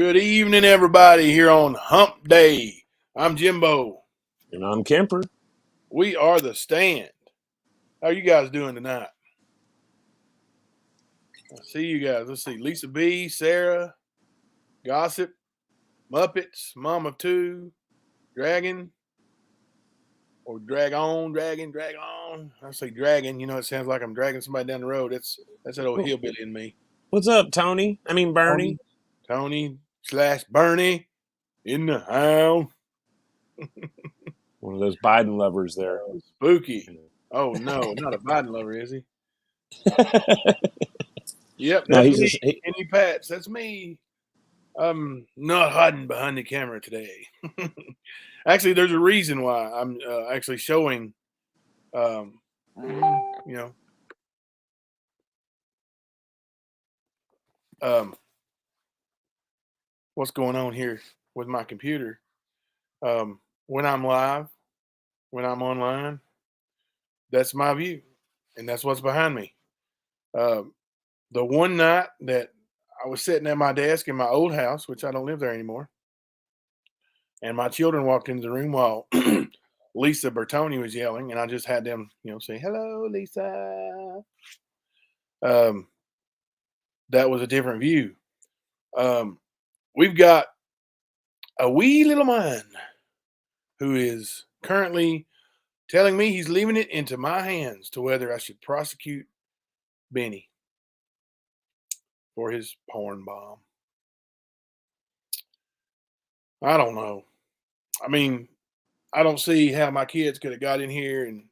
Good evening, everybody, here on Hump Day. I'm Jimbo. And I'm Kemper. We are The Stand. How are you guys doing tonight? I see you guys. Let's see. Lisa B, Sarah, Gossip, Muppets, Mom of Two, Dragon, or Drag On. I say Dragon. You know, it sounds like I'm dragging somebody down the road. That's that old hillbilly in me. What's up, Tony? I mean, Bernie. Tony/Bernie in the house. One of those Biden lovers there. Spooky. Oh, no, not a Biden lover, is he? Yep, that's me. Kenny Pats, that's me. I'm not hiding behind the camera today. Actually, there's a reason why I'm actually showing, what's going on here with my computer. When I'm live, when I'm online, that's my view, and that's what's behind me. The one night that I was sitting at my desk in my old house, which I don't live there anymore, and my children walked into the room while Lisa Bertoni was yelling, and I just had them, say, "Hello, Lisa." That was a different view. We've got a wee little man who is currently telling me he's leaving it into my hands to whether I should prosecute Benny for his porn bomb. I don't know. I mean, I don't see how my kids could have got in here and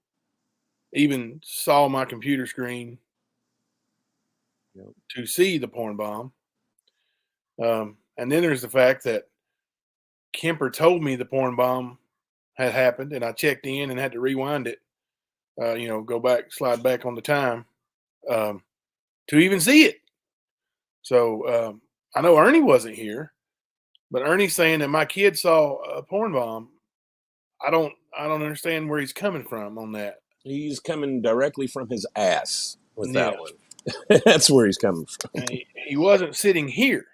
even saw my computer screen to see the porn bomb. And then there's the fact that Kemper told me the porn bomb had happened, and I checked in and had to rewind it, go back, slide back on the time to even see it. So I know Ernie wasn't here, but Ernie's saying that my kid saw a porn bomb. I don't understand where he's coming from on that. He's coming directly from his ass with that one. That's where he's coming from. He wasn't sitting here.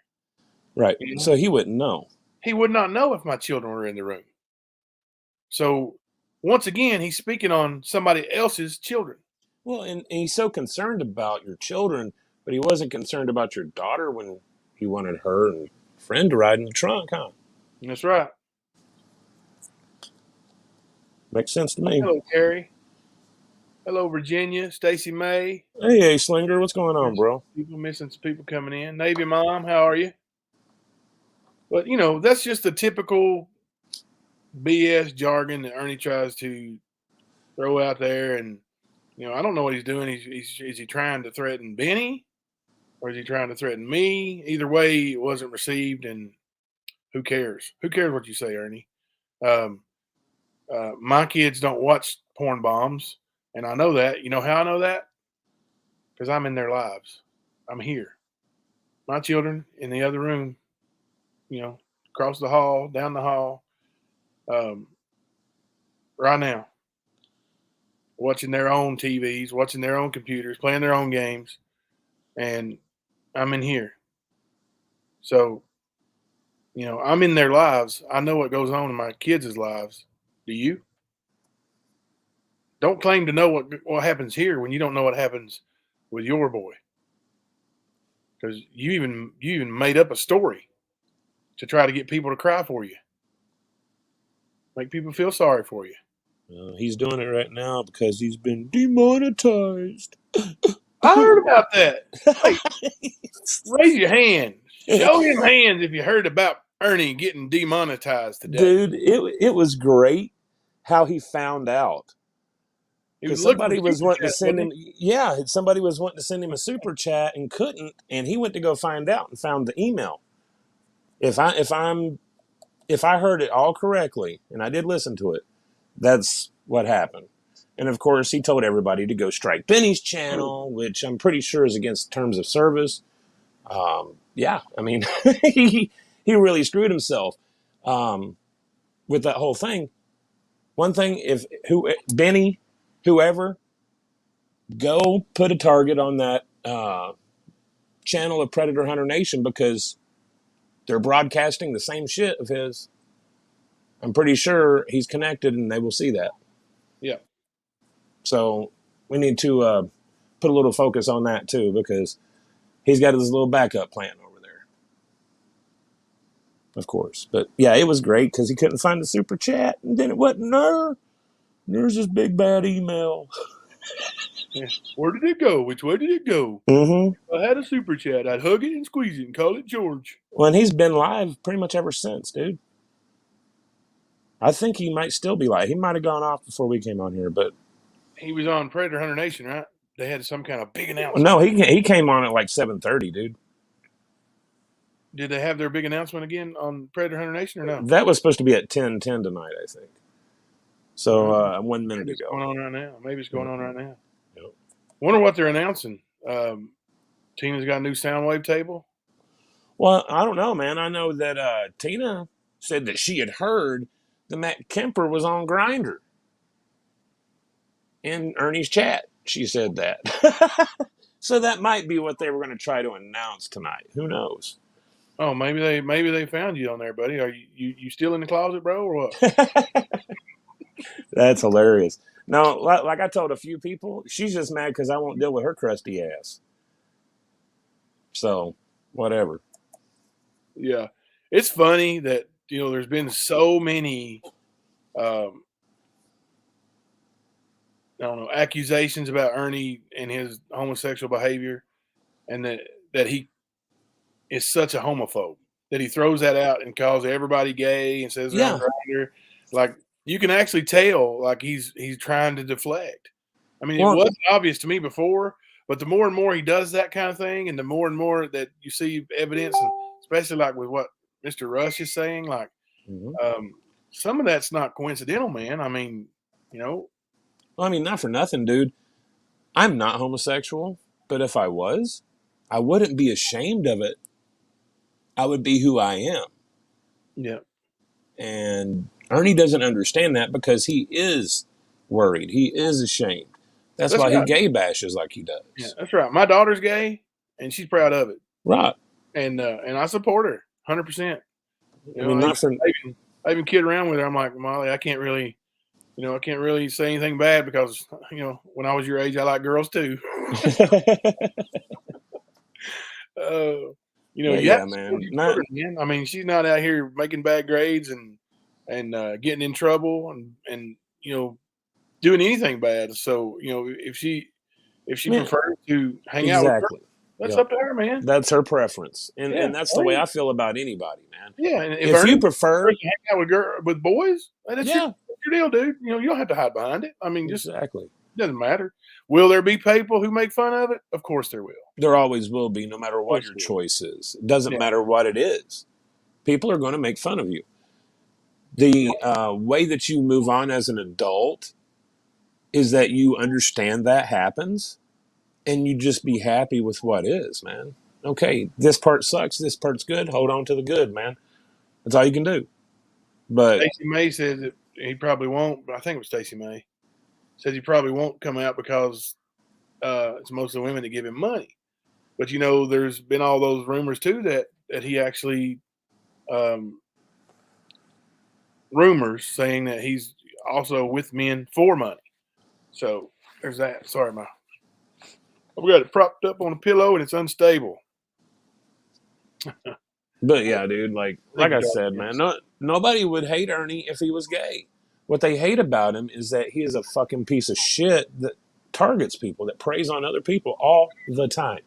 Right. So he wouldn't know. He would not know if my children were in the room. So once again, he's speaking on somebody else's children. Well, and he's so concerned about your children, but he wasn't concerned about your daughter when he wanted her and friend to ride in the trunk, huh? That's right. Makes sense to me. Hello, Carrie. Hello, Virginia. Stacy May. Hey, Slinger. What's going on, bro? Missing some people coming in. Navy Mom, how are you? But, that's just the typical BS jargon that Ernie tries to throw out there. And, I don't know what he's doing. Is he trying to threaten Benny? Or is he trying to threaten me? Either way, it wasn't received, and who cares? Who cares what you say, Ernie? My kids don't watch porn bombs, and I know that. You know how I know that? Because I'm in their lives. I'm here. My children in the other room, across the hall, down the hall, right now, watching their own TVs, watching their own computers, playing their own games, and I'm in here. So, I'm in their lives. I know what goes on in my kids' lives. Do you? Don't claim to know what happens here when you don't know what happens with your boy. Because you even made up a story to try to get people to cry for you. Make people feel sorry for you. He's doing it right now because he's been demonetized. I heard about that. Hey, raise your hand. Show him hands if you heard about Ernie getting demonetized today. Dude, it was great how he found out. Because somebody was wanting to send him, somebody was wanting to send him a super chat and couldn't, and he went to go find out and found the email. If I heard it all correctly, and I did listen to it, that's what happened. And of course, he told everybody to go strike Benny's channel, which I'm pretty sure is against terms of service. He really screwed himself with that whole thing. One thing, Benny, whoever, go put a target on that channel of Predator Hunter Nation, because They're broadcasting the same shit of his. I'm pretty sure he's connected and they will see that. Yeah. So we need to put a little focus on that too, because he's got his little backup plan over there. Of course. But yeah, it was great because he couldn't find the super chat, and then it wasn't there. There's this big bad email. Yeah. Where did it go? Which way did it go? Mm-hmm. If I had a super chat, I'd hug it and squeeze it and call it George. Well, and he's been live pretty much ever since, dude. I think he might still be live. He might have gone off before we came on here, but he was on Predator Hunter Nation, right? They had some kind of big announcement. No, he came on at like 7:30, dude. Did they have their big announcement again on Predator Hunter Nation or no? That was supposed to be at 10:10 tonight, I think. So 1 minute ago. Going on right now. Maybe it's going on right now. Yep. Wonder what they're announcing. Tina's got a new Soundwave table. Well, I don't know, man. I know that Tina said that she had heard that Matt Kemper was on Grindr. In Ernie's chat, she said that. So that might be what they were going to try to announce tonight. Who knows? Oh, maybe they found you on there, buddy. Are you still in the closet, bro, or what? That's hilarious. No, like I told a few people, she's just mad because I won't deal with her crusty ass. So, whatever. Yeah, it's funny that there's been so many, I don't know, accusations about Ernie and his homosexual behavior, and that he is such a homophobe that he throws that out and calls everybody gay and says they're on Grindr. Like, you can actually tell, like, he's trying to deflect. I mean, it wasn't obvious to me before, but the more and more he does that kind of thing, and the more that you see evidence, and especially like with what Mr. Rush is saying, like, some of that's not coincidental, man. I mean, Well, I mean, not for nothing, dude. I'm not homosexual, but if I was, I wouldn't be ashamed of it. I would be who I am. Yeah. And Ernie doesn't understand that because he is worried. He is ashamed. That's why right. He gay bashes like he does. Yeah, that's right. My daughter's gay, and she's proud of it. Right. And I support her 100%. I mean, I even kid around with her. I'm like, Molly, I can't really say anything bad because, when I was your age, I like girls too. Yeah, man. Man. I mean, she's not out here making bad grades and getting in trouble and doing anything bad. So, if she prefers to hang out with her, that's up to her, man. That's her preference. And that's the way I feel about anybody, man. Yeah. And if you prefer to hang out with boys, that's your deal, dude. You don't have to hide behind it. I mean, exactly. It doesn't matter. Will there be people who make fun of it? Of course there will. There always will be, no matter what your choice is. It doesn't matter what it is. People are going to make fun of you. The way that you move on as an adult is that you understand that happens and you just be happy with what is, man. Okay, this part sucks. This part's good. Hold on to the good, man. That's all you can do. But Stacey May says that he probably won't. I think it was Stacey May. Says he probably won't come out because it's mostly women that give him money. But there's been all those rumors too that he actually rumors saying that he's also with men for money. So there's that. Sorry, we got it propped up on a pillow and it's unstable. But yeah, dude, like I said, man, nobody would hate Ernie if he was gay. What they hate about him is that he is a fucking piece of shit that targets people, that preys on other people all the time.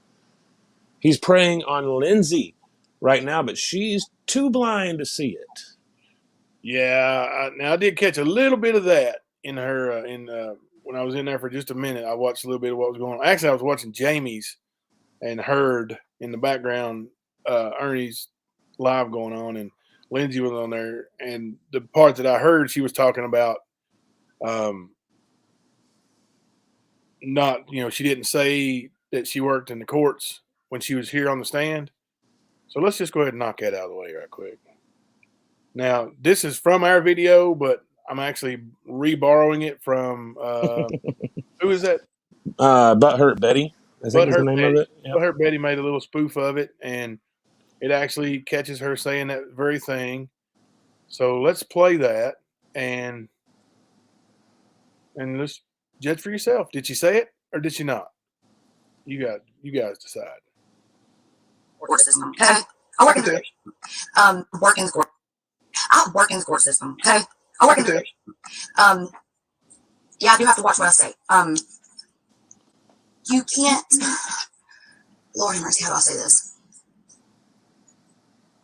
He's preying on Lindsay right now, but she's too blind to see it. Yeah, I did catch a little bit of that in her when I was in there for just a minute. I watched a little bit of what was going on. Actually, I was watching Jamie's and heard in the background Ernie's live going on, and Lindsay was on there. And the part that I heard, she was talking about not, she didn't say that she worked in the courts when she was here on the stand. So let's just go ahead and knock that out of the way right quick. Now, this is from our video, but I'm actually re-borrowing it from who is that? Butthurt Betty. I think is the name of it. Yep. Butthurt Betty made a little spoof of it, and It actually catches her saying that very thing. So let's play that and let's judge for yourself. Did she say it or did she not? You guys decide. Court system. Okay. I work in the work in the court. I work in the court system. Okay. I work in the yeah, I do have to watch what I say. You can't. Lord have mercy, how do I say this?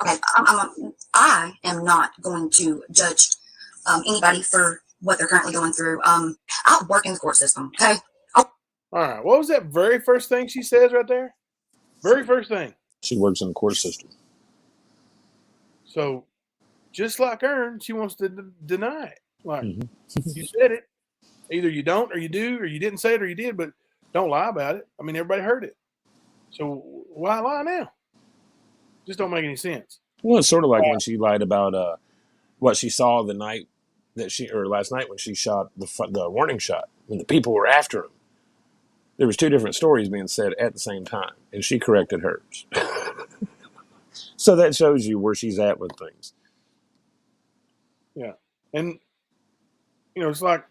Okay, I am not going to judge anybody for what they're currently going through. I work in the court system. Okay. All right. What was that very first thing she says right there? Very first thing. She works in the court system. So, just like Ern, she wants to deny it. Like, you said it. Either you don't or you do, or you didn't say it or you did, but don't lie about it. I mean, everybody heard it. So, why lie now? Just don't make any sense. Well, it's sort of like when she lied about what she saw the night or last night when she shot the warning shot, when the people were after him. There was two different stories being said at the same time, and she corrected hers. So that shows you where she's at with things. Yeah. And, it's like,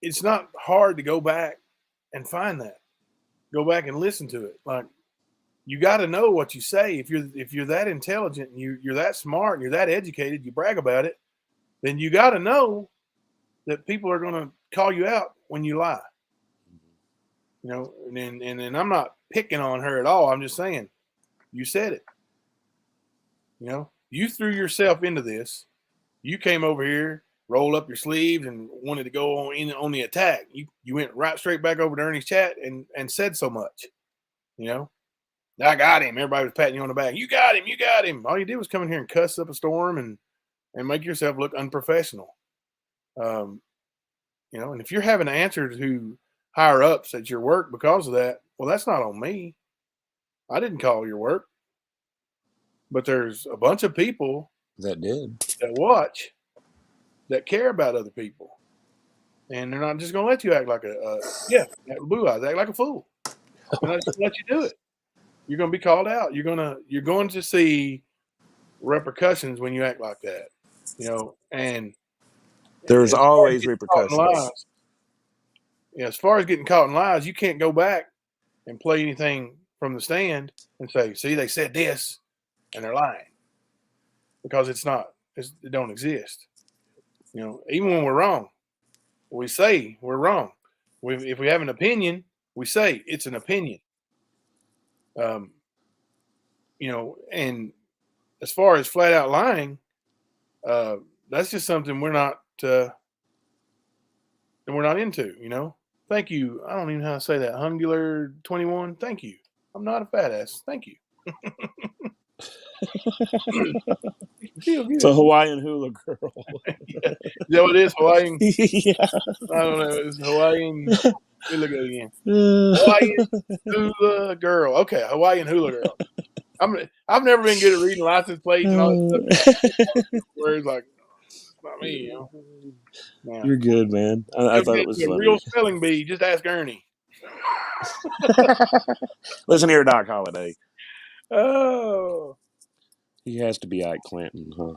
it's not hard to go back and find that. Go back and listen to it. Like, you got to know what you say. If you're that intelligent, and you're that smart, and you're that educated, you brag about it, then you got to know that people are going to call you out when you lie. And I'm not picking on her at all. I'm just saying, you said it. You threw yourself into this. You came over here, rolled up your sleeves, and wanted to go on the attack. You went right straight back over to Ernie's chat and said so much. I got him. Everybody was patting you on the back. You got him. You got him. All you did was come in here and cuss up a storm and make yourself look unprofessional. And if you're having to answer to higher ups at your work because of that, well, that's not on me. I didn't call your work. But there's a bunch of people that watch, that care about other people. And they're not just going to let you act like blue eyes, act like a fool. They're not just going to let you do it. You're going to be called out. You're going to see repercussions when you act like that. And there's always repercussions. As far as getting caught in lies, you can't go back and play anything from the stand and say, see, they said this and they're lying, because it don't exist. Even when we're wrong, we say we're wrong. If we have an opinion, we say it's an opinion. And as far as flat out lying, that's just something we're not into. Thank you. I don't even know how to say that. Hungular 21. Thank you. I'm not a fat ass. Thank you. It's a Hawaiian hula girl. Yeah. Is that what it is? Hawaiian? Yeah. I don't know. It's Hawaiian. Let me look at it again. Hawaiian hula girl. Okay, Hawaiian hula girl. I've never been good at reading license plates and all that stuff. Words like, it's not me. Yeah. You're good, man. I thought it was funny. Real spelling bee. Just ask Ernie. Listen here, Doc Holliday. Oh. He has to be Ike Clanton, huh?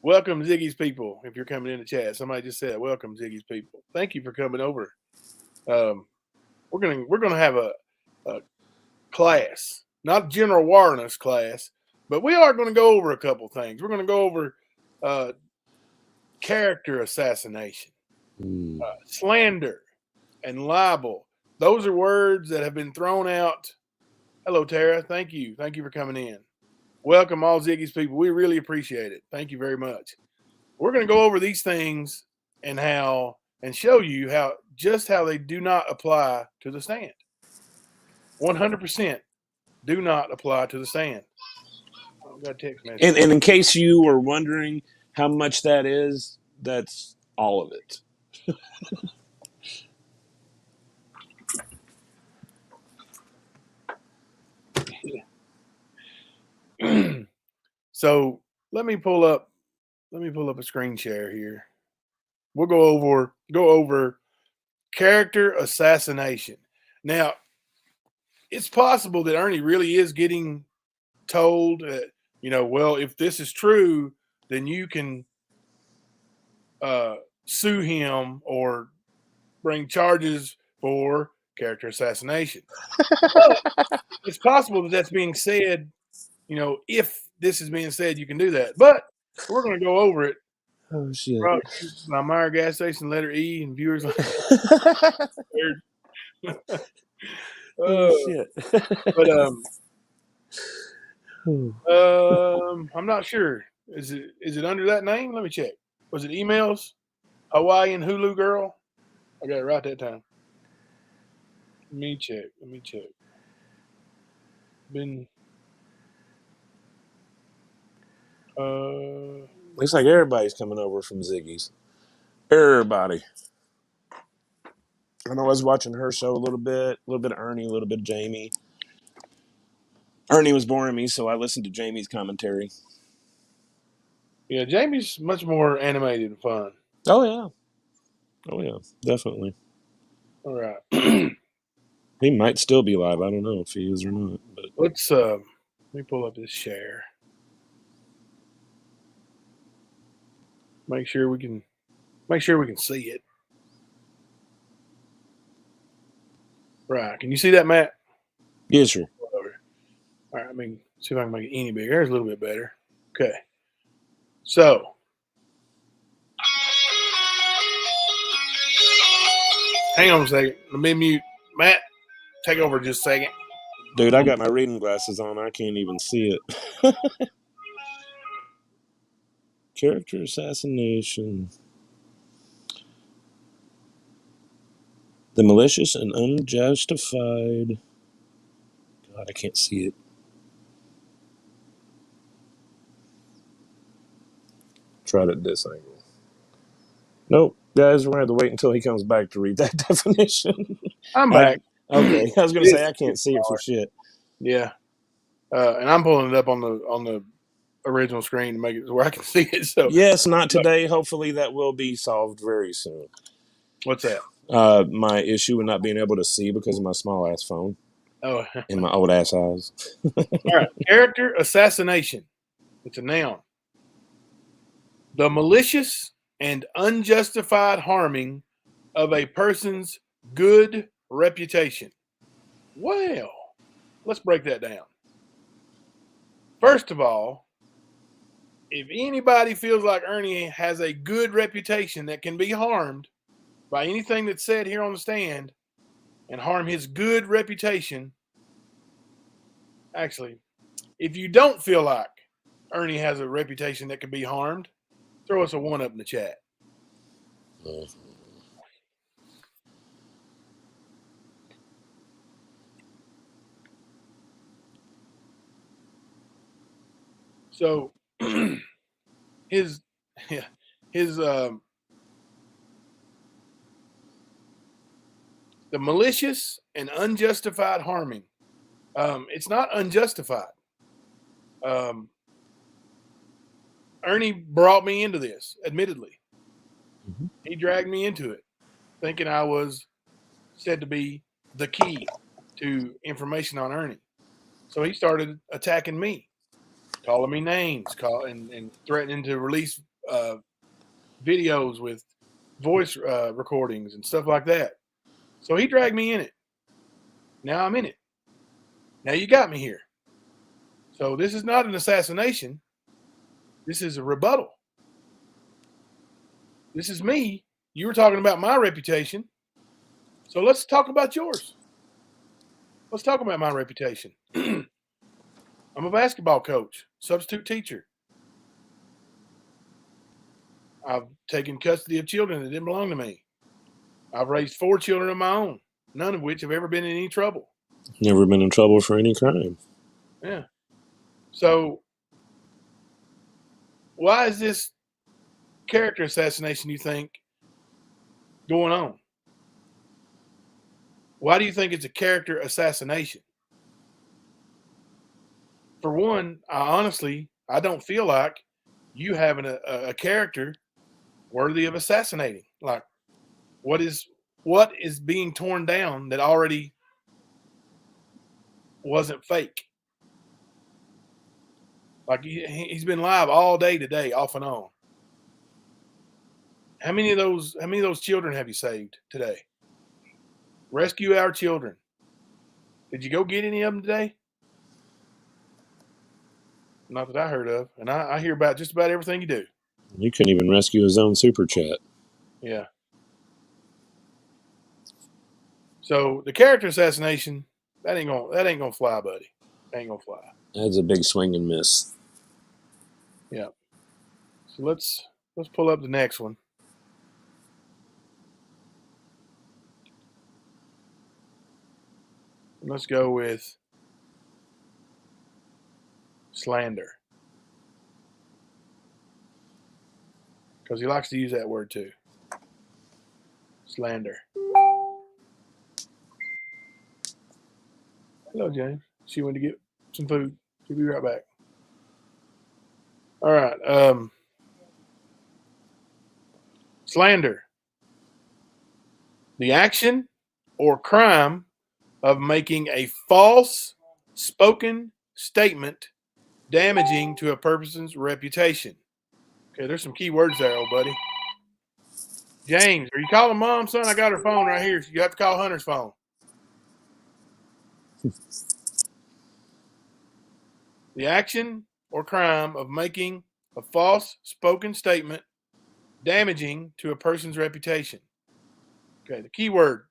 Welcome, Ziggy's people. If you're coming in the chat, somebody just said, "Welcome, Ziggy's people." Thank you for coming over. We're gonna have a class, not general awareness class, but we are going to go over a couple things. We're going to go over character assassination, slander, and libel. Those are words that have been thrown out. Hello, Tara. Thank you for coming in. Welcome, all Ziggy's people. We really appreciate it. Thank you very much. We're going to go over these things and show you how they do not apply to the stand. 100% do not apply to the stand. I've got a text message. And in case you were wondering how much that is, that's all of it. So let me pull up a screen share here. We'll go over character assassination. Now, it's possible that Ernie really is getting told that, well, if this is true, then you can sue him or bring charges for character assassination. But it's possible that that's being said, if this is being said, you can do that. But we're going to go over it. Oh shit! Brought to you by Meyer Gas Station, letter E, and viewers. Oh shit! But I'm not sure. Is it under that name? Let me check. Was it emails? Hawaiian Hulu girl? I got it right that time. Let me check. Been Looks like everybody's coming over from Ziggy's. Everybody. I know I was watching her show a little bit of Ernie, a little bit of Jamie. Ernie was boring me, so I listened to Jamie's commentary. Yeah, Jamie's much more animated and fun. Oh yeah, definitely. All right. He might still be live. I don't know if he is or not. But Let's let me pull up this share. Make sure we can see it. Right. Can you see that, Matt? yes, sir. All right. See if I can make it any bigger. There's a little bit better. Okay. So. Hang on a second. Let me mute. Matt, take over just a second. Dude, I got my reading glasses on. I can't even see it. Character assassination. The malicious and unjustified. God, I can't see it. Tried at this angle. Nope. Guys, we're going to have to wait until he comes back to read that definition. I'm back. Okay. I was going to say I can't see it for shit. Yeah. And I'm pulling it up on the original screen to make it where I can see it. So yes, not today. Hopefully that will be solved very soon. What's that? My issue with not being able to see because of my small ass phone. Oh. And my old ass eyes. All right. Character assassination. It's a noun. The malicious and unjustified harming of a person's good reputation. Well, let's break that down. First of all, if anybody feels like Ernie has a good reputation that can be harmed by anything that's said here on the stand and harm his good reputation, actually, if you don't feel like Ernie has a reputation that can be harmed, throw us a 1 up in the chat. So his the malicious and unjustified harming. It's not unjustified. Ernie brought me into this, admittedly. Mm-hmm. He dragged me into it, thinking I was said to be the key to information on Ernie. So he started attacking me, calling me names, and threatening to release videos with voice recordings and stuff like that. So he dragged me in it. Now I'm in it. Now you got me here. So this is not an assassination. This is a rebuttal. This is me. You were talking about my reputation. So let's talk about yours. Let's talk about my reputation. I'm a basketball coach, substitute teacher. I've taken custody of children that didn't belong to me. I've raised 4 children of my own, none of which have ever been in any trouble. Never been in trouble for any crime. Yeah. So why is this character assassination, you think, going on? Why do you think it's a character assassination? For one, I don't feel like you having a character worthy of assassinating. Like, what is being torn down that already wasn't fake? Like he's been live all day today, off and on. How many of those children have you saved today? Rescue our children. Did you go get any of them today? Not that I heard of. And I hear about just about everything you do. You couldn't even rescue his own super chat. Yeah. So the character assassination, that ain't gonna fly, buddy. Ain't gonna fly. That's a big swing and miss. Yeah. So let's pull up the next one. Let's go with slander. Because he likes to use that word too. Slander. Hello, James. She went to get some food. She'll be right back. All right. Slander. The action or crime of making a false spoken statement damaging to a person's reputation. Okay, there's some key words there, old buddy. James, are you calling Mom, son? I got her phone right here. You have to call Hunter's phone. The action or crime of making a false spoken statement damaging to a person's reputation. Okay, the key word,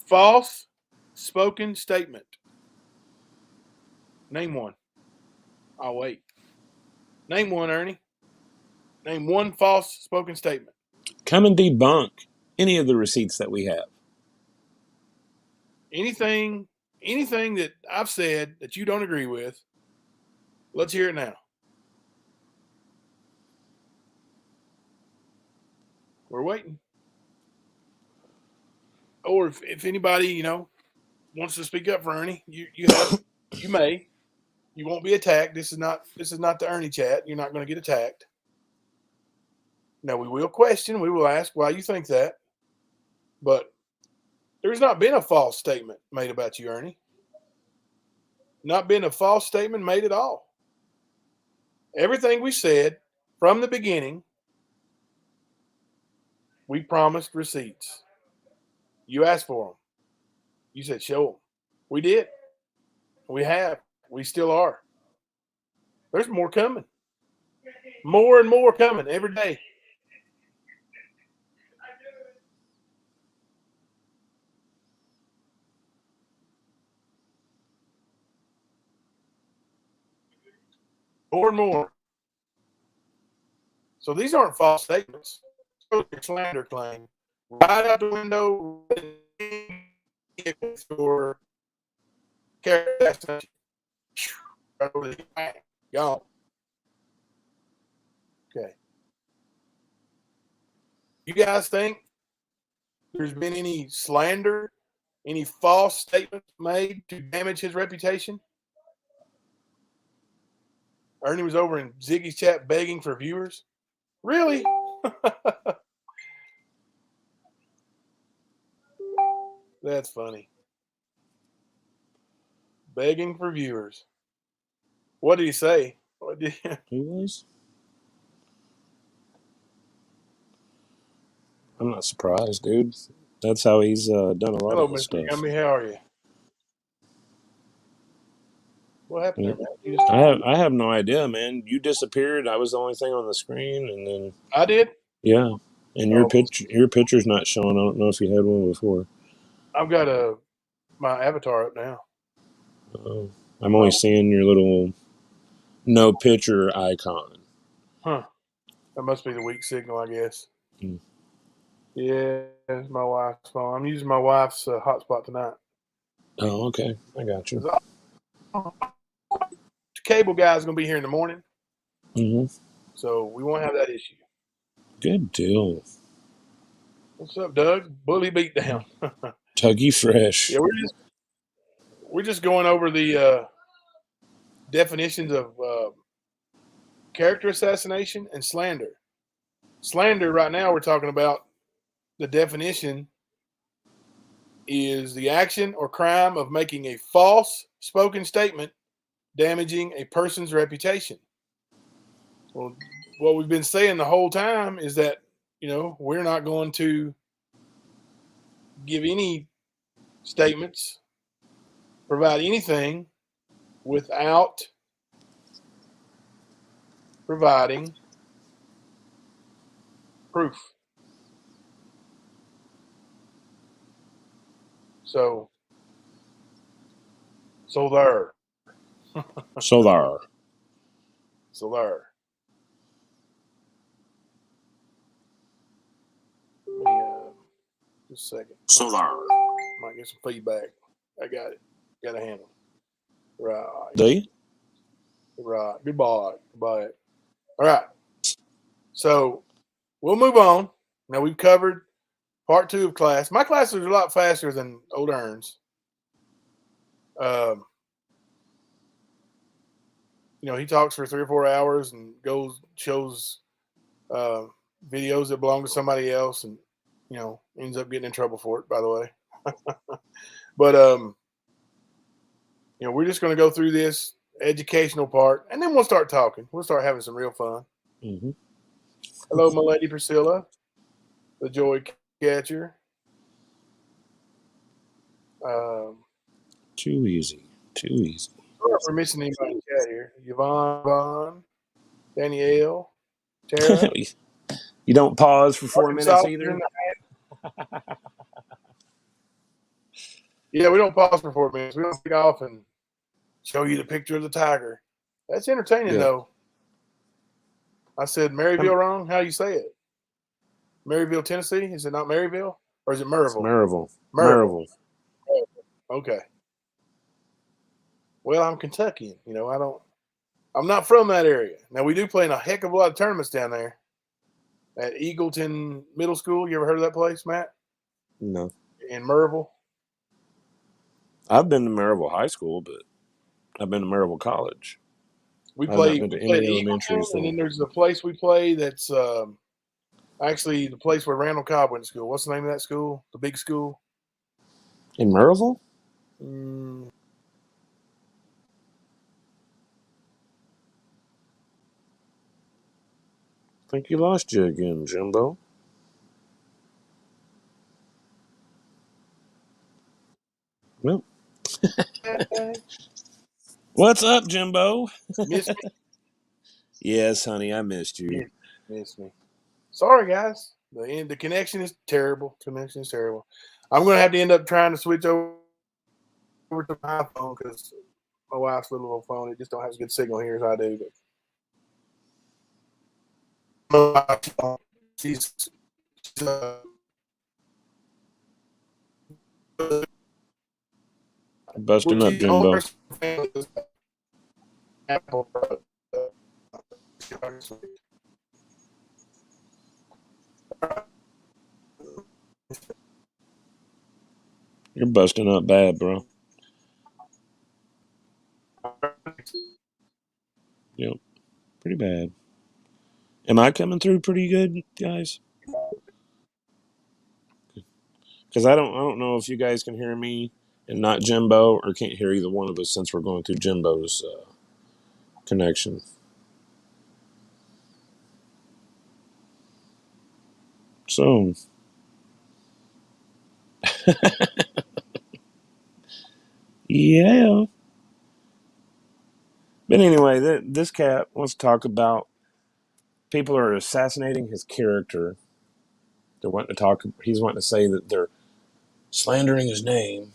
false spoken statement. Name one. I'll wait. Name one, Ernie. Name one false spoken statement. Come and debunk any of the receipts that we have. Anything that I've said that you don't agree with, let's hear it now. We're waiting. Or if anybody, wants to speak up for Ernie, you may. You won't be attacked. This is not the Ernie chat. You're not going to get attacked. Now we will question, we will ask why you think that. But there's not been a false statement made about you, Ernie. Not been a false statement made at all. Everything we said from the beginning, we promised receipts. You asked for them. You said, show them. We did. We have. We still are. There's more coming. More and more coming every day. More and more. So these aren't false statements. Your slander claim. Right out the window for character assassination. Right over the back. Gone. Okay. You guys think there's been any slander, any false statements made to damage his reputation? Ernie was over in Ziggy's chat begging for viewers. Really? That's funny. Begging for viewers. What did he say? He was? I'm not surprised, dude. That's how he's done a lot Hello, of this Mr. stuff. Gumby. How are you? What happened there, man? I have no idea, man. You disappeared. I was the only thing on the screen, and then I did. Yeah, and your picture's not showing. I don't know if you had one before. I've got my avatar up now. I'm only seeing your little no picture icon. Huh. That must be the weak signal, I guess. Mm. Yeah, it's my wife's phone. I'm using my wife's hotspot tonight. Oh, okay. I got you. The cable guy's going to be here in the morning. Mm-hmm. So we won't have that issue. Good deal. What's up, Doug? Bully beat down. Tuggy Fresh. Yeah, we're just going over the definitions of character assassination and slander. Slander, right now, we're talking about the definition is the action or crime of making a false spoken statement damaging a person's reputation. Well, what we've been saying the whole time is that, we're not going to give any statements, provide anything without providing proof. So there. So there. So there. Let me, just a second. So there. Might get some feedback. I got it. Got to handle it. Right. Do you? Right. Goodbye. Goodbye. All right. So we'll move on. Now we've covered part 2 of class. My classes are a lot faster than Old Ern's. He talks for 3 or 4 hours and shows videos that belong to somebody else, and ends up getting in trouble for it, by the way. But we're just going to go through this educational part, and then we'll start talking. We'll start having some real fun. Mm-hmm. Hello, my lady Priscilla, the joy catcher. Too easy. Sorry for missing anybody in the chat here. Yvonne, Danielle, Tara. You don't pause for 4 minutes either? Yeah, we don't pause for 4 minutes. We don't take off and show you the picture of the tiger. That's entertaining, though. I said Maryville wrong. How do you say it? Maryville, Tennessee? Is it not Maryville? Or is it Maryville? Maryville. Okay. Well, I'm Kentuckian. I'm not from that area. Now, we do play in a heck of a lot of tournaments down there at Eagleton Middle School. You ever heard of that place, Matt? No. In Maryville? I've been to Maryville High School, but I've been to Maryville College. We play at Eagleton, and then there's the place we play that's actually the place where Randall Cobb went to school. What's the name of that school? The big school? In Maryville? I think you lost you again, Jimbo. Well. What's up, Jimbo? Miss me? Yes, honey, I missed you. Miss me. Sorry, guys. The connection is terrible. I'm going to have to end up trying to switch over to my phone because my wife's little old phone, it just don't have as good signal here as I do. But she's busting up, Jimbo. You're busting up bad, bro. Yep, pretty bad. Am I coming through pretty good, guys? Because I don't know if you guys can hear me and not Jimbo, or can't hear either one of us since we're going through Jimbo's connection. So, yeah. But anyway, this cat wants to talk about people are assassinating his character. He's wanting to say that they're slandering his name.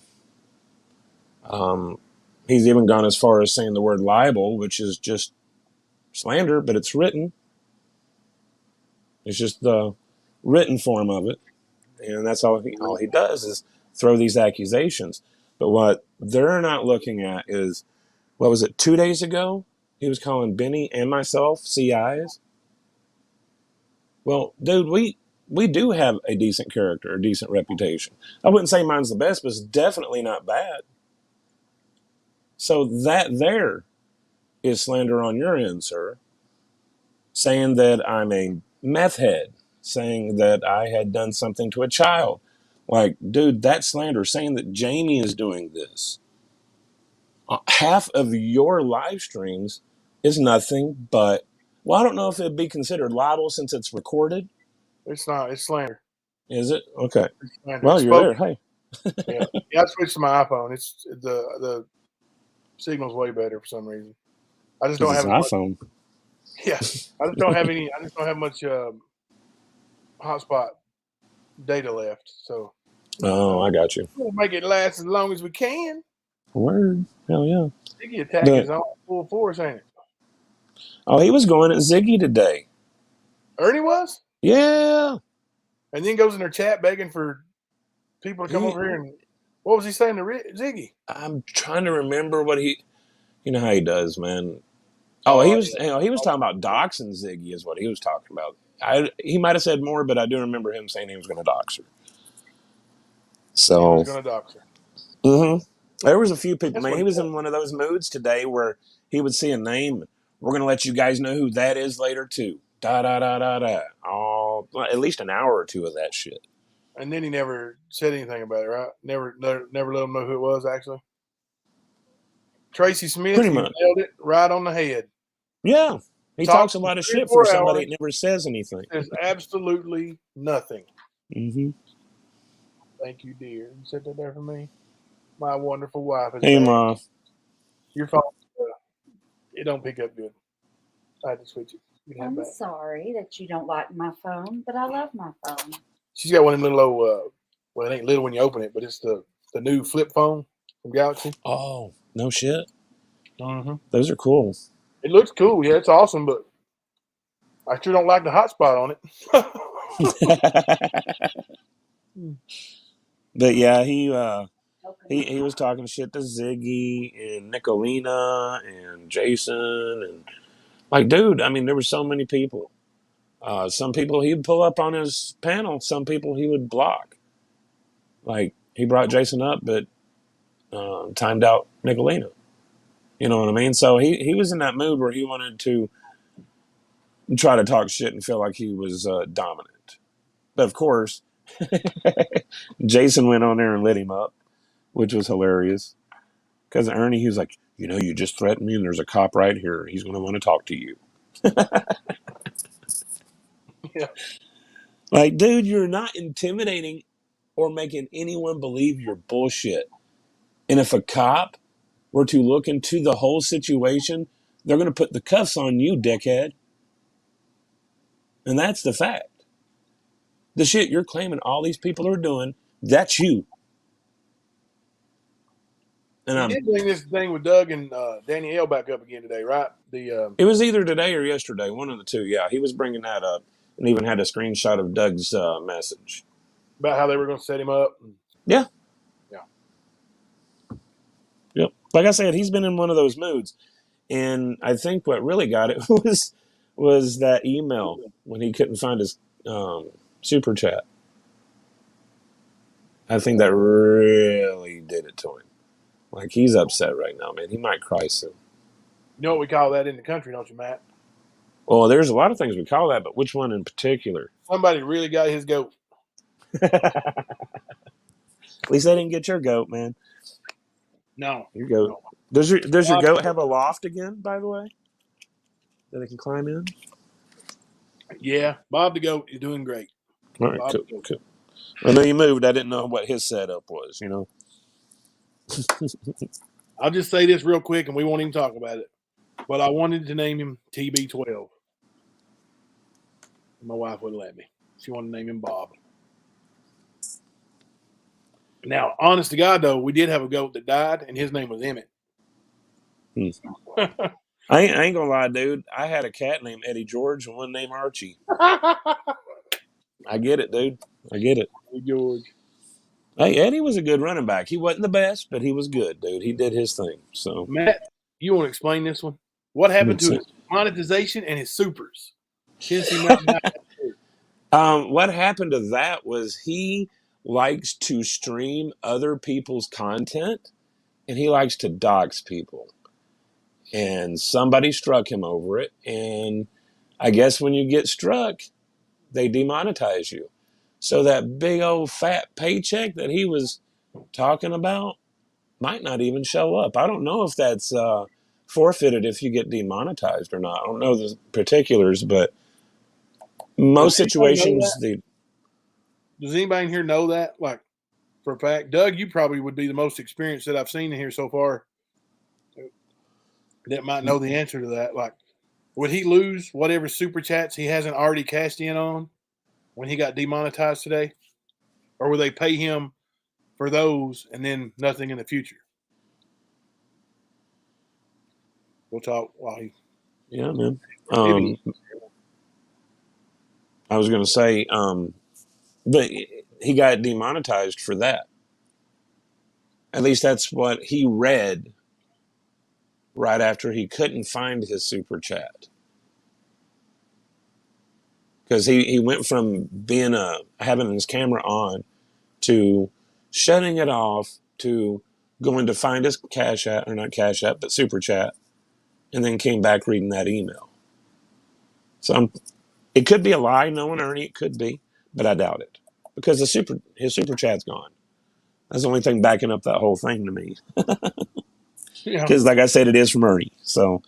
He's even gone as far as saying the word libel, which is just slander, but it's written. It's just the written form of it. And that's all he does is throw these accusations. But what they're not looking at is, what was it, 2 days ago? He was calling Benny and myself CIs. Well, dude, we do have a decent character, a decent reputation. I wouldn't say mine's the best, but it's definitely not bad. So that there is slander on your end, sir. Saying that I'm a meth head, saying that I had done something to a child. Like, dude, that's slander. Saying that Jamie is doing this. Half of your live streams is nothing but Well, I don't know if it'd be considered libel since it's recorded. It's not. It's slander. Is it? Okay. It's slander. Well, It's you're there. spoken. Hey. Yeah. Yeah. I switched to my iPhone. It's the signal's way better for some reason. I just don't Because have it's as an much. iPhone. Yeah. I just don't have any. I just don't have much hotspot data left. So Oh, I got you. we'll make it last as long as we can. Word. Hell yeah. Ziggy attack The, is on full force, ain't it? oh, he was going at Ziggy today. Ernie was? Yeah. And then goes in their chat begging for people to come over here and what was he saying to Ziggy? I'm trying to remember what he. You know how he does, man. Oh, Oh, he was talking about doxing Ziggy is what he was talking about. He might have said more, but I do remember him saying he was going to dox her. So he was going to dox her. Mm-hmm. There was a few people. That's Man, what he he was said. in one of those moods today where he would see a name. We're going to let you guys know who that is later too. Da da da da da. Oh, at least an hour or two of that shit. And then he never said anything about it, right? Never let him know who it was, actually. Tracy Smith, Pretty you much. nailed it right on the head. Yeah. He talks a lot of 3 or shit for 4 somebody hours. that never says anything. There's absolutely nothing. Mm-hmm. Thank you, dear. You said that there for me. My wonderful wife is Hey, back. Ma. Your phone, it don't pick up good. I had to switch it. I'm sorry that you don't like my phone, but I love my phone. She's got one of them little old, well, it ain't little when you open it, but it's the new flip phone from Galaxy. Oh, no shit. Mm-hmm. Those are cool. It looks cool. Yeah, it's awesome, but I sure don't like the hotspot on it. But yeah, he was talking shit to Ziggy and Nicolina and Jason and like, dude. I mean, there were so many people. Some people he'd pull up on his panel. Some people he would block. Like he brought Jason up, but timed out Nicolina. You know what I mean? So he was in that mood where he wanted to try to talk shit and feel like he was dominant. But of course, Jason went on there and lit him up, which was hilarious. Because Ernie, he was like, you just threatened me, and there's a cop right here. He's going to want to talk to you. Yeah. Like, dude, you're not intimidating or making anyone believe your bullshit. And if a cop were to look into the whole situation, they're going to put the cuffs on you, dickhead. And that's the fact. The shit you're claiming all these people are doing, that's you. And You did bring this thing with Doug and Danielle back up again today, right? It was either today or yesterday, one of the two. Yeah, he was bringing that up and even had a screenshot of Doug's message. About how they were going to set him up. Yeah. Yeah. Yep. Like I said, he's been in one of those moods. And I think what really got it was that email when he couldn't find his super chat. I think that really did it to him. Like, he's upset right now, man. He might cry soon. You know what we call that in the country, don't you, Matt? Well, there's a lot of things we call that, but which one in particular? Somebody really got his goat. At least they didn't get your goat, man. No. Your goat. No. Does your goat have a loft again, by the way? That it can climb in? Yeah. Bob the goat is doing great. All right, cool. I know you moved. I didn't know what his setup was, I'll just say this real quick, and we won't even talk about it. But I wanted to name him TB12. My wife wouldn't let me. She wanted to name him Bob. Now, honest to God, though, we did have a goat that died, and his name was Emmett. I ain't gonna lie, dude. I had a cat named Eddie George and one named Archie. I get it, dude. I get it. Hey, George. Hey, Eddie was a good running back. He wasn't the best, but he was good, dude. He did his thing. So, Matt, you want to explain this one? What happened to his monetization and his supers? What happened to that was he likes to stream other people's content, and he likes to dox people. And somebody struck him over it, and I guess when you get struck, they demonetize you. So that big old fat paycheck that he was talking about might not even show up. I don't know if that's forfeited if you get demonetized or not. I don't know the particulars, but most Does anybody know situations, that? Does anybody in here know that? Like, for a fact? Doug, you probably would be the most experienced that I've seen in here so far that might know the answer to that. Like, would he lose whatever super chats he hasn't already cashed in on when he got demonetized today? Or will they pay him for those and then nothing in the future? We'll talk while he. yeah, man. Maybe. I was going to say, but he got demonetized for that. At least that's what he read right after he couldn't find his super chat. Because he went from being having his camera on to shutting it off to going to find his cash app, or not cash app, but super chat, and then came back reading that email. So it could be a lie, knowing Ernie, it could be, but I doubt it. Because his super chat's gone. That's the only thing backing up that whole thing to me. Yeah. Because, like I said, it is from Ernie. So,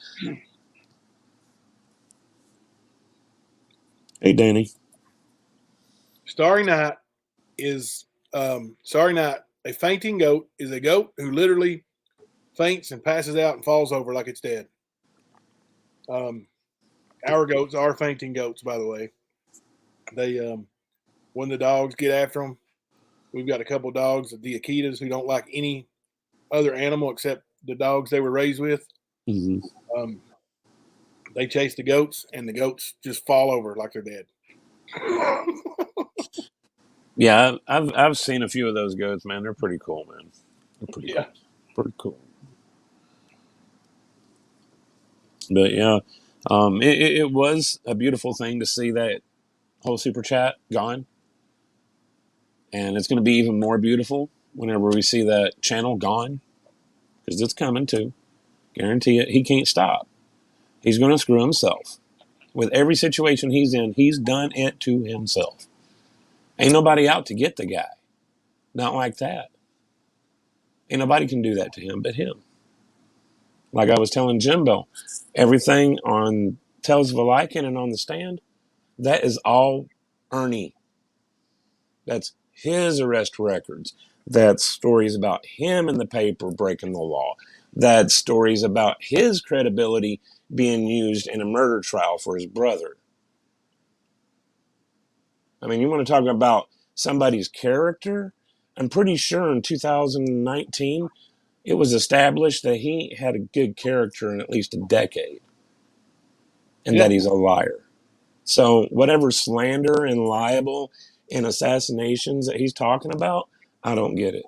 hey, Danny. Starry Night is Starry Night. A fainting goat is a goat who literally faints and passes out and falls over like it's dead. Our goats are fainting goats, by the way. They when the dogs get after them, we've got a couple of dogs, the Akitas, who don't like any other animal except the dogs they were raised with. Mm-hmm. They chase the goats, and the goats just fall over like they're dead. Yeah, I've seen a few of those goats, man. They're pretty cool, man. They're pretty cool. Pretty cool. But yeah, it was a beautiful thing to see that whole super chat gone, and it's going to be even more beautiful whenever we see that channel gone, because it's coming too. Guarantee it. He can't stop. He's going to screw himself with every situation he's in. He's done it to himself. Ain't nobody out to get the guy. Not like that. Ain't nobody can do that to him but him. Like I was telling Jimbo, everything on Tales of a Lycan and on the stand, that is all Ernie. That's his arrest records. That's stories about him in the paper breaking the law. That's stories about his credibility being used in a murder trial for his brother. I mean, you want to talk about somebody's character? I'm pretty sure in 2019, it was established that he had a good character in at least a decade, and that he's a liar. So whatever slander and libel and assassinations that he's talking about, I don't get it.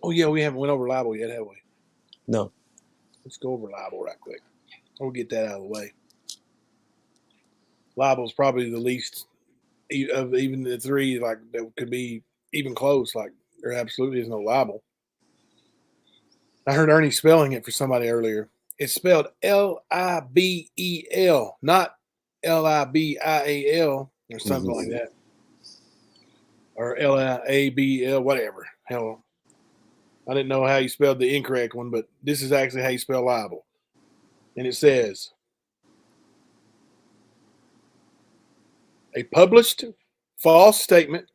Oh yeah, we haven't went over libel yet, have we? No. Let's go over libel right quick. We'll get that out of the way. Libel is probably the least of even the three, like that could be even close. Like there absolutely is no libel. I heard Ernie spelling it for somebody earlier. It's spelled Libel, not Libial or something like that, or Liabl, whatever. Hell, I didn't know how you spelled the incorrect one, but this is actually how you spell libel. And it says, a published false statement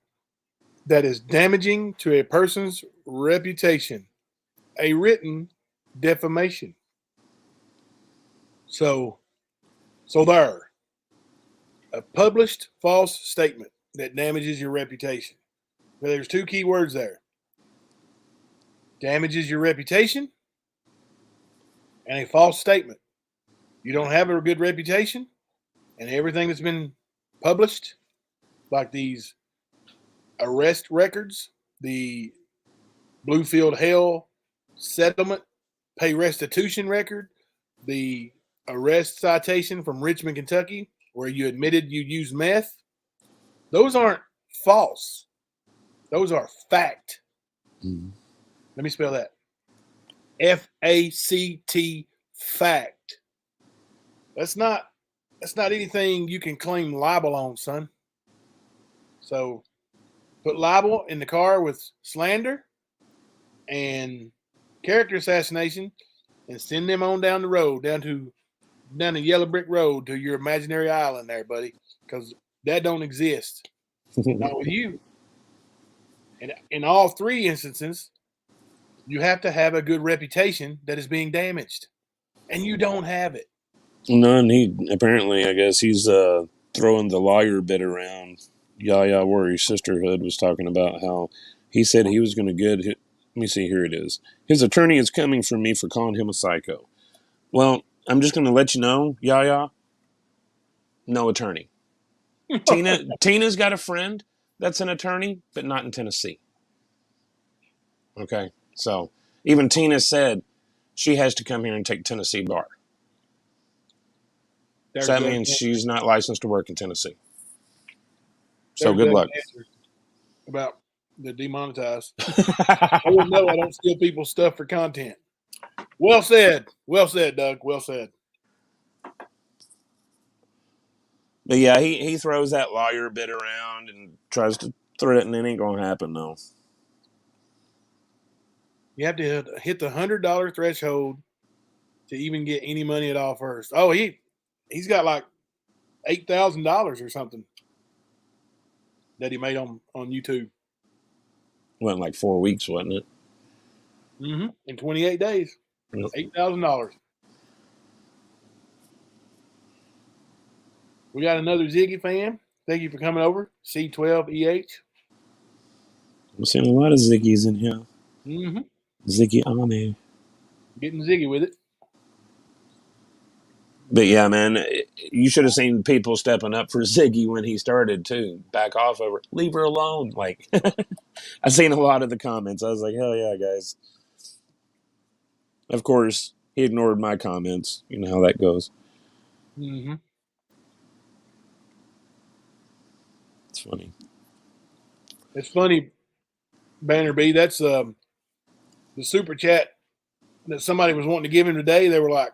that is damaging to a person's reputation, a written defamation. So there, a published false statement that damages your reputation. But there's two key words there. Damages your reputation and a false statement. You don't have a good reputation, and everything that's been published, like these arrest records, the Bluefield Hell settlement pay restitution record, the arrest citation from Richmond, Kentucky, where you admitted you used meth, those aren't false. Those are fact. Mm-hmm. Let me spell that. F-A-C-T, fact. That's not anything you can claim libel on, son. So put libel in the car with slander and character assassination, and send them on down the road, down the yellow brick road to your imaginary island there, buddy, because that don't exist. Not with you. And in all three instances, you have to have a good reputation that is being damaged, and you don't have it. None. He apparently, I guess, he's throwing the lawyer bit around. Yaya Worry Sisterhood was talking about how he said he was going to get. Let me see. Here it is. His attorney is coming for me for calling him a psycho. Well, I'm just going to let you know, Yaya. No attorney. Tina's got a friend that's an attorney, but not in Tennessee. Okay, so even Tina said she has to come here and take Tennessee bar. So that means she's not licensed to work in Tennessee. So good luck. About the demonetized. I wouldn't know. I don't steal people's stuff for content. Well said. Well said, Doug. Well said. But yeah, he throws that lawyer bit around and tries to threaten. It ain't going to happen, no. You have to hit the $100 threshold to even get any money at all first. Oh, he's got like $8,000 or something that he made on YouTube. Went like 4 weeks, wasn't it? Mm-hmm. In 28 days. Yep. $8,000. We got another Ziggy fan. Thank you for coming over. C12EH. I'm seeing a lot of Ziggies in here. Mm-hmm. Ziggy Army. Getting Ziggy with it. But yeah, man, you should have seen people stepping up for Ziggy when he started too. Back off over, leave her alone. Like, I seen a lot of the comments. I was like, hell yeah, guys. Of course, he ignored my comments. You know how that goes. Mm-hmm. It's funny. It's funny, Banner B. That's the super chat that somebody was wanting to give him today. They were like,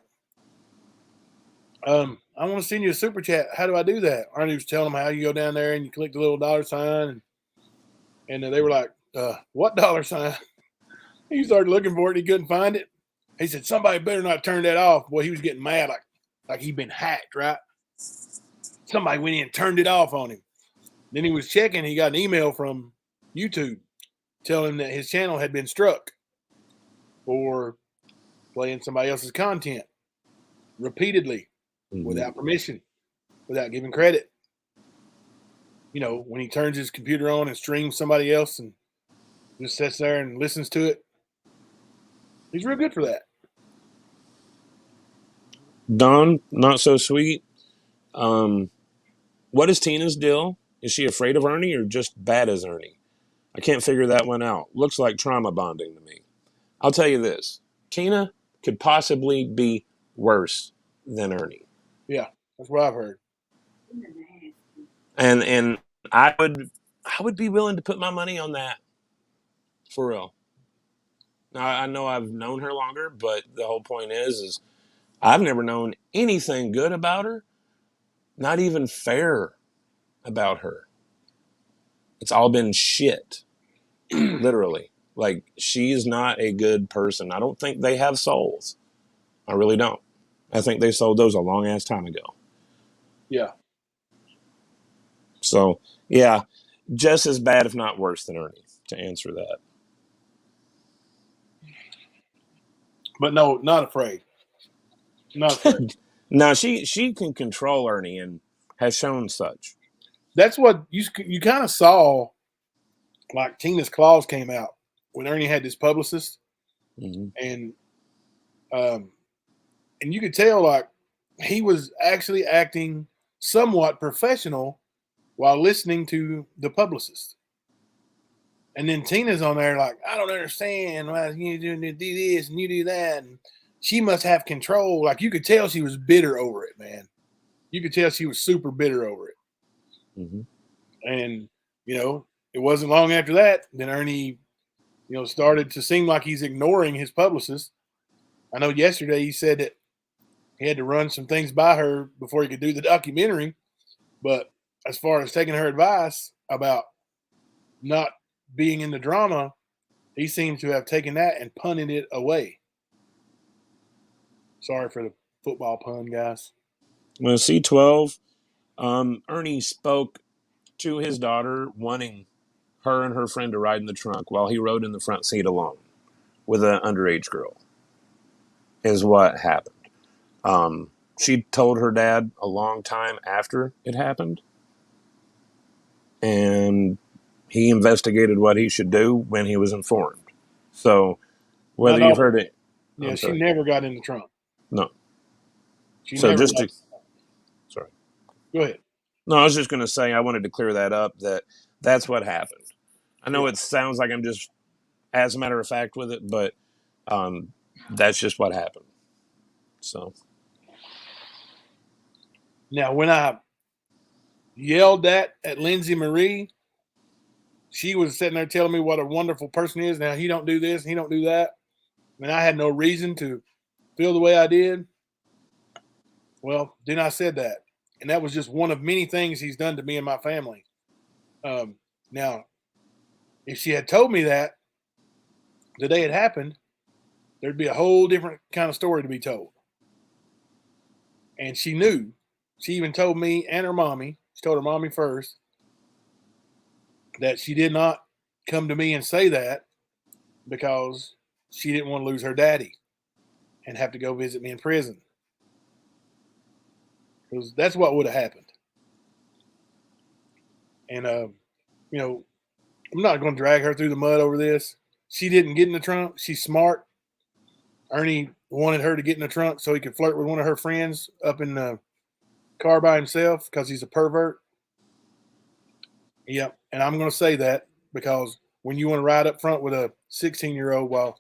I want to send you a super chat. How do I do that? Arnie was telling them how you go down there and you click the little $sign. And they were like, what $sign? He started looking for it and he couldn't find it. He said, somebody better not turn that off. Boy, he was getting mad like he'd been hacked, right? Somebody went in and turned it off on him. Then he was checking. He got an email from YouTube telling him that his channel had been struck for playing somebody else's content repeatedly without permission, without giving credit. You know, when he turns his computer on and streams somebody else and just sits there and listens to it. He's real good for that. Don, not so sweet. What is Tina's deal? Is she afraid of Ernie or just bad as Ernie? I can't figure that one out. Looks like trauma bonding to me. I'll tell you this. Tina could possibly be worse than Ernie. Yeah, that's what I've heard. And I would be willing to put my money on that. For real. Now, I know I've known her longer, but the whole point is I've never known anything good about her, not even fair about her. It's all been shit, literally. Like, she is not a good person. I don't think they have souls. I really don't. I think they sold those a long-ass time ago. Yeah. So, yeah, just as bad, if not worse than Ernie, to answer that. But no, not afraid. Not afraid. No, she can control Ernie and has shown such. That's what you kind of saw, like Tina's Claws came out when Ernie had this publicist, and you could tell like he was actually acting somewhat professional while listening to the publicist. And then Tina's on there like, I don't understand why you do this and you do that. And she must have control. Like you could tell she was bitter over it, man. You could tell she was super bitter over it. Mm-hmm. And, you know, it wasn't long after that, then Ernie, you know, started to seem like he's ignoring his publicist. I know yesterday he said that he had to run some things by her before he could do the documentary. But as far as taking her advice about not being in the drama, he seems to have taken that and punted it away. Sorry for the football pun, guys. Well, C12, Ernie spoke to his daughter, wanting her and her friend to ride in the trunk while he rode in the front seat alone with an underage girl, is what happened. She told her dad a long time after it happened, and he investigated what he should do when he was informed. So, My whether you've daughter, heard it, yeah, I'm she sorry. never got in the trunk. No. She So never just got. to, sorry. Go ahead. No, I was just going to say I wanted to clear that up, that that's what happened. I know Yeah. it sounds like I'm just as a matter of fact with it, but that's just what happened. So Now, when I yelled at Lindsay Marie, she was sitting there telling me what a wonderful person he is. Now, he don't do this, he don't do that. And I had no reason to feel the way I did. Well, then I said that. And that was just one of many things he's done to me and my family. Now, if she had told me that the day it happened, there'd be a whole different kind of story to be told. And she knew. She even told me and her mommy, she told her mommy first, that she did not come to me and say that because she didn't want to lose her daddy and have to go visit me in prison. Because that's what would have happened. And, you know, I'm not going to drag her through the mud over this. She didn't get in the trunk. She's smart. Ernie wanted her to get in the trunk so he could flirt with one of her friends up in the car by himself because he's a pervert. Yep. And I'm going to say that because when you want to ride up front with a 16-year-old while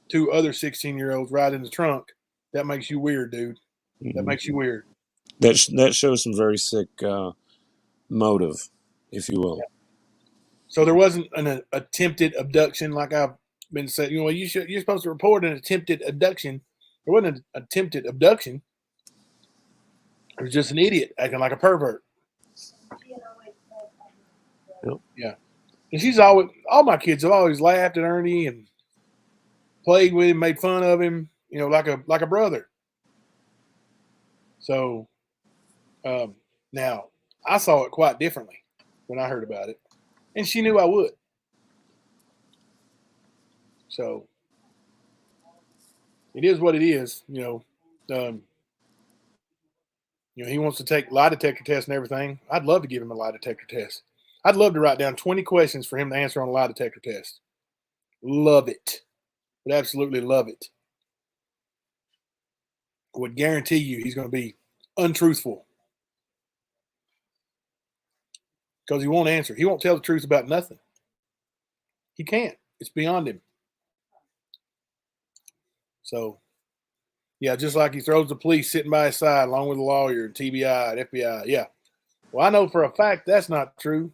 two other 16-year-olds ride in the trunk, that makes you weird, dude. That makes you weird. that shows some very sick motive, if you will. Yeah. So there wasn't an attempted abduction like I've been saying. You know, you're supposed to report an attempted abduction. There wasn't an attempted abduction. It was just an idiot acting like a pervert. Yep. Yeah. And she's always, all my kids have always laughed at Ernie and played with him, made fun of him, you know, like a brother. So now I saw it quite differently when I heard about it, and she knew I would. So it is what it is, you know. He wants to take lie detector tests and everything. I'd love to give him a lie detector test. I'd love to write down 20 questions for him to answer on a lie detector test. Love it. Would absolutely love it. Would guarantee you he's going to be untruthful because he won't answer. He won't tell the truth about nothing. He can't. It's beyond him. So, yeah, just like he throws the police sitting by his side along with a lawyer and TBI and FBI. Yeah. Well, I know for a fact that's not true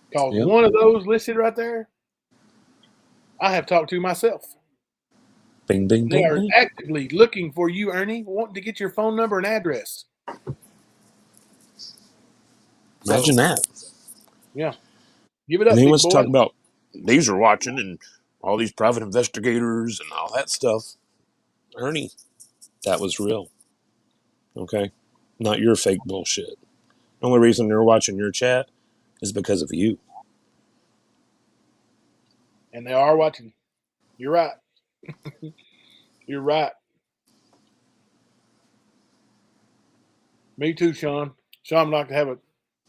because Yep. one of those listed right there, I have talked to myself. Bing, bing, They bing, are bing. actively looking for you, Ernie, wanting to get your phone number and address. Imagine So, that. yeah. Give it And up, he big wants to boy. talk about these are watching and all these private investigators and all that stuff. Ernie, that was real. Okay? Not your fake bullshit. The only reason they're watching your chat is because of you. And they are watching. You're right. You're right. Me too, Sean. Sean would like to have a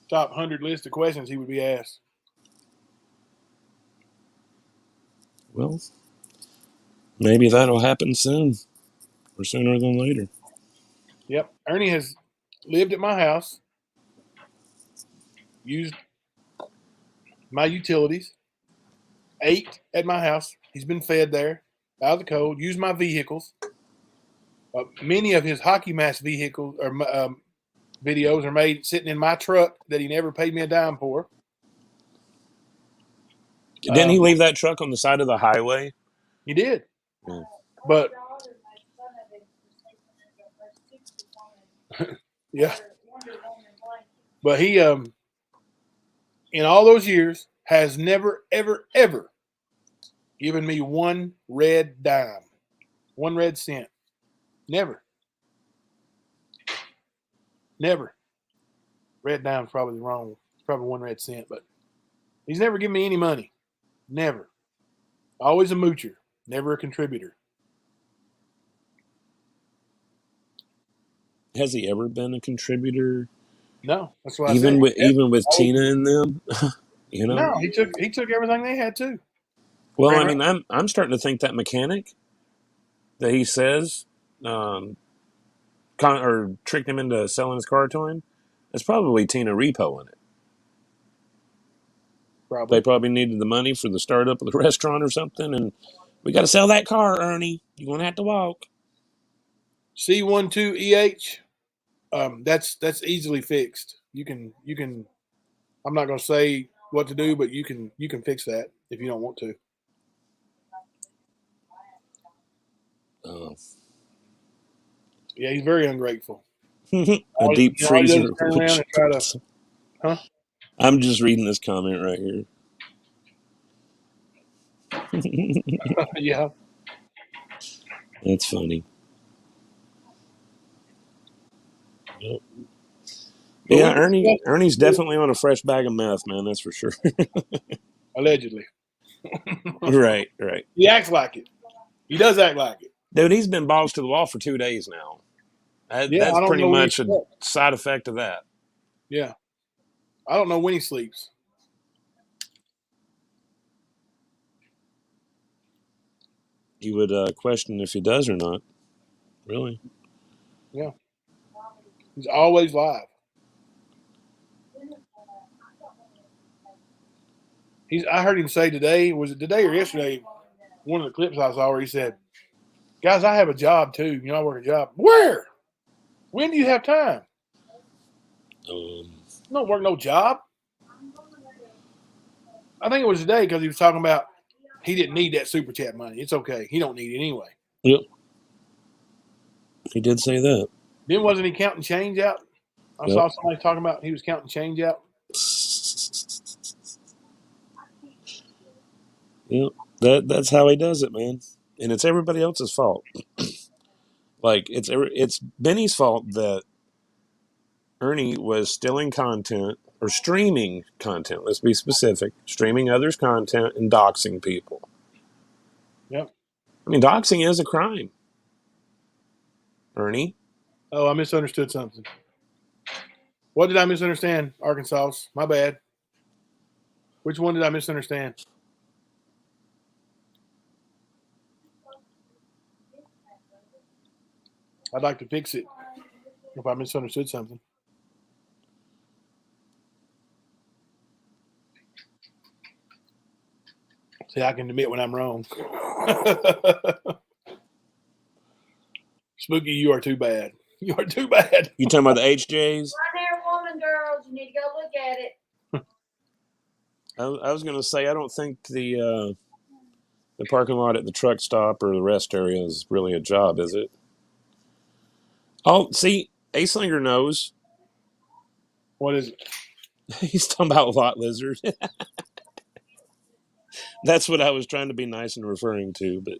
top 100 list of questions he would be asked. Well, maybe that'll happen soon or sooner than later. Yep. Ernie has lived at my house, used my utilities, ate at my house. He's been fed there out of the cold, used my vehicles. Many of his hockey match vehicles or videos are made sitting in my truck that he never paid me a dime for. Didn't he leave that truck on the side of the highway? He did. Yeah. But yeah. But he in all those years has never, ever, ever given me one red dime, one red cent. Never. Never. Red dime's probably wrong. It's probably 1 red cent, but he's never given me any money. Never. Always a moocher. Never a contributor. Has he ever been a contributor? No, that's what I Even said. with Tina and them, you know. No, he took everything they had too. Well, I Ran mean, I'm starting to think that mechanic that he says, or tricked him into selling his car to him, is probably Tina repoing it. probably. They probably needed the money for the startup of the restaurant or something, and we got to sell that car, Ernie. You're gonna have to walk. C12EH. That's easily fixed. You can. I'm not going to say what to do, but you can fix that if you don't want to. Oh. Yeah, he's very ungrateful. A All deep all he does freezer. is turn around and try to, huh? I'm just reading this comment right here. Yeah. That's funny. Yep. But Yeah, we Ernie's definitely on a fresh bag of meth, man. That's for sure. allegedly. Right. He acts like it. He does act like it. Dude, he's been balls to the wall for 2 days now. Yeah, That's I don't pretty know when he much a slept. side effect of that. Yeah, I don't know when he sleeps. You would question if he does or not. Really? Yeah, he's always live. I heard him say today. Was it today or yesterday? One of the clips I saw where he said, "Guys, I have a job too. You know, I work a job. Where? When do you have time? Um, You don't work no job." I think it was today because he was talking about he didn't need that super chat money. It's okay. He don't need it anyway. yep. He did say that. Then wasn't he counting change out? I Yep. saw somebody talking about he was counting change out. Yep. That's how he does it, man. And it's everybody else's fault. Like it's Benny's fault that Ernie was stealing content or streaming content. Let's be specific: streaming others' content and doxing people. Yep. I mean, doxing is a crime. Ernie, Oh, I misunderstood something. What did I misunderstand, Arkansas? My bad. Which one did I misunderstand? I'd like to fix it if I misunderstood something. See, I can admit when I'm wrong. Spooky, you are too bad. You are too bad. you talking about the HJs? Right there, woman, girls. You need to go look at it. I was going to say I don't think the parking lot at the truck stop or the rest area is really a job, is it? Oh, see, Acelinger knows. What is it? He's talking about lot lizard. That's what I was trying to be nice and referring to, but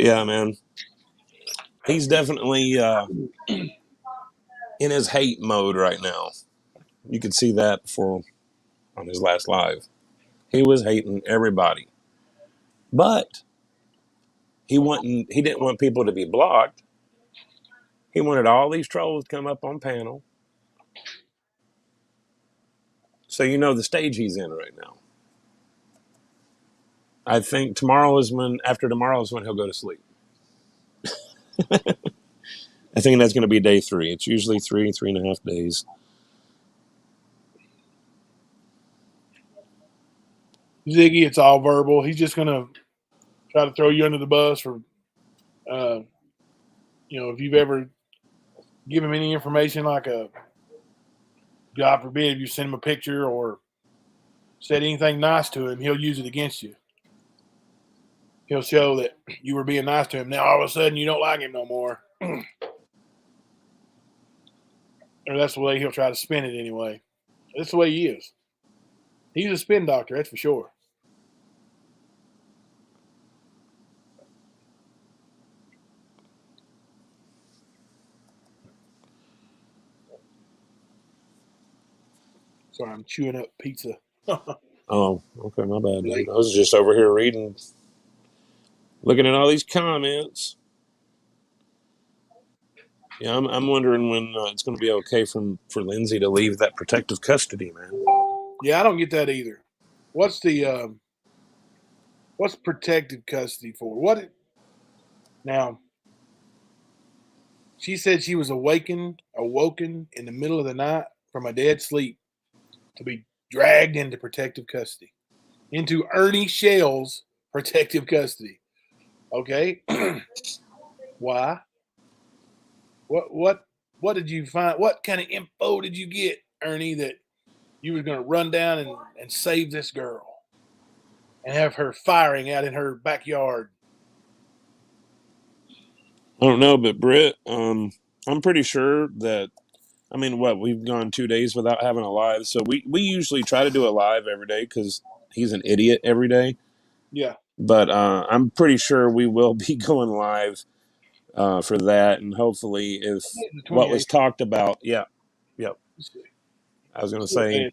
yeah, man, he's definitely in his hate mode right now. You could see that before on his last live. He was hating everybody, but he didn't want people to be blocked. He wanted all these trolls to come up on panel. So you know the stage he's in right now. I think after tomorrow is when he'll go to sleep. I think that's going to be day 3. It's usually 3.5 days. Ziggy, it's all verbal. He's just going to try to throw you under the bus for, if you've ever given him any information like God forbid, if you send him a picture or said anything nice to him, he'll use it against you. He'll show that you were being nice to him. Now all of a sudden you don't like him no more. Or that's the way he'll try to spin it anyway. That's the way he is. He's a spin doctor, that's for sure. Sorry, I'm chewing up pizza. Oh, okay, my bad, dude. I was just over here reading, looking at all these comments. Yeah, I'm wondering when it's going to be okay for Lindsay to leave that protective custody, man. Yeah, I don't get that either. What's the what's protective custody for? What now? She said she was awoken in the middle of the night from a dead sleep to be dragged into protective custody, into Ernie Shell's protective custody. Okay, why? What did you find? What kind of info did you get, Ernie, that you were going to run down and save this girl and have her firing out in her backyard? I don't know, but Britt, I'm pretty sure that. I mean, what we've gone 2 days without having a live, so we usually try to do a live every day because he's an idiot every day. Yeah. But I'm pretty sure we will be going live for that, and hopefully, if The what was 28th. talked about, yep. I was going to say,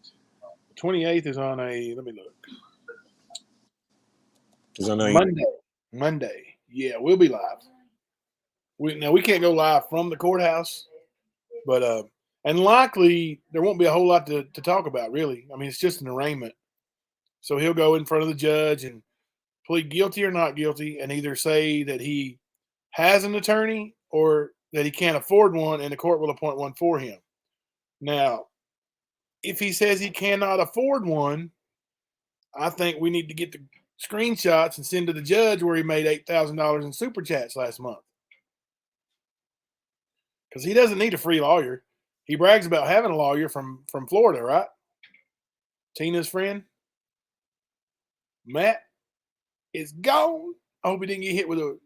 The 28th is on a, let me look. because I know Monday. Yeah, we'll be live. We can't go live from the courthouse, but and likely there won't be a whole lot to talk about, really. I mean, it's just an arraignment. So he'll go in front of the judge and plead guilty or not guilty, and either say that he has an attorney or that he can't afford one, and the court will appoint one for him. Now, if he says he cannot afford one, I think we need to get the screenshots and send to the judge where he made $8,000 in super chats last month. Because he doesn't need a free lawyer. He brags about having a lawyer from Florida, right? Tina's friend, Matt, is gone. I hope he didn't get hit with a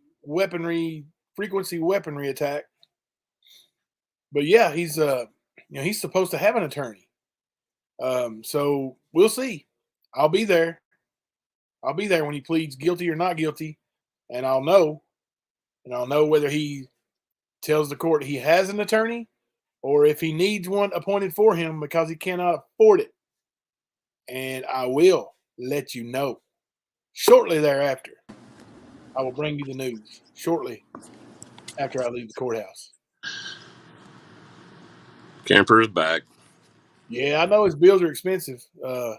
frequency weaponry attack. But yeah, he's he's supposed to have an attorney. So we'll see. I'll be there. I'll be there when he pleads guilty or not guilty, and I'll know. And I'll know whether he tells the court he has an attorney or if he needs one appointed for him because he cannot afford it. And I will let you know shortly thereafter. I will bring you the news shortly after I leave the courthouse. Camper is back. Yeah, I know his bills are expensive. I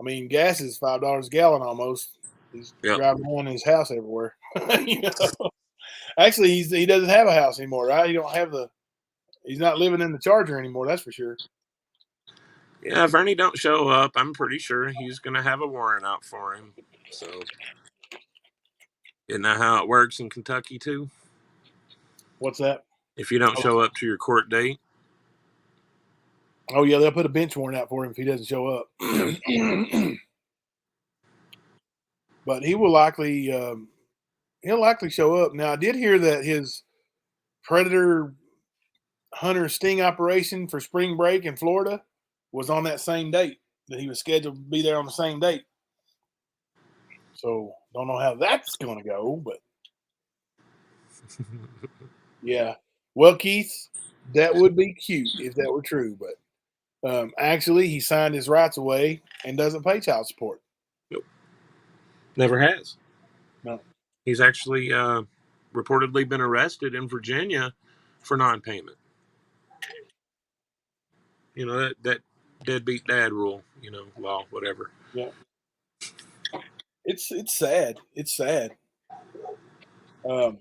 mean, gas is $5 a gallon almost. He's driving around his house everywhere. Actually, he doesn't have a house anymore, right? He's not living in the Charger anymore. That's for sure. Yeah, if Ernie don't show up, I'm pretty sure he's going to have a warrant out for him. So, isn't that how it works in Kentucky too? What's that? If you don't show up to your court date. Oh yeah, they'll put a bench warrant out for him if he doesn't show up. But he will likely show up. Now I did hear that his predator hunter sting operation for spring break in Florida was on that same date, that he was scheduled to be there on the same date. So don't know how that's going to go, but yeah. Well, Keith, that would be cute if that were true, but actually he signed his rights away and doesn't pay child support. Nope. Never has. No. He's actually reportedly been arrested in Virginia for non-payment. You know, that deadbeat dad rule, law, whatever. Yeah. It's sad. It's sad. I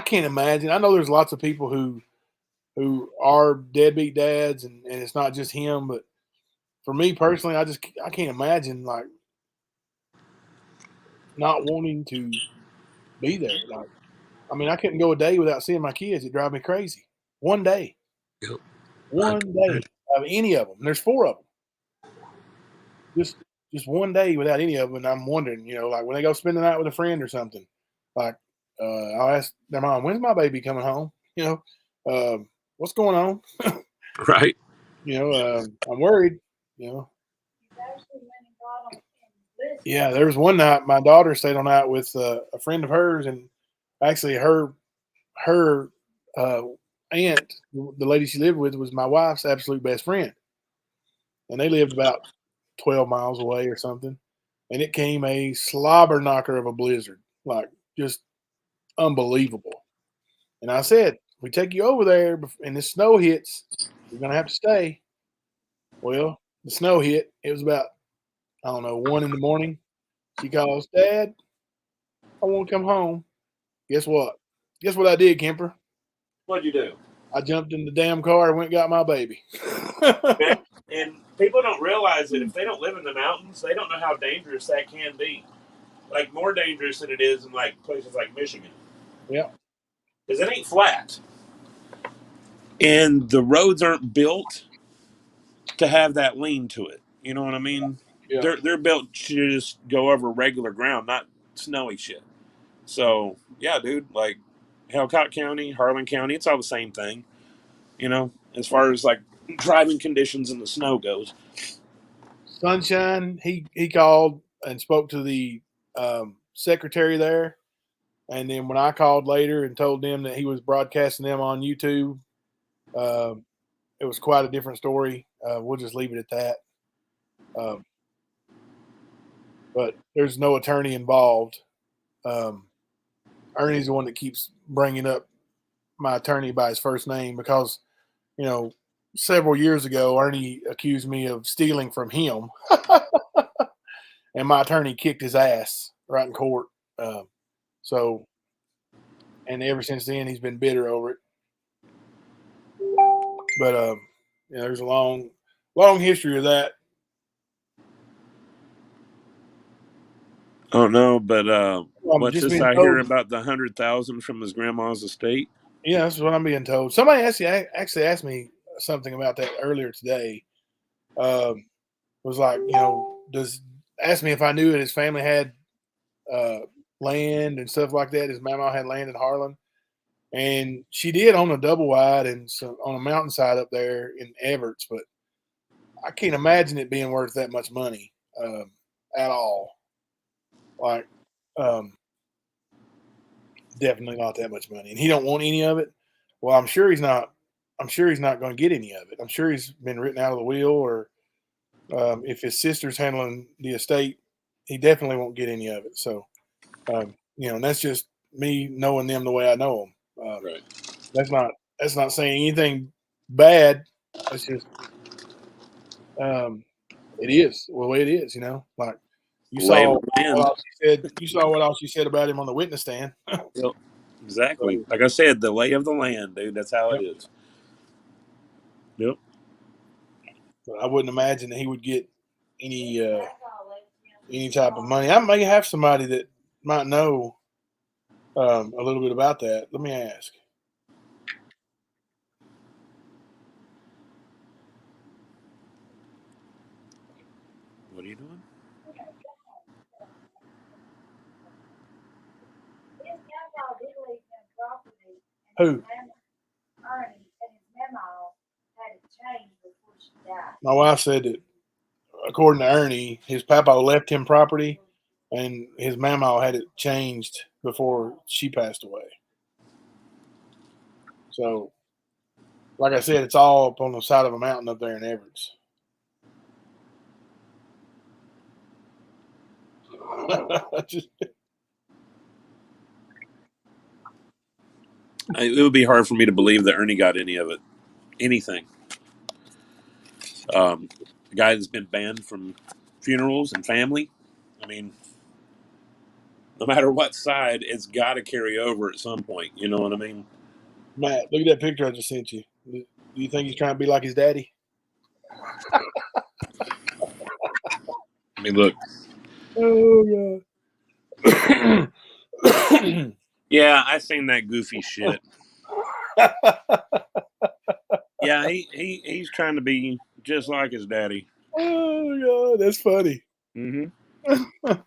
can't imagine. I know there's lots of people who are deadbeat dads, and it's not just him, but for me personally, I can't imagine like not wanting to be there. Like, I mean, I couldn't go a day without seeing my kids. It drive me crazy. One day, Yep. one day of any of them. And there's 4 of them. Just one day without any of them. And I'm wondering, like when they go spend the night with a friend or something, like I'll ask their mom, "When's my baby coming home?" What's going on? Right. I'm worried. Yeah, there was one night my daughter stayed on night with a friend of hers, and actually her aunt, the lady she lived with, was my wife's absolute best friend, and they lived about 12 miles away or something. And it came a slobber knocker of a blizzard, like just unbelievable. And I said, "We take you over there, and the snow hits, you're gonna have to stay." Well, the snow hit. It was about, I don't know, 1 in the morning. She calls, "Dad, I want to come home." Guess what? Guess what I did, Kemper? What'd you do? I jumped in the damn car and went and got my baby. And people don't realize that if they don't live in the mountains, they don't know how dangerous that can be. Like more dangerous than it is in like places like Michigan. Yeah. Because it ain't flat. And the roads aren't built to have that lean to it. You know what I mean? Yeah. They're built to just go over regular ground, not snowy shit. So yeah, dude, like Hellcat County, Harlan County, it's all the same thing. You know, as far as like driving conditions in the snow goes. Sunshine, he called and spoke to the secretary there. And then when I called later and told them that he was broadcasting them on YouTube, uh, it was quite a different story. We'll just leave it at that. But there's no attorney involved. Ernie's the one that keeps bringing up my attorney by his first name because, you know, several years ago, Ernie accused me of stealing from him. And my attorney kicked his ass right in court. So, and ever since then, he's been bitter over it. But you know, there's a long history of that. Oh no, but what's Just this being I told. hear about the 100,000 from his grandma's estate? Yeah, that's what I'm being told. Somebody actually asked me something about that earlier today. Was like, you know, asked me if I knew that his family had uh, land and stuff like that. His mama had land in Harlan, and she did on a double wide and so on a mountainside up there in Everts. But I can't imagine it being worth that much money at all. Like, um, definitely not that much money, and he don't want any of it. Well, I'm sure he's not. I'm sure he's not going to get any of it. I'm sure he's been written out of the will, or if his sister's handling the estate, he definitely won't get any of it. So, you know, and that's just me knowing them the way I know them. Right. That's not saying anything bad. That's just it is the way it is. You know, like you Lay of saw the land. what else he said. You saw what else she said about him on the witness stand. Yep. Exactly. So, Like I said, the lay of the land, dude. That's how it yep. is. Yep. But I wouldn't imagine that he would get any type of money. I may have somebody that might know a little bit about that. Let me ask. What are you doing? Who? My wife said that according to Ernie, his papa left him property and his mama had it changed before she passed away. So, like I said, it's all up on the side of a mountain up there in Everett. It would be hard for me to believe that Ernie got any of it. Anything. A guy that's been banned from funerals and family. I mean, no matter what side, it's got to carry over at some point. You know what I mean? Matt, look at that picture I just sent you. Do you think he's trying to be like his daddy? I mean, look. Oh God. Yeah, I seen that goofy shit. Yeah, he's trying to be just like his daddy. Oh God, that's funny. Mm-hmm.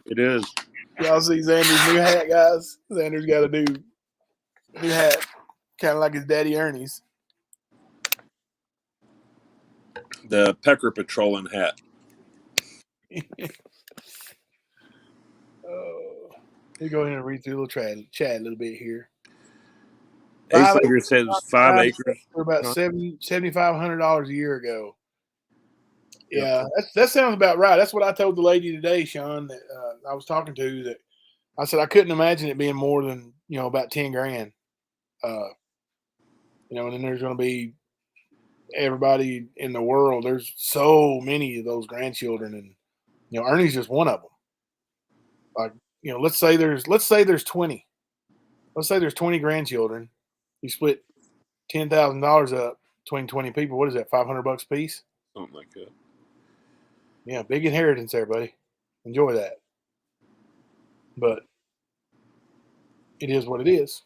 It is. Y'all see Xander's new hat, guys? Xander's got a new hat, kind of like his daddy Ernie's. The Pecker Patrolling hat. Let me go ahead and read through a little chat a little bit here. Ace 5 Leader says 5 acres. for about $7,500 a year ago. Yep. Yeah, that sounds about right. That's what I told the lady today, Sean, that I was talking to. That I said I couldn't imagine it being more than about 10 grand. And then there's going to be everybody in the world. There's so many of those grandchildren, and Ernie's just one of them. Like let's say there's 20. Let's say there's 20 grandchildren. You split $10,000 up between 20 people. What is that? $500 a piece. Something like that. Yeah, big inheritance there, buddy. Enjoy that. But it is what it is.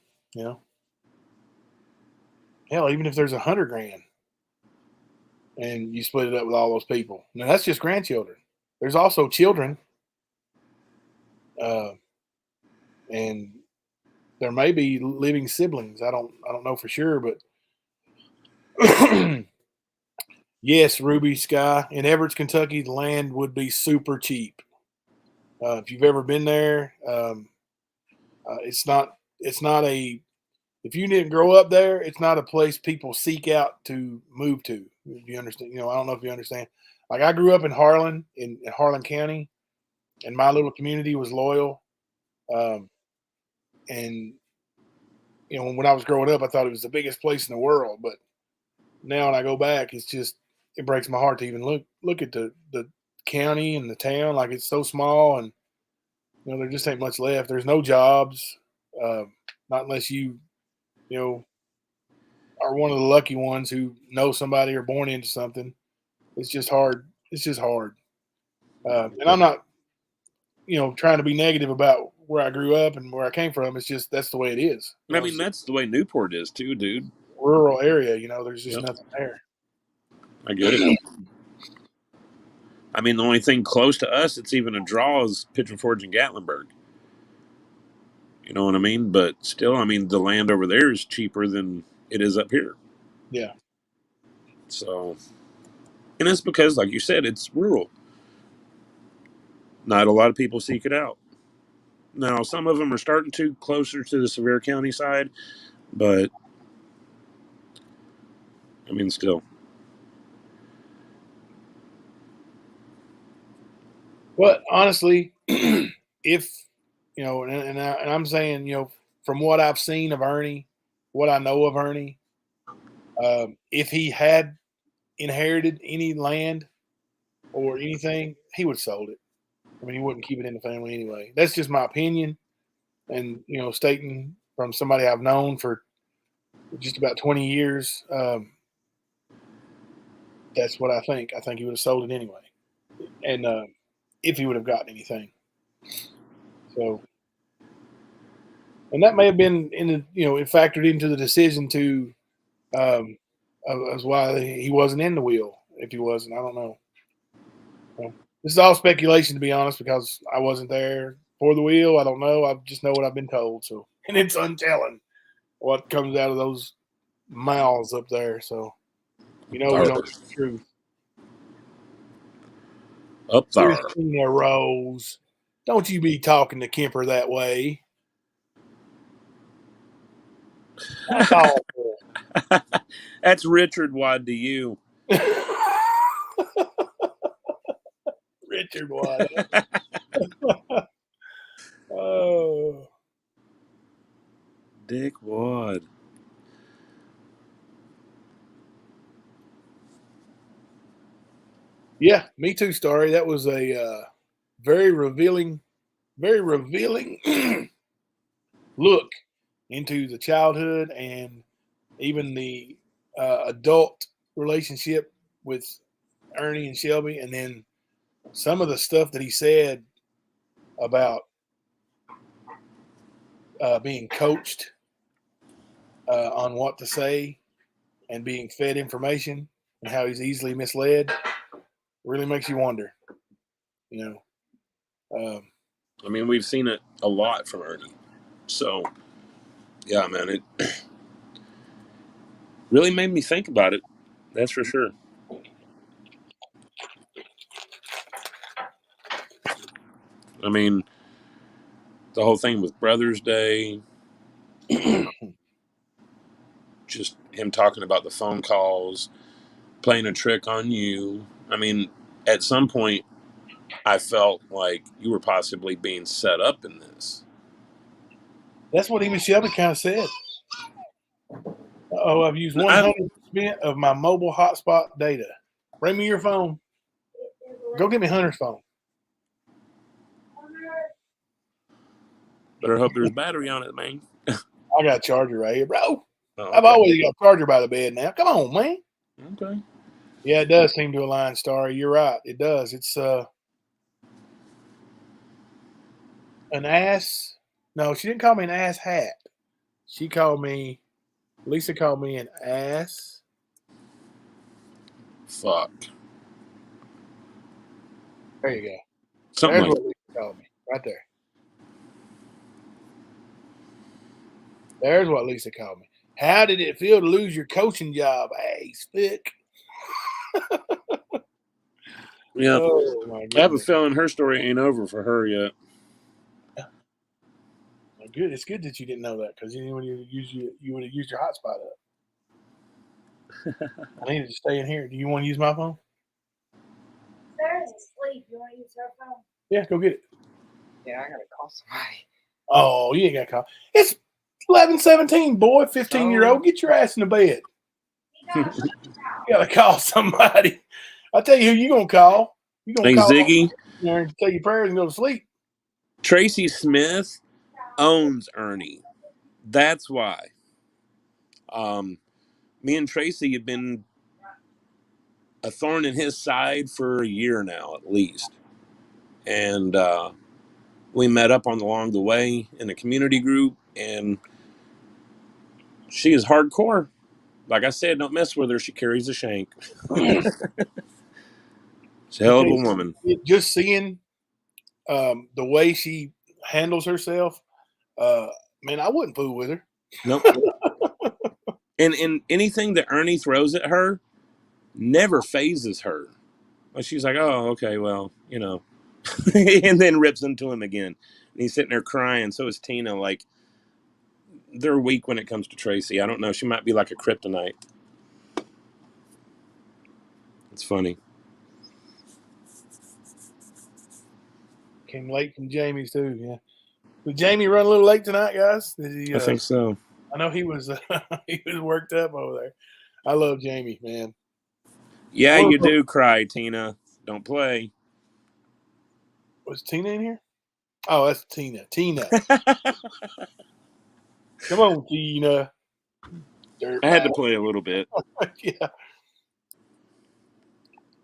Hell, even if there's 100 grand and you split it up with all those people, now that's just grandchildren. There's also children, and there may be living siblings. I don't know for sure, but yes, Ruby Sky, in Everett, Kentucky, the land would be super cheap. If you've ever been there, it's not a. If you didn't grow up there, it's not a place people seek out to move to. If you understand, I don't know if you understand. Like I grew up in Harlan, in Harlan County, and my little community was loyal. And when I was growing up, I thought it was the biggest place in the world. But now when I go back, it breaks my heart to even look at the county and the town. Like it's so small, and there just ain't much left. There's no jobs, not unless you are one of the lucky ones who know somebody or born into something. It's just hard. It's just hard. And I'm not, trying to be negative about where I grew up and where I came from. It's just that's the way it is. I mean, that's the way Newport is too, dude. Rural area, there's just nothing there. I get it. I mean, the only thing close to us that's even a draw is Pigeon Forge and Gatlinburg. You know what I mean? But still, I mean, the land over there is cheaper than it is up here. Yeah. So, and it's because, like you said, it's rural. Not a lot of people seek it out. Now, some of them are starting to closer to the Sevier County side, but I mean, still. But honestly, if and I'm saying, from what I've seen of Ernie, what I know of Ernie, if he had inherited any land or anything, he would have sold it. I mean, he wouldn't keep it in the family anyway. That's just my opinion, and stating from somebody I've known for just about 20 years. That's what I think. I think he would have sold it anyway, and if he would have gotten anything. So, and that may have been it factored into the decision to as why he wasn't in the wheel. If he wasn't, I don't know. So, this is all speculation, to be honest, because I wasn't there for the wheel. I don't know. I just know what I've been told. So, and it's untelling what comes out of those mouths up there. So, we don't know the truth. Up there. Christina Rose, don't you be talking to Kemper that way. That's awful. That's Richard Wad to you. Richard Wad. Oh. Dick Wad. Yeah, Me Too story. That was a very revealing look into the childhood and even the adult relationship with Ernie and Shelby, and then some of the stuff that he said about being coached on what to say and being fed information and how he's easily misled really makes you wonder. I mean, we've seen it a lot from Ernie. So, yeah, man, it really made me think about it. That's for sure. I mean, the whole thing with Brothers Day, just him talking about the phone calls, playing a trick on you. I mean, at some point, I felt like you were possibly being set up in this. That's what even Shelby kind of said. Oh, I've used 100% of my mobile hotspot data. Bring me your phone. Go get me Hunter's phone. Better hope there's battery on it, man. I got a charger right here, bro. Oh, okay. I've always got a charger by the bed now. Come on, man. Okay. Yeah, it does seem to align, Starry. You're right. It does. It's an ass. No, she didn't call me an ass hat. Lisa called me an ass. Fuck. There you go. Something There's like what Lisa called me. Right there. There's what Lisa called me. How did it feel to lose your coaching job? Ace Fick. Yeah. Oh, my I have a goodness. feeling her story ain't over for her yet. Good. It's good that you didn't know that because you would have used your hotspot up. I needed to stay in here. Do you want to use my phone? Sarah's asleep. You want to use her phone? Yeah, go get it. Yeah, I gotta call somebody. Oh, you ain't got to call. It's 11:17, boy. 15-year-old. Get your ass in the bed. You got to call somebody. I'll tell you who you going to call. You going Hey, to call Ziggy. and say your prayers and go to sleep. Tracy Smith owns Ernie. That's why. Me and Tracy have been a thorn in his side for a year now, at least. And we met up along the way in a community group, and she is hardcore. Like I said, don't mess with her. She carries a shank. She's a hell of a woman. Just seeing the way she handles herself, man, I wouldn't fool with her. Nope. And anything that Ernie throws at her never phases her. She's like, oh, okay, well, and then rips into him again. And he's sitting there crying. So is Tina. Like, they're weak when it comes to Tracy. I don't know. She might be like a kryptonite. It's funny. Came late from Jamie's too. Yeah. Did Jamie run a little late tonight, guys? I think so. I know he was he was worked up over there. I love Jamie, man. Yeah, you do cry, Tina. Don't play. Was Tina in here? Oh, that's Tina. Tina. Come on, Tina. I had to play a little bit. Yeah.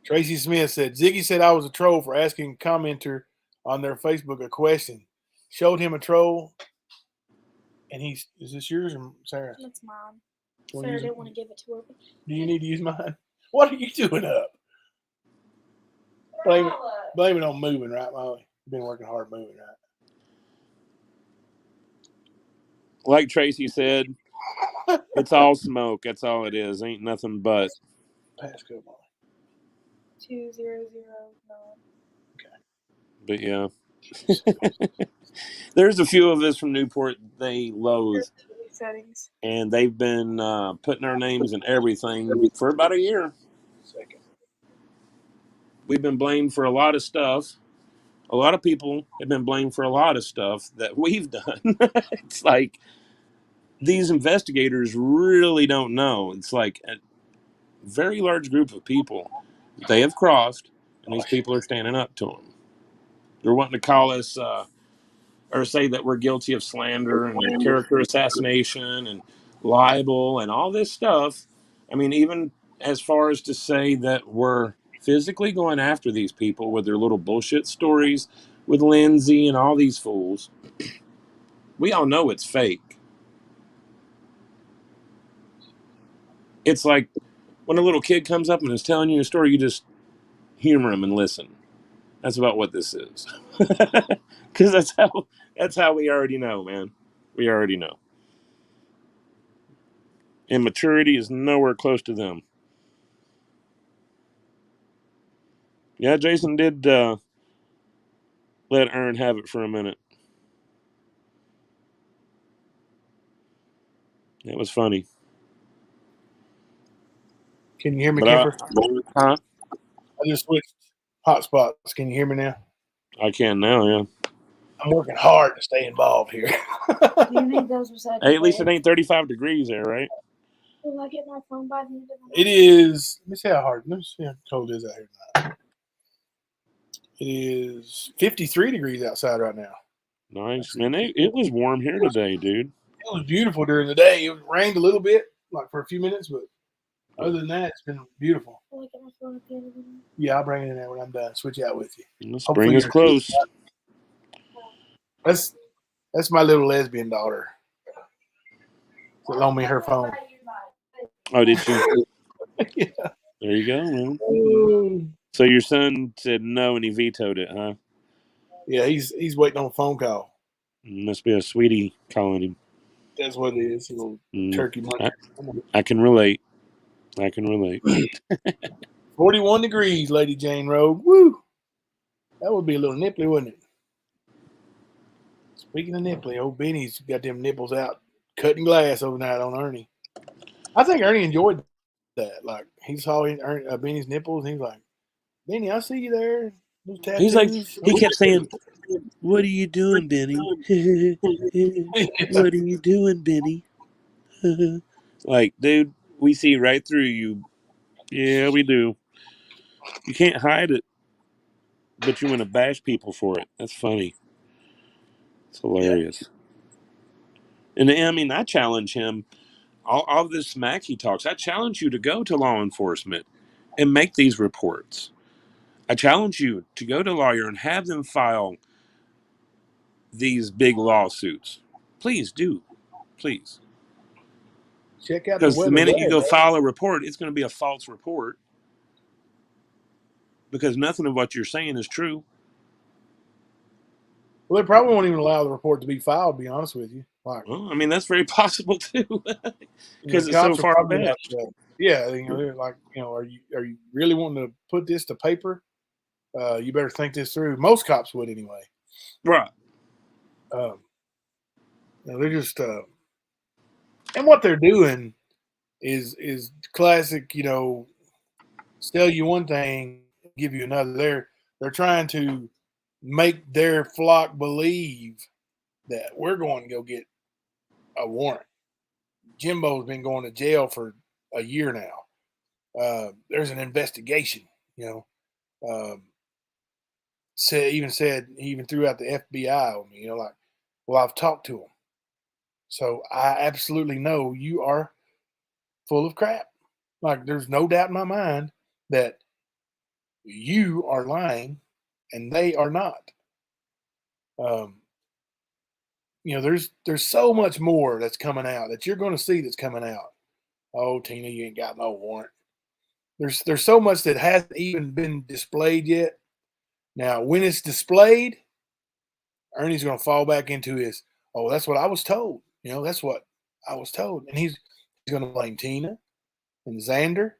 Tracy Smith said, Ziggy said I was a troll for asking a commenter on their Facebook a question. Showed him a troll, and is this yours or Sarah? That's mine. Wanna Sarah use didn't it? want to give it to her. Do you need to use mine? What are you doing up? Blame it on moving, right, Molly? You've been working hard moving, right? Like Tracy said, it's all smoke. That's all it is. Ain't nothing but. Passcode, Molly. 2009. But yeah. There's a few of us from Newport they loathe. Settings. And they've been putting our names in everything for about a year. We've been blamed for a lot of stuff. A lot of people have been blamed for a lot of stuff that we've done. It's like these investigators really don't know. It's like a very large group of people they have crossed, and these people are standing up to them. They're wanting to call us or say that we're guilty of slander and character assassination and libel and all this stuff. I mean, even as far as to say that we're physically going after these people with their little bullshit stories with Lindsay and all these fools. We all know it's fake. It's like when a little kid comes up and is telling you a story, you just humor him and listen. That's about what this is. Because that's how we already know, man. We already know. And maturity is nowhere close to them. Yeah, Jason did let Ern have it for a minute. It was funny. Can you hear me, But Kemper? huh? I just switched hotspots. Can you hear me now? I can now, yeah. I'm working hard to stay involved here. Do you need those beside Hey, your at least it bed? ain't 35 degrees there, right? Will I get my phone by the end of the It night? is. Let me see how hard. Let me see how cold it is out here tonight. It is 53 degrees outside right now. Nice. Man, it was warm here today, dude. It was beautiful during the day. It rained a little bit, like for a few minutes, but other than that, it's been beautiful. Will I get my phone at the end of the night? Yeah, I'll bring it in there when I'm done. Switch out with you. The spring is you're- close. That's my little lesbian daughter. She loaned me her phone. Oh, did she? Yeah. There you go, man. So your son said no and he vetoed it, huh? Yeah, he's waiting on a phone call. Must be a sweetie calling him. That's what it is. A little turkey muncher. I can relate. I can relate. 41 degrees, Lady Jane Road. Woo! That would be a little nipply, wouldn't it? Speaking of nipply, old Benny's got them nipples out cutting glass overnight on Ernie. I think Ernie enjoyed that. Like, he saw Benny's nipples, and he was like, Benny, I see you there. Those tattoos. He's like, he kept saying, "What are you doing, Benny? What are you doing, Benny?" Like, dude, we see right through you. Yeah, we do. You can't hide it, but you want to bash people for it. That's funny. It's hilarious. And I mean, I challenge him. All this smack he talks, I challenge you to go to law enforcement and make these reports. I challenge you to go to a lawyer and have them file these big lawsuits. Please do. Please. Check out the Because the weather. minute you go file a report, it's going to be a false report. Because nothing of what you're saying is true. Well, they probably won't even allow the report to be filed, to be honest with you. Like, Well, I mean, that's very possible too. Because the it's so cops are far probably fetched. like, yeah, they're like, are you really wanting to put this to paper? You better think this through. Most cops would anyway. Right. They're just, and what they're doing is classic. Sell you one thing, give you another. They're trying to make their flock believe that we're going to go get a warrant. Jimbo's been going to jail for a year now. There's an investigation. He even threw out the FBI on me. Like, well, I've talked to him, so I absolutely know you are full of crap. Like, there's no doubt in my mind that you are lying, and they are not. There's so much more that's coming out that you're going to see that's coming out. Oh, Tina, you ain't got no warrant. There's so much that hasn't even been displayed yet. Now, when it's displayed, Ernie's going to fall back into his, oh, that's what I was told. That's what I was told. And he's going to blame Tina and Xander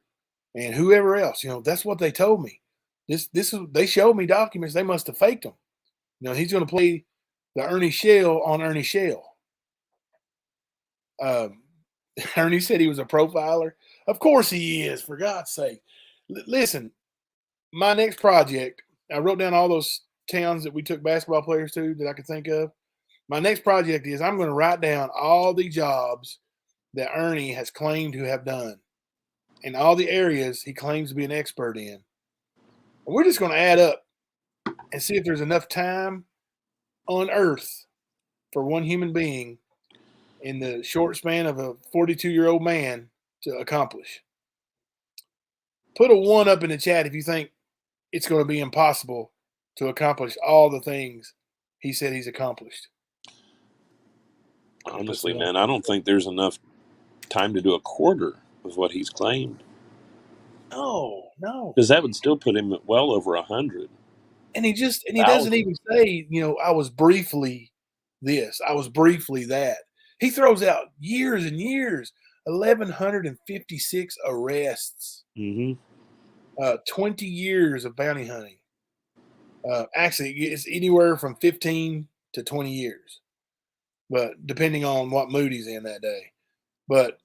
and whoever else. That's what they told me. They showed me documents. They must have faked them. He's going to play the Ernie Shell on Ernie Shell. Ernie said he was a profiler. Of course he is, for God's sake. Listen, my next project, I wrote down all those towns that we took basketball players to that I could think of. My next project is I'm going to write down all the jobs that Ernie has claimed to have done and all the areas he claims to be an expert in. And we're just going to add up and see if there's enough time on Earth for one human being in the short span of a 42-year-old man to accomplish. Put a 1 up in the chat if you think it's going to be impossible to accomplish all the things he said he's accomplished. Honestly, man, I don't think there's enough time to do a quarter of what he's claimed. No. Because that would still put him at well over 100. And he doesn't even say, I was briefly this, I was briefly that. He throws out years and years, 1,156 arrests, 20 years of bounty hunting. Actually, it's anywhere from 15 to 20 years, but depending on what mood he's in that day. But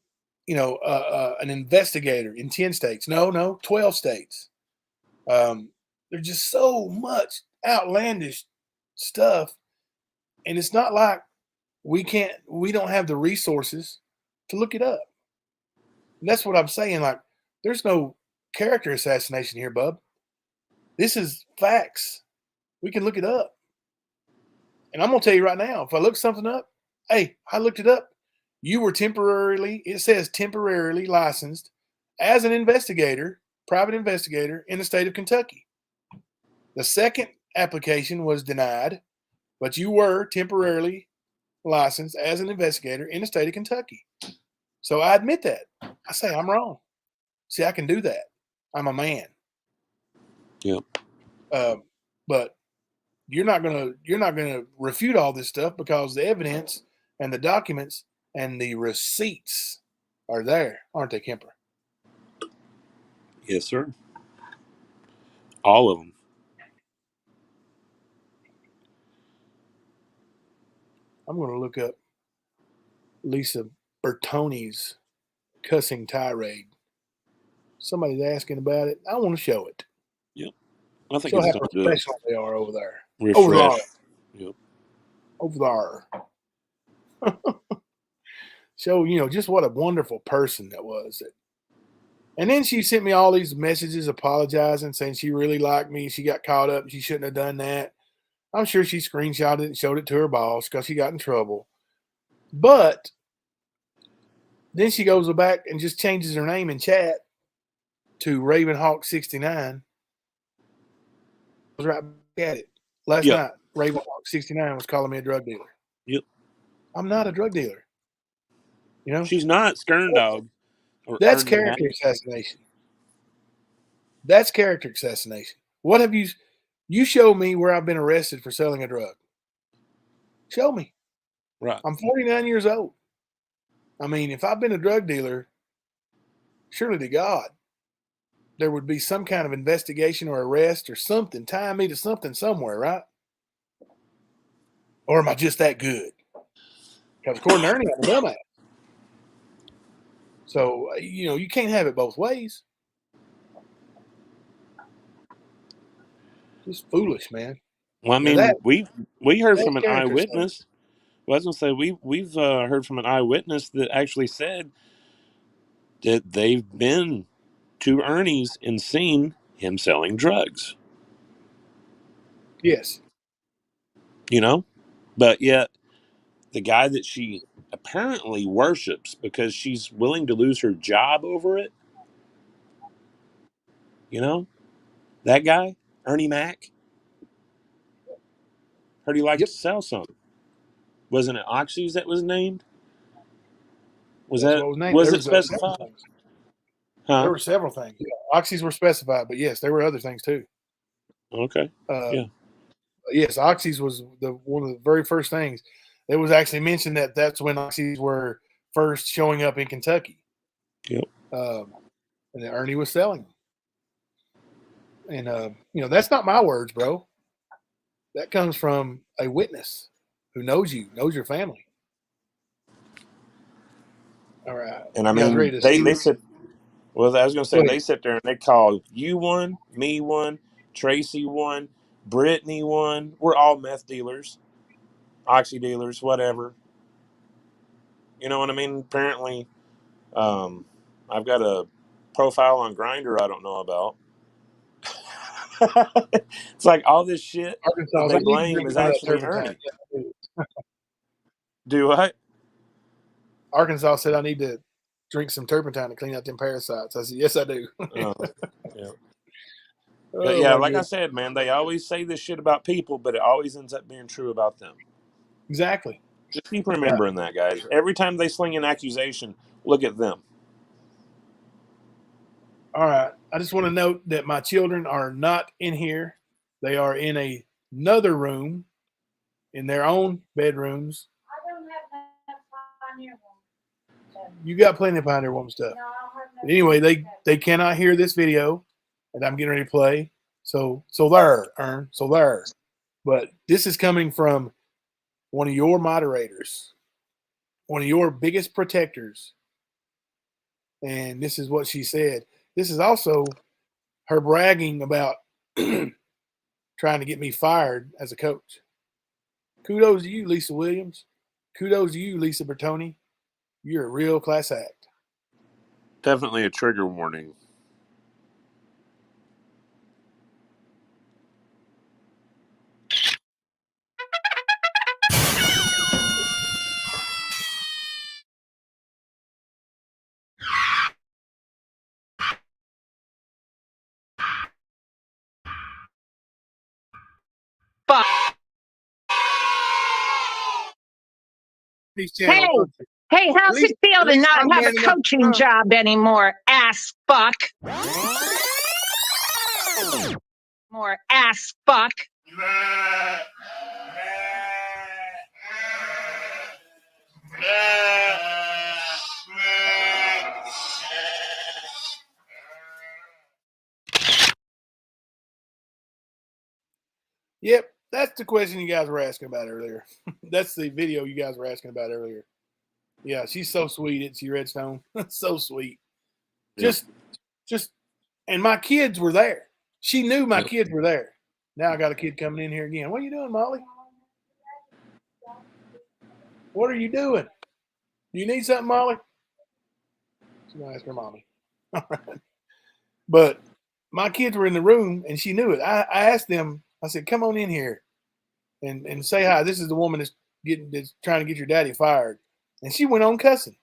an investigator in 10 states. No, 12 states. There's just so much outlandish stuff. And it's not like we don't have the resources to look it up. And that's what I'm saying. Like, there's no character assassination here, bub. This is facts. We can look it up. And I'm going to tell you right now, if I look something up, hey, I looked it up. You were it says temporarily licensed as an investigator, private investigator in the state of Kentucky. The second application was denied, but you were temporarily licensed as an investigator in the state of Kentucky. So I admit that. I say I'm wrong. See, I can do that. I'm a man. Yep. But you're not gonna refute all this stuff because the evidence and the documents and the receipts are there, aren't they, Kemper? Yes, sir. All of them. I'm going to look up Lisa Bertoni's cussing tirade. Somebody's asking about it. I want to show it. Yep. I think Show it's how time to professional they are over there. refresh. Yep. Over there. So, just what a wonderful person that was. And then she sent me all these messages apologizing, saying she really liked me. She got caught up and she shouldn't have done that. I'm sure she screenshotted it and showed it to her boss because she got in trouble. But then she goes back and just changes her name in chat to Ravenhawk69. I was right back at it. Last night, Ravenhawk69 was calling me a drug dealer. Yep. I'm not a drug dealer. She's not Skern Dog. That's character assassination. That's character assassination. What have you show me where I've been arrested for selling a drug? Show me. Right. I'm 49 years old. I mean, if I've been a drug dealer, surely to God, there would be some kind of investigation or arrest or something, tying me to something somewhere, right? Or am I just that good? Because according to Ernie, I'm a dumbass. So, you can't have it both ways. Just foolish, man. Well, I mean, we heard from an eyewitness. Well, I was going to say, we've heard from an eyewitness that actually said that they've been to Ernie's and seen him selling drugs. Yes. But yet the guy that she apparently worships because she's willing to lose her job over it, that guy, Ernie Mac, heard he likes to sell something. Wasn't it Oxys that was named? Was it specified? There were several things. Yeah, Oxys were specified, but yes, there were other things too. Okay. Yeah. Yes, Oxys was one of the very first things. It was actually mentioned that's when Oxys were first showing up in Kentucky. Yep. And Ernie was selling them. And that's not my words, bro. That comes from a witness who knows your family. All right. And I mean, they said, well, I was going to say, they sit there and they call you one, me one, Tracy one, Brittany one. We're all meth dealers, oxy dealers, whatever. You know what I mean? Apparently, I've got a profile on Grindr I don't know about. It's like all this shit that they blame is actually Ernie. Do what? Arkansas said I need to drink some turpentine to clean out them parasites. I said, yes, I do. Yeah. But yeah, like I said, man, they always say this shit about people, but it always ends up being true about them. Exactly. Just keep remembering that, guys. Every time they sling an accusation, look at them. All right. I just want to note that my children are not in here. They are in another room in their own bedrooms. I don't have enough Pioneer Woman. You got plenty of Pioneer Woman stuff. No, I don't have enough. But anyway, they cannot hear this video that I'm getting ready to play. So there, Ern. So there. But this is coming from one of your moderators, one of your biggest protectors, And this is what she said. This is also her bragging about trying to get me fired as a coach. Kudos to you, Lisa Williams. Kudos to you, Lisa Bertoni. You're a real class act. Definitely a trigger warning. These Hey, channels. hey, how's it feel to not have a coaching job anymore, ass fuck? More ass fuck. Yep, that's the question you guys were asking about earlier. That's the video you guys were asking about earlier. Yeah, she's so sweet, isn't she, Redstone? So sweet. Just, and my kids were there. She knew my kids were there. Now I got a kid coming in here again. What are you doing, Molly? What are you doing? Do you need something, Molly? She's gonna ask her mommy. All right. But my kids were in the room and she knew it. I asked them, I said, come on in here and say hi. This is the woman that's trying to get your daddy fired. And she went on cussing.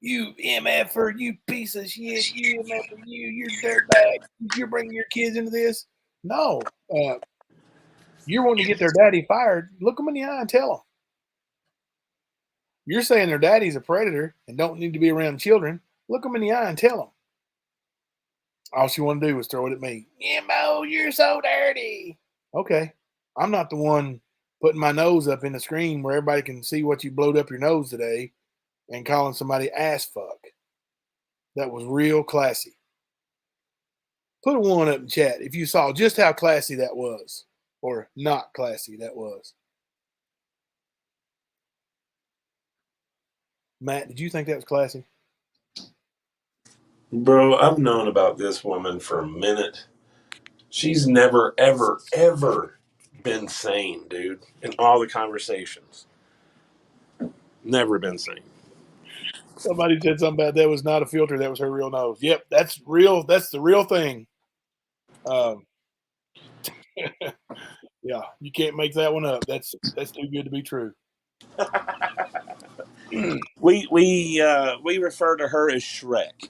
You MFer, you piece of shit, you MFer, you're dirtbag. You're bringing your kids into this. No. You're wanting to get their daddy fired. Look them in the eye and tell them. You're saying their daddy's a predator and don't need to be around children. Look them in the eye and tell them. All she wanted to do was throw it at me. Mo, you're so dirty. Okay. I'm not the one putting my nose up in the screen where everybody can see what you blowed up your nose today and calling somebody ass fuck. That was real classy. Put a one up in chat if you saw just how classy that was or not classy that was. Matt, did you think that was classy? Bro, I've known about this woman for a minute. She's never, ever, ever been sane, dude, in all the conversations. Never been sane. Somebody said something about that was not a filter. That was her real nose. Yep, that's real. That's the real thing. Yeah, you can't make that one up. That's too good to be true. We refer to her as Shrek.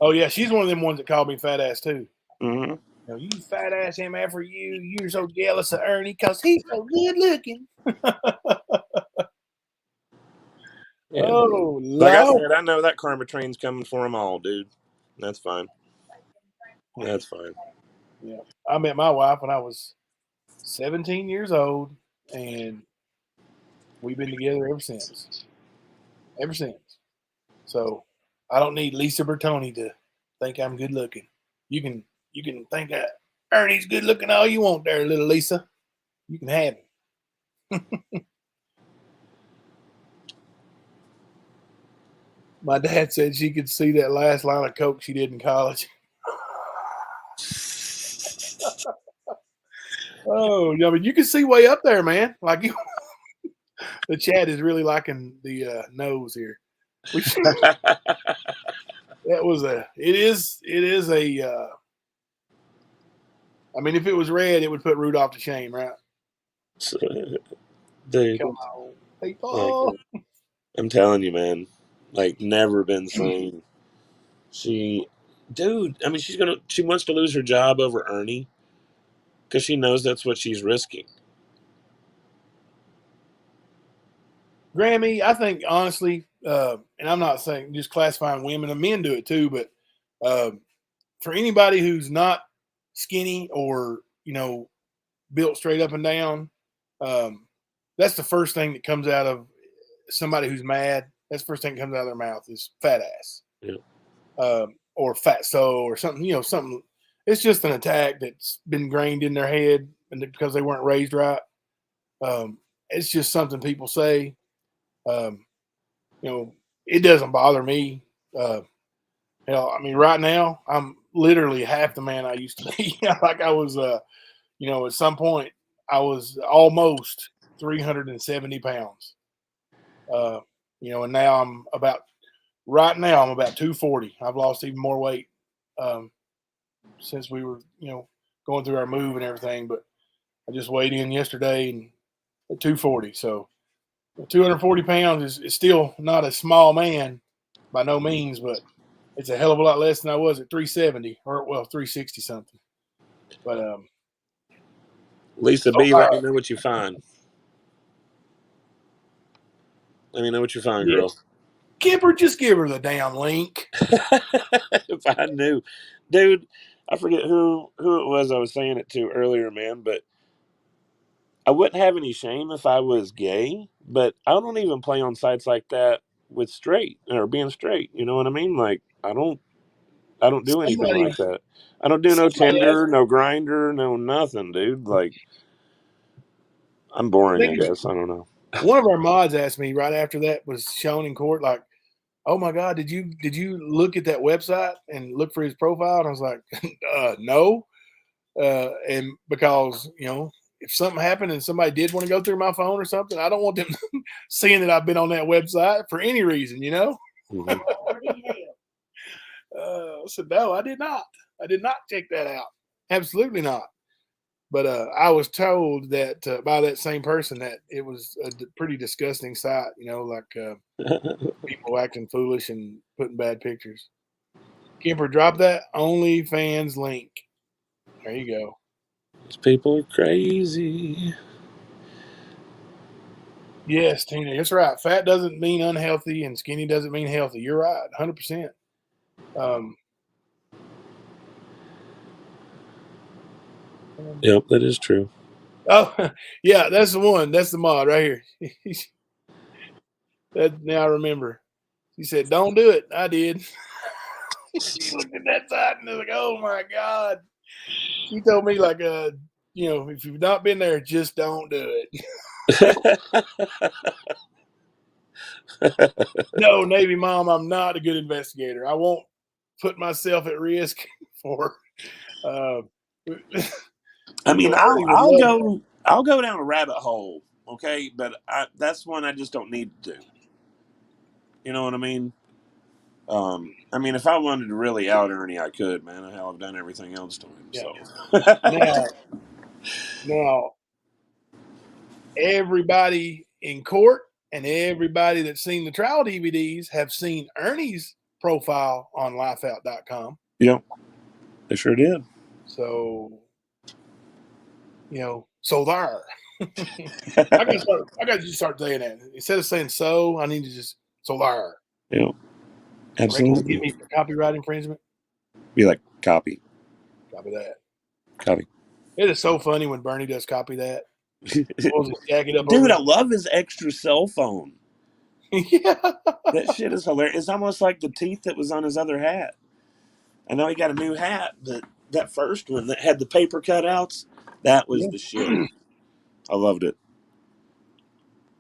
Oh yeah, she's one of them ones that called me fat ass too. Mm-hmm. You know, you fat ass MF for you. You're so jealous of Ernie because he's so good looking. Yeah. Oh, Like I Lord. said, I know that karma train's coming for them all, dude. That's fine. That's fine. Yeah, I met my wife when I was 17 years old, and we've been together ever since. Ever since. So I don't need Lisa Bertoni to think I'm good looking. You can think that Ernie's good looking all you want there, little Lisa. You can have him. My dad said she could see that last line of coke she did in college. Oh, I mean, you can see way up there, man. Like you, the chat is really liking the nose here. That was it is a. I mean, if it was red, it would put Rudolph to shame, right? Dude, Come on, people. like, I'm telling you, man. Like, never been sane. Dude, I mean, she wants to lose her job over Ernie because she knows that's what she's risking. Grammy, I think honestly, and I'm not saying just classifying women, and men do it too, but for anybody who's not skinny or built straight up and down, that's the first thing that comes out of somebody who's mad. That's the first thing that comes out of their mouth is fat ass, or fat so, or something. Something. It's just an attack that's been ingrained in their head, and because they weren't raised right. It's just something people say. It doesn't bother me. Hell, I mean, right now I'm literally half the man I used to be. Like I was, at some point I was almost 370 pounds. And now right now I'm about 240. I've lost even more weight um, since we were, going through our move and everything. But I just weighed in yesterday and at 240. So 240 pounds is still not a small man by no means, but it's a hell of a lot less than I was at 370 or 360 something. But Lisa so B, let me know what you find. Let me know what you find, yeah, girl. Kipper, just give her the damn link. If I knew, dude, I forget who it was I was saying it to earlier, man. But I wouldn't have any shame if I was gay. But I don't even play on sites like that with straight or being straight. You know what I mean? Like I don't do anything Somebody, like that. I don't do no somebody Tinder, asked, no Grinder, no nothing, dude. Like I'm boring, I I think guess. I don't know. one of our mods asked me right after that was shown in court, like, "Oh my God, did you look at that website and look for his profile?" And I was like, "No," and because if something happened and somebody did want to go through my phone or something, I don't want them seeing that I've been on that website for any reason, Mhm. I said, "No, I did not. I did not check that out. Absolutely not." But I was told that by that same person that it was a pretty disgusting site, like people acting foolish and putting bad pictures. Kemper, drop that OnlyFans link. There you go. These people are crazy. Yes, Tina, that's right. Fat doesn't mean unhealthy, and skinny doesn't mean healthy. You're right, 100%. Um, Yep, that is true. oh, yeah, that's the one. That's the mod right here. Now I remember. She said, "Don't do it." I did. She looked at that side and was like, "Oh my God." She told me like, if you've not been there, just don't do it. No, Navy mom, I'm not a good investigator. I won't put myself at risk for. Uh, I mean, Bernie would love that. I'll go down a rabbit hole, okay? But that's one I just don't need to do. You know what I mean? I mean, if I wanted to really out Ernie, I could, man. Hell, I've done everything else to him. Yeah. So Now, everybody in court and everybody that's seen the trial DVDs have seen Ernie's profile on lifeout.com. yep, they sure did. So, so there. I got to start saying that. Instead of saying so, I need to just so there. Yep, Reckon to get absolutely. me for copyright infringement? Be like, copy. Copy that. Copy. It is so funny when Bernie does copy that. We'll just jack it up Dude, over I love his extra cell phone. Yeah. That shit is hilarious. It's almost like the teeth that was on his other hat. I know he got a new hat, but that first one that had the paper cutouts, that was the shit. I loved it.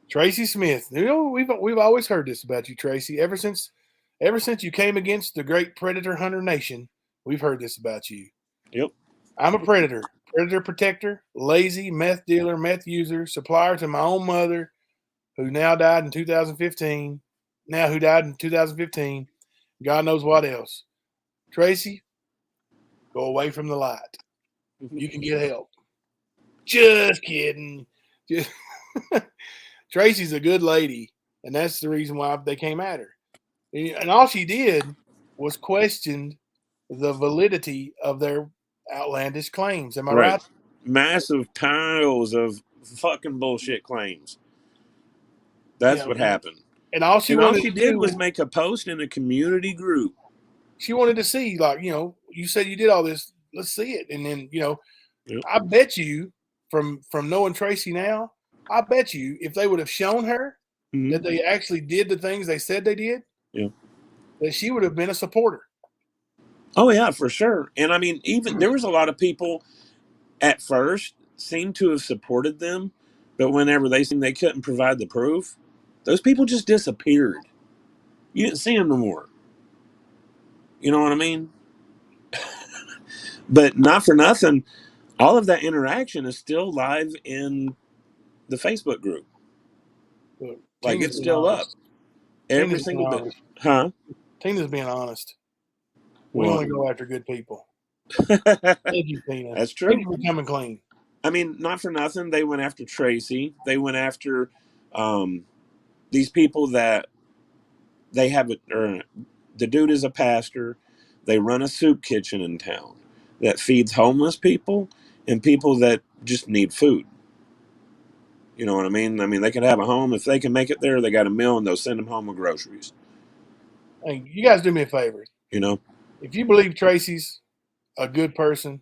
Tracy Smith. We've always heard this about you, Tracy. Ever since you came against the great predator hunter nation, we've heard this about you. Yep. I'm a predator protector, lazy meth dealer, meth user, supplier to my own mother, who died in 2015. Who died in 2015. God knows what else. Tracy, go away from the light. You can get help. Just kidding. Tracy's a good lady, and that's the reason why they came at her. And all she did was questioned the validity of their outlandish claims. Am I Right. right? Massive piles of fucking bullshit claims. That's Yeah. what happened. And all she And all wanted she to did was do, make a post in a community group. she wanted to see, like, you said you did all this. Let's see it. And then, Yep. I bet you from knowing Tracy now, I bet you if they would have shown her that they actually did the things they said they did, Yeah. that she would have been a supporter. Oh yeah, for sure. And I mean, even there was a lot of people at first seemed to have supported them, but whenever they seemed they couldn't provide the proof, those people just disappeared. You didn't see them no more. You know what I mean? But not for nothing, all of that interaction is still live in the Facebook group. Look, Like, Tina's it's being still up. honest. Every Tina's being single bit. honest. Huh? Tina's being honest. We Well, only go after good people. Thank you, Tina. that's true. Thank you for coming clean. I mean, not for nothing, they went after Tracy. They went after these people that they have the dude is a pastor. They run a soup kitchen in town that feeds homeless people and people that just need food. You know what I mean? I mean, they could have a home. If they can make it there, they got a meal and they'll send them home with groceries. Hey, you guys do me a favor. You know? If you believe Tracy's a good person,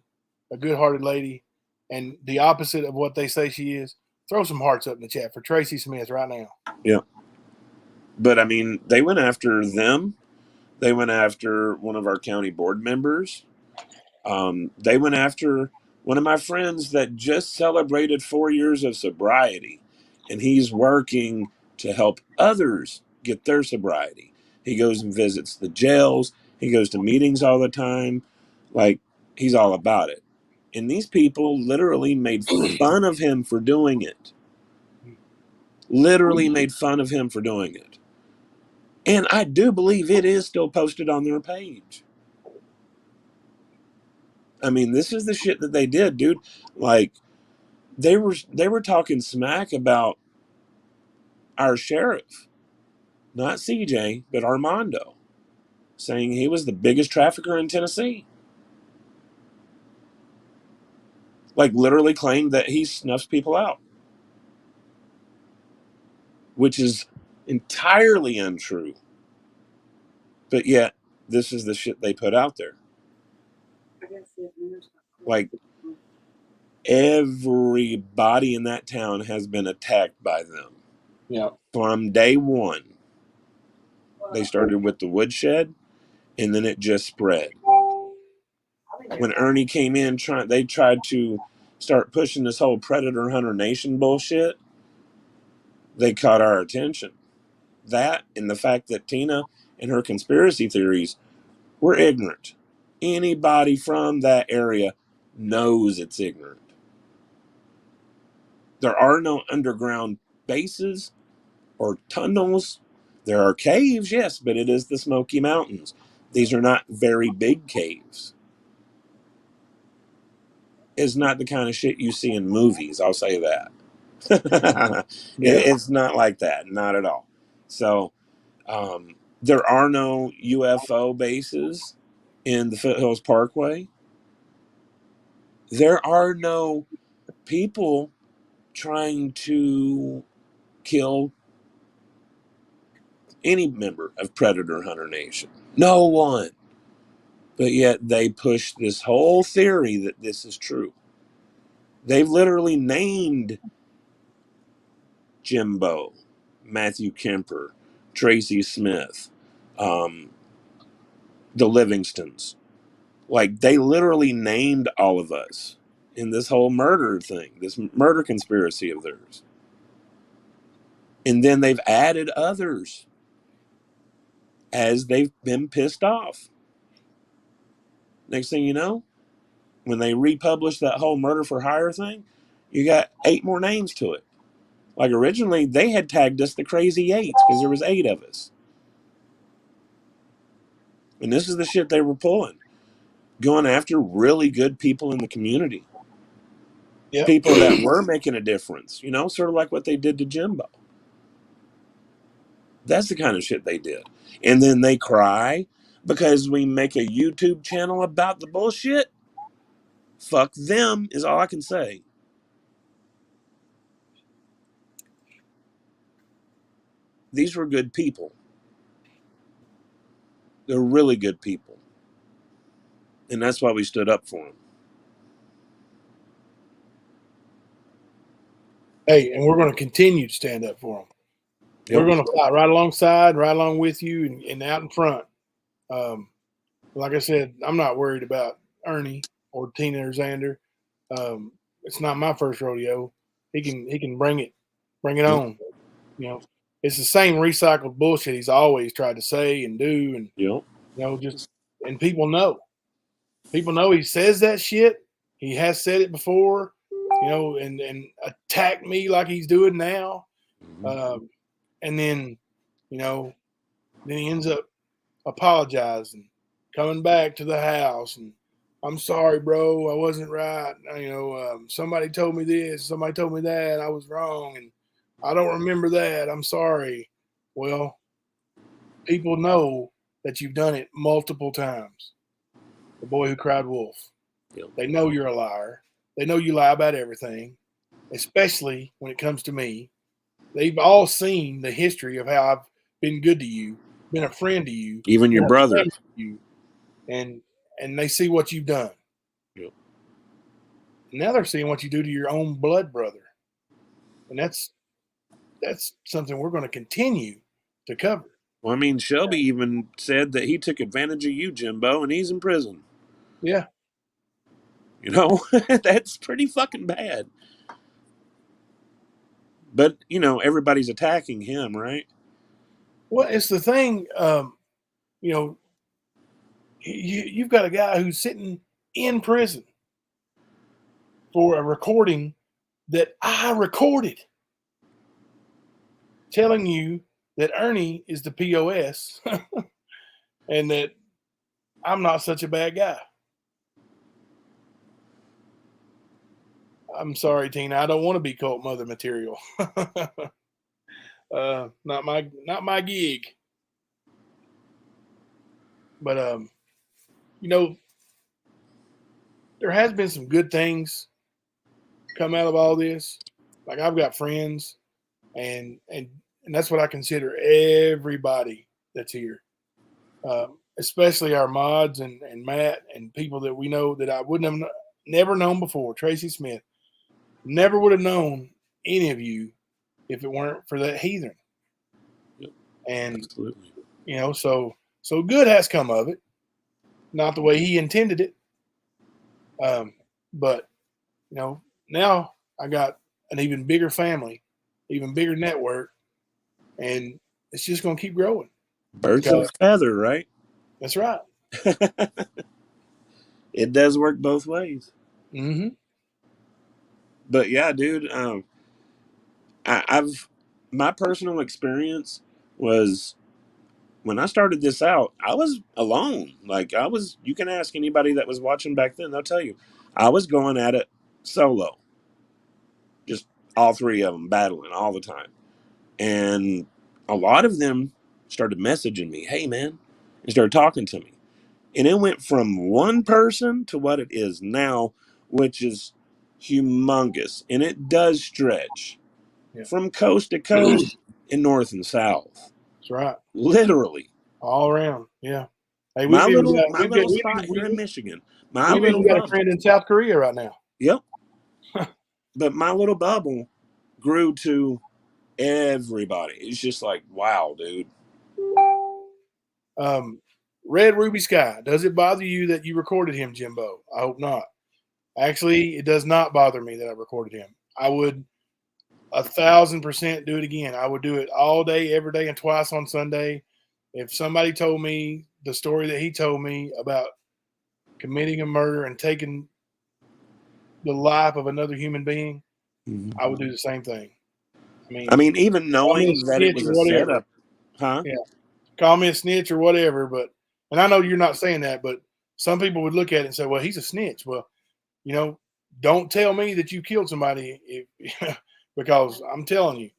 a good-hearted lady, and the opposite of what they say she is, throw some hearts up in the chat for Tracy Smith right now. Yeah. But I mean, they went after them. They went after one of our county board members. They went after one of my friends that just celebrated 4 years of sobriety, and he's working to help others get their sobriety. He goes and visits the jails. He goes to meetings all the time. Like, he's all about it. And these people literally made fun of him for doing it. Literally made fun of him for doing it. And I do believe it is still posted on their page. I mean, this is the shit that they did, dude. Like, they were talking smack about our sheriff, not CJ, but Armando, saying he was the biggest trafficker in Tennessee. Like, literally claimed that he snuffs people out, which is entirely untrue. But yet, this is the shit they put out there. Like, everybody in that town has been attacked by them. Yeah. From day one. They started with the woodshed, and then it just spread. When Ernie came in, they tried to start pushing this whole predator hunter nation bullshit. They caught our attention. That and the fact that Tina and her conspiracy theories were ignorant. Anybody from that area knows it's ignorant. There are no underground bases or tunnels. There are caves, yes, but it is the Smoky Mountains. These are not very big caves. It's not the kind of shit you see in movies, I'll say that. It's not like that, not at all. So there are no UFO bases in the Foothills Parkway. There are no people trying to kill any member of Predator Hunter Nation. No one. But yet they push this whole theory that this is true. They've literally named Jimbo, Matthew Kemper, Tracy Smith, the Livingstons. Like, they literally named all of us in this whole murder thing, this murder conspiracy of theirs. And then they've added others as they've been pissed off. Next thing you know, when they republished that whole murder for hire thing, you got 8 more names to it. Like, originally, they had tagged us the Crazy Eights because there was 8 of us. And this is the shit they were pulling. Going after really good people in the community. Yep. People that were making a difference, you know, sort of like what they did to Jimbo. That's the kind of shit they did. And then they cry because we make a YouTube channel about the bullshit. Fuck them is all I can say. These were good people. They're really good people. And that's why we stood up for them. Hey, and we're going to continue to stand up for them. Yep. We're going to fight right alongside, right along with you, and out in front. Like I said, I'm not worried about Ernie or Tina or Xander. It's not my first rodeo. He can bring it on. You know, it's the same recycled bullshit he's always tried to say and do, and you know, just and people know. People know he says that shit. He has said it before, and attacked me like he's doing now. And then, then he ends up apologizing, coming back to the house, and I'm sorry, bro, I wasn't right. Somebody told me this, somebody told me that, I was wrong, and I don't remember that. I'm sorry. Well, people know that you've done it multiple times. The boy who cried wolf. Yep. They know you're a liar. They know you lie about everything, especially when it comes to me. They've all seen the history of how I've been good to you, been a friend to you, Even your brother. You, and they see what you've done. Yep. Now they're seeing what you do to your own blood brother, and that's something we're going to continue to cover. Well, I mean, Shelby even said that he took advantage of you, Jimbo, and he's in prison. Yeah. That's pretty fucking bad. But, everybody's attacking him, right? Well, it's the thing, you've got a guy who's sitting in prison for a recording that I recorded telling you that Ernie is the POS and that I'm not such a bad guy. I'm sorry, Tina. I don't want to be cult mother material. Not my gig. But there has been some good things come out of all this. Like I've got friends, and that's what I consider everybody that's here, especially our mods and Matt and people that we know that I wouldn't have never known before. Tracy Smith, never would have known any of you if it weren't for that heathen. Yep, and absolutely. So good has come of it, not the way he intended it. But now I got an even bigger family, even bigger network, and it's just going to keep growing. Birds of a feather, right? That's right. It does work both ways. Mm-hmm. But yeah, dude, my personal experience was when I started this out, I was alone. Like you can ask anybody that was watching back then, they'll tell you, I was going at it solo. Just all three of them battling all the time. And a lot of them started messaging me, hey man, and started talking to me. And it went from one person to what it is now, which is humongous. And it does stretch from coast to coast and north and south. That's right. Literally. All around. Yeah. Hey, my little spot here in Michigan. We've even got a friend in South Korea right now. Yep. But my little bubble grew to everybody. It's just like, wow, dude. Red Ruby Sky, does it bother you that you recorded him, Jimbo? I hope not. Actually, it does not bother me that I recorded him. I would 1,000% do it again. I would do it all day, every day, and twice on Sunday. If somebody told me the story that he told me about committing a murder and taking the life of another human being, I would do the same thing. I mean even knowing that it was a setup, huh? Yeah, call me a snitch or whatever, and I know you're not saying that, but some people would look at it and say, well, he's a snitch. Well, don't tell me that you killed somebody because I'm telling you,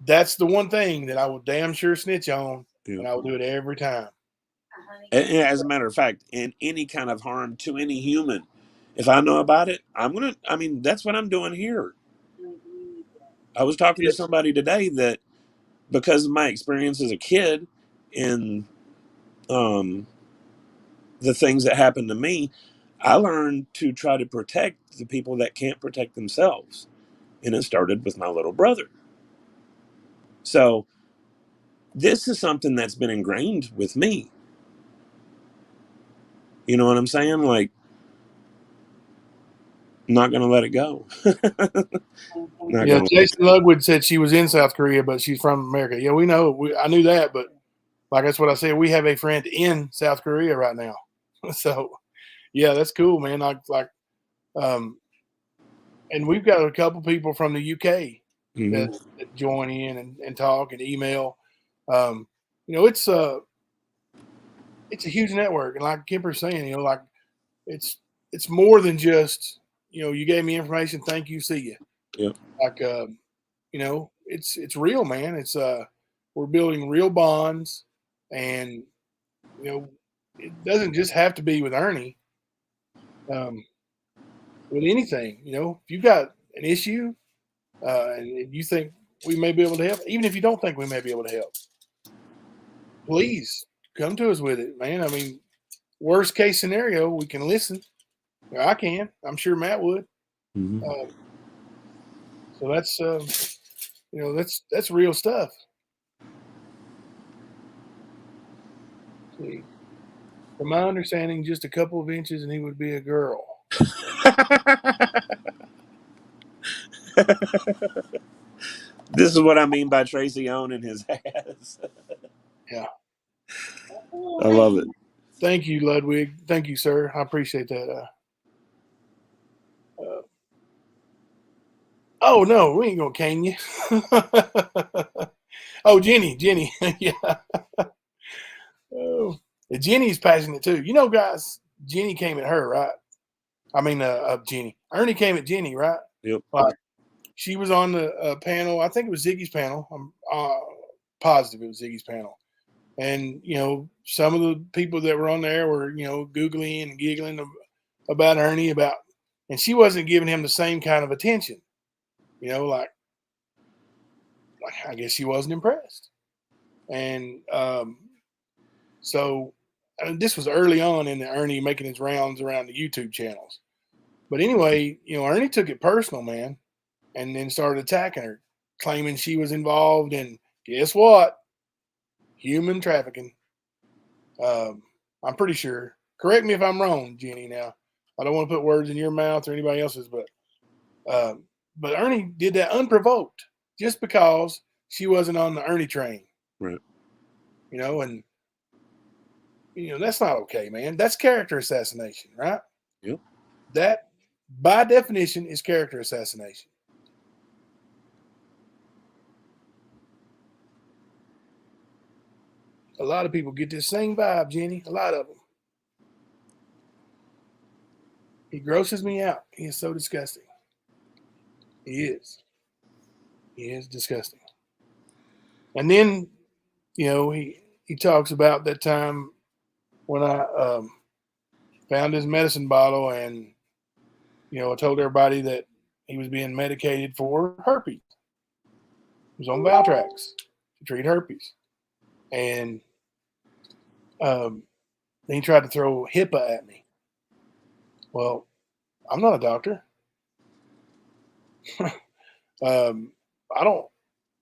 that's the one thing that I will damn sure snitch on, and I will do it every time. As a matter of fact, in any kind of harm to any human, if I know about it, that's what I'm doing here. I was talking to somebody today that because of my experience as a kid in the things that happened to me, I learned to try to protect the people that can't protect themselves. And it started with my little brother. So this is something that's been ingrained with me. You know what I'm saying? Like, I'm not going to let it go. Jason Ludwig said she was in South Korea, but she's from America. Yeah, we know. I knew that, but like that's what I said. We have a friend in South Korea right now, so yeah, that's cool, man. Um, and we've got a couple people from the UK that, that join in and talk and email. You know, it's a huge network, and like Kemper's saying, you know, like it's more than just, you know, you gave me information, thank you, see you. Yeah. Like you know, it's real, man. It's we're building real bonds, and you know, it doesn't just have to be with Ernie. With anything, you know, if you've got an issue and you think we may be able to help, even if you don't think we may be able to help, please come to us with it, man. I mean, worst case scenario, we can listen. I can. I'm sure Matt would. So that's you know, that's real stuff. See, from my understanding, just a couple of inches and he would be a girl. This is what I mean by Tracy owning his ass. Yeah. I love it. Thank you, Ludwig. Thank you, sir. I appreciate that. Oh no, we ain't gonna cane you. Oh, Jenny, yeah. Oh, Jenny's passionate too. You know, guys, Jenny came at her, right? I mean, Jenny. Ernie came at Jenny, right? Yep. She was on the panel. I think it was Ziggy's panel. I'm positive it was Ziggy's panel. And, you know, some of the people that were on there were, you know, googling and giggling about Ernie, and she wasn't giving him the same kind of attention. You know, like I guess she wasn't impressed. And so this was early on in the Ernie making his rounds around the YouTube channels. But anyway, you know, Ernie took it personal, man, and then started attacking her, claiming she was involved in, guess what? Human trafficking. I'm pretty sure. Correct me if I'm wrong, Jenny. Now, I don't want to put words in your mouth or anybody else's, but Ernie did that unprovoked, just because she wasn't on the Ernie train. Right. You know, and you know that's not okay, man. That's character assassination, right? Yep. That, by definition, is character assassination. A lot of people get this same vibe, Jenny. A lot of them. He grosses me out. He is so disgusting. He is. He is disgusting. And then, you know, he talks about that time when I found his medicine bottle, and, you know, I told everybody that he was being medicated for herpes. He was on Valtrex to treat herpes. And then he tried to throw HIPAA at me. Well, I'm not a doctor. I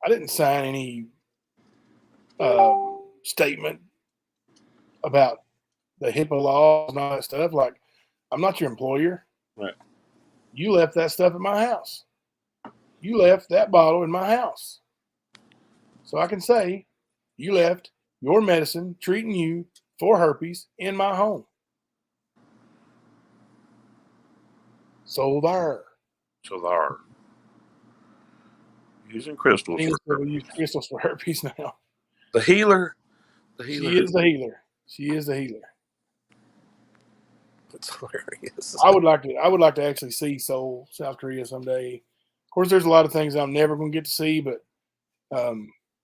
didn't sign any statement about the HIPAA laws and all that stuff. Like, I'm not your employer. Right. You left that stuff at my house. You left that bottle in my house. So I can say you left your medicine treating you for herpes in my home. So there. Using crystals. We use crystals for herpes now. The healer. She is the healer. She is the healer. That's hilarious. I would like to actually see Seoul, South Korea someday. Of course, there's a lot of things I'm never going to get to see, but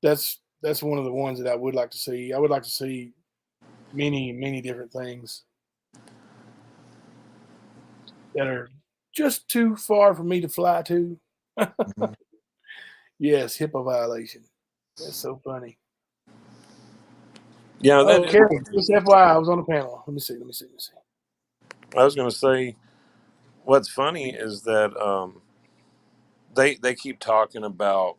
that's one of the ones that I would like to see. I would like to see many different things that are just too far for me to fly to. Yes, HIPAA violation. That's so funny. Yeah, that Karen, just FYI, I was on the panel. Let me see. I was going to say, what's funny is that they keep talking about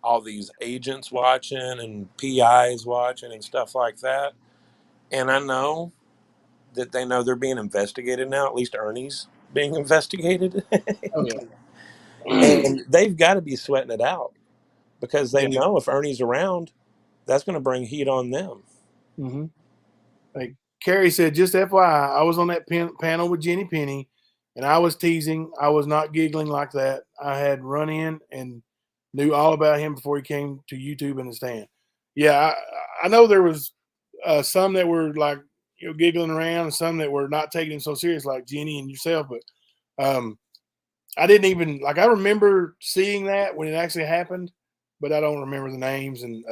all these agents watching and PIs watching and stuff like that. And I know that they know they're being investigated now. At least Ernie's being investigated. Oh yeah. And they've got to be sweating it out, because they know if Ernie's around, That's going to bring heat on them. Mm-hmm. Like Carrie said, just FYI, I was on that panel with Jenny Penny, and I was teasing. I was not giggling like that. I had run in and knew all about him before he came to YouTube and the stand. Yeah, I know there was some that were like, giggling around, and some that were not taking him so serious, like Jenny and yourself. But I didn't even I remember seeing that when it actually happened, but I don't remember the names. And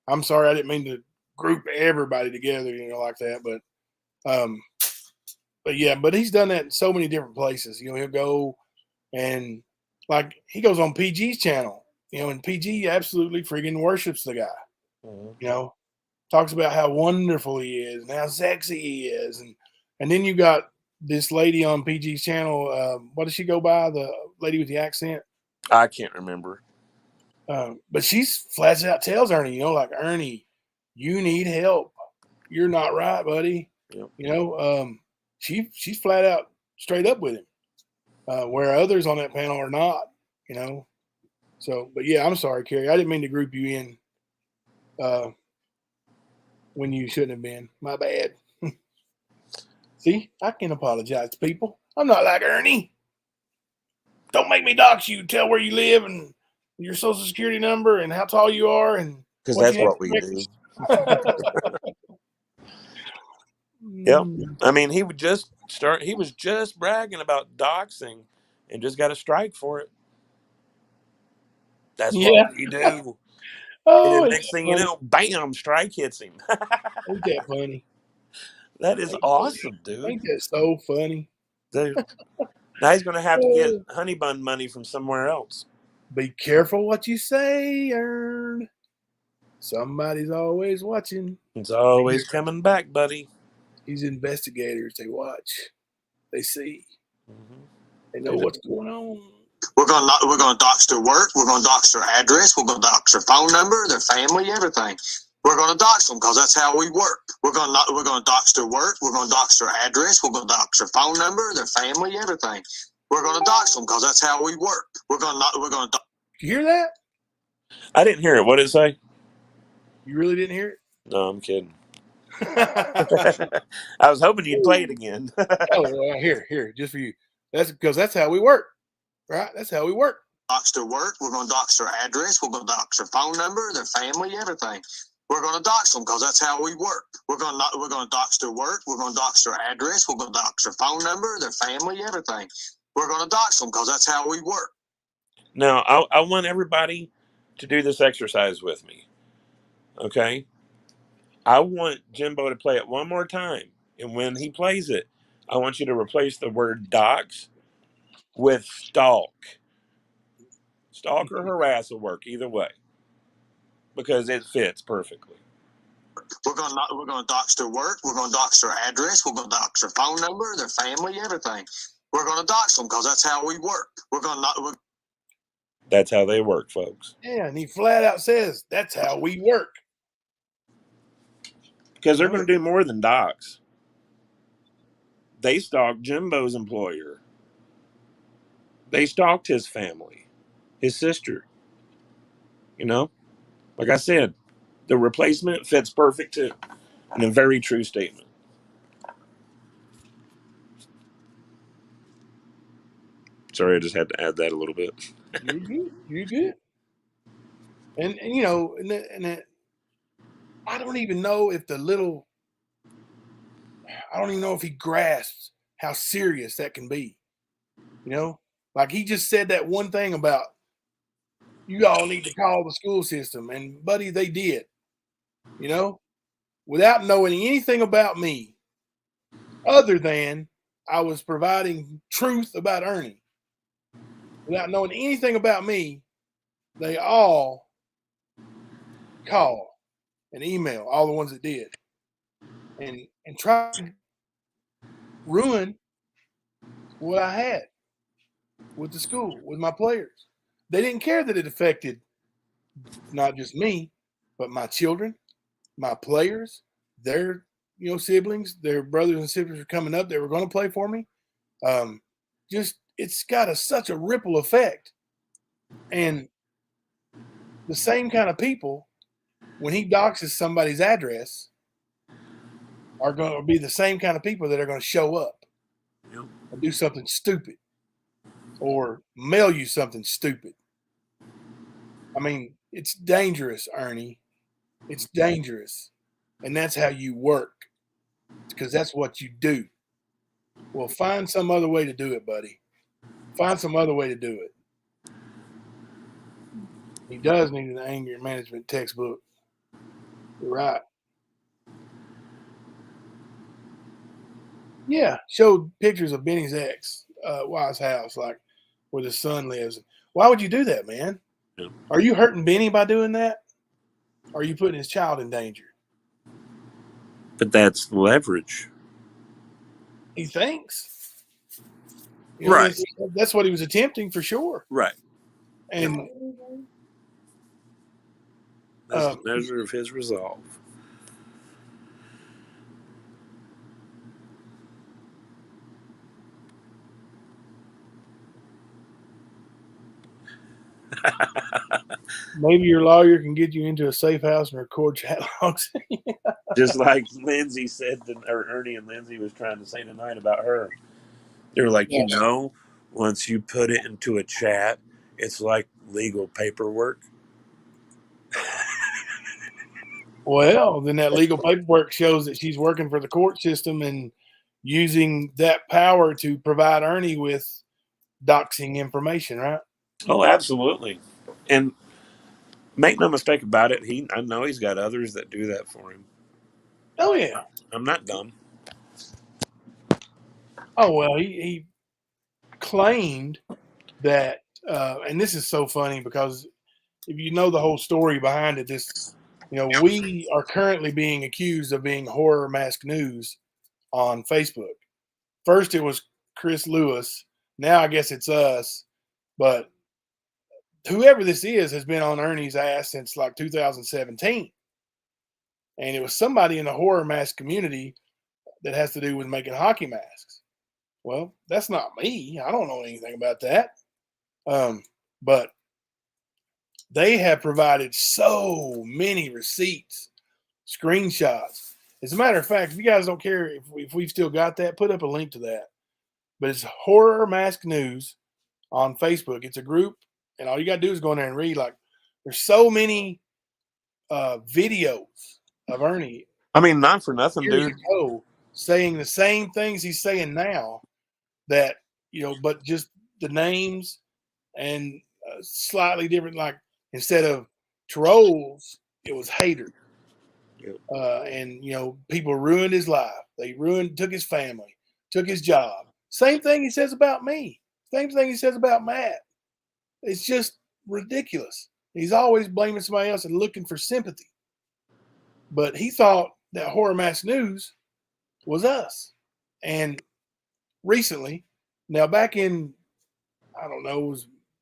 I'm sorry, I didn't mean to group everybody together, like that. But yeah, but he's done that in so many different places. He'll go and like he goes on PG's channel, and PG absolutely freaking worships the guy. Mm-hmm. Talks about how wonderful he is and how sexy he is, and then you got this lady on PG's channel. What does she go by? The lady with the accent. I can't remember. But she's flat out tells Ernie, like, Ernie, you need help. You're not right, buddy. Yep. She's flat out straight up with him, where others on that panel are not. So, but yeah, I'm sorry, Carrie. I didn't mean to group you in when you shouldn't have been. My bad. See, I can apologize to people. I'm not like Ernie. Don't make me dox you. Tell where you live and your social security number and how tall you are and Because what that's you have what for we do. breakfast. Yep. I mean, he was just bragging about doxing and just got a strike for it. That's what Yeah. we do. And Oh, then ain't next that thing you funny? know, bam, strike hits him. Ain't that funny? That is awesome, dude. Ain't that so funny? Dude. Now he's going to have to get Oh, honey bun money from somewhere else. be careful what you say, Ern. Somebody's always watching. It's always coming back, buddy. These investigators, they watch. They see. Mm-hmm. They know what's going on. We're gonna dox their work. We're gonna dox their address. We're gonna dox their phone number, their family, everything. We're gonna dox them because that's how we work. We're gonna dox their work. We're gonna dox their address. We're gonna dox their phone number, their family, everything. We're gonna dox them because that's how we work. We're gonna. You hear that? I didn't hear it. What did it say? You really didn't hear No, I'm kidding. it? I was hoping you'd play it again. Here, just for you. That's because that's how we work, right? That's how we work. Dox their work. We're gonna dox their address. We're gonna dox their phone number, their family, everything. We're gonna dox them because that's how we work. We're gonna dox their work. We're gonna dox their address. We're gonna dox their phone number, their family, everything. We're gonna dox them because that's how we work. Now, I want everybody to do this exercise with me. Okay? I want Jimbo to play it one more time. And when he plays it, I want you to replace the word dox with stalk. Stalk or harass will work either way because it fits perfectly. We're gonna dox their work. We're gonna dox their address. We're gonna dox their phone number, their family, everything. We're gonna dox them because that's how we work. That's how they work, folks. Yeah, and he flat out says that's how we work. Because they're going to do more than dox. They stalked Jimbo's employer. They stalked his family, his sister. Like I said, the replacement fits perfect too. And a very true statement. Sorry, I just had to add that a little bit. You're good. You're good. And I don't even know if I don't even know if he grasps how serious that can be. Like he just said that one thing about you all need to call the school system, and buddy, they did. Without knowing anything about me, other than I was providing truth about Ernie. Without knowing anything about me, they all call and email, all the ones that did, and try to ruin what I had with the school, with my players. They didn't care that it affected not just me, but my children, my players, their siblings, their brothers and sisters were coming up. They were going to play for me. Just it's got such a ripple effect, and the same kind of people when he doxes somebody's address, are going to be the same kind of people that are going to show up and do something stupid or mail you something stupid. I mean, it's dangerous, Ernie. It's dangerous. And that's how you work, because that's what you do. Well, find some other way to do it, buddy. Find some other way to do it. He does need an anger management textbook. You're right. Yeah, showed pictures of Benny's ex, wife's house, like where the son lives. Why would you do that, man? Yeah. Are you hurting Benny by doing that? Or are you putting his child in danger? But that's leverage. He thinks. You know, Right. That's what he was attempting for sure. Right. And that's the measure of his resolve. maybe your lawyer can get you into a safe house and record chat logs. Just like Lindsay said, or Ernie and Lindsay was trying to say tonight about her. They were like, once you put it into a chat, it's like legal paperwork. Well, then that legal paperwork shows that she's working for the court system and using that power to provide Ernie with doxing information, right? Oh, absolutely. And make no mistake about it, I know he's got others that do that for him. Oh, yeah. I'm not dumb. Oh, well, he claimed that, and this is so funny because if you know the whole story behind it, we are currently being accused of being Horror Mask News on Facebook. First, it was Chris Lewis. Now, I guess it's us. But whoever this is has been on Ernie's ass since like 2017. And it was somebody in the horror mask community that has to do with making hockey masks. Well, that's not me. I don't know anything about that. But they have provided so many receipts, screenshots. As a matter of fact, if you guys don't care if we've still got that, put up a link to that. But it's Horror Mask News on Facebook. It's a group, and all you got to do is go in there and read. Like, there's so many videos of Ernie. I mean, not for nothing, years dude. ago, saying the same things he's saying now. That but just the names and slightly different. Like instead of trolls, it was haters. Yep. And people ruined his life. They took his family, took his job. Same thing he says about me. Same thing he says about Matt. It's just ridiculous. He's always blaming somebody else and looking for sympathy. But he thought that Horror Mask News was us. And recently, now back in, I don't know,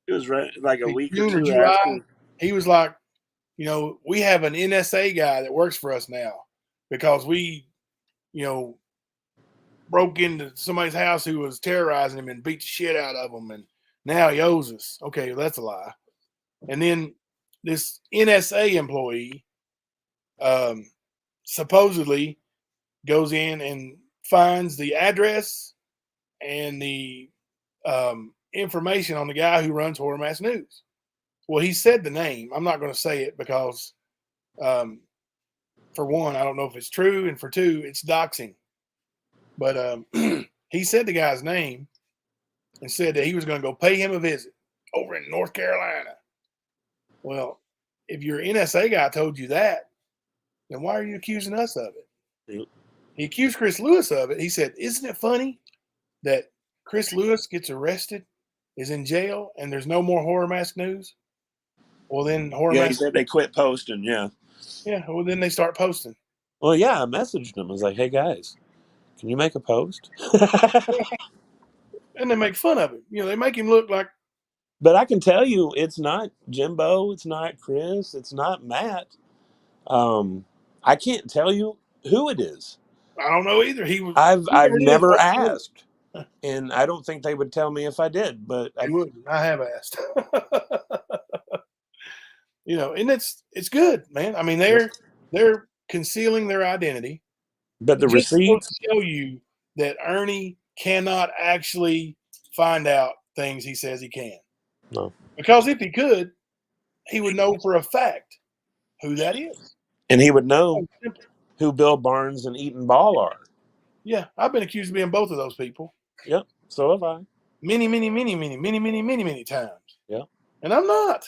it was right, like a week June or two July, after. he was like, we have an NSA guy that works for us now because we, broke into somebody's house who was terrorizing him and beat the shit out of him. And now he owes us. Okay, that's a lie. And then this NSA employee supposedly goes in and finds the address and the information on the guy who runs Horror Mask News. Well, he said the name. I'm not going to say it because, for one, I don't know if it's true, and for two, it's doxing. But he said the guy's name and said that he was going to go pay him a visit over in North Carolina. Well, if your NSA guy told you that, then why are you accusing us of it? Yep. He accused Chris Lewis of it. He said, isn't it funny that Chris Lewis gets arrested, is in jail, and there's no more Horror Mask News? Well, then He said they quit posting, yeah. Yeah, well, then they start posting. Well, yeah, I messaged them. I was like, hey, guys, can you make a post? And they make fun of him. They make him look like. But I can tell you, it's not Jimbo, it's not Chris, it's not Matt. I can't tell you who it is. I don't know either. I've never asked, and I don't think they would tell me if I did. But I have asked. You know, and it's good, man. I mean, they're concealing their identity But the just to receipts, show you that Ernie cannot actually find out things he says he can. no. Because if he could, he would know for a fact who that is. And he would know Oh, simple. who Bill Barnes and Eaton Ball are. Yeah, I've been accused of being both of those people Yep. So have I. many times. Yeah. And I'm not.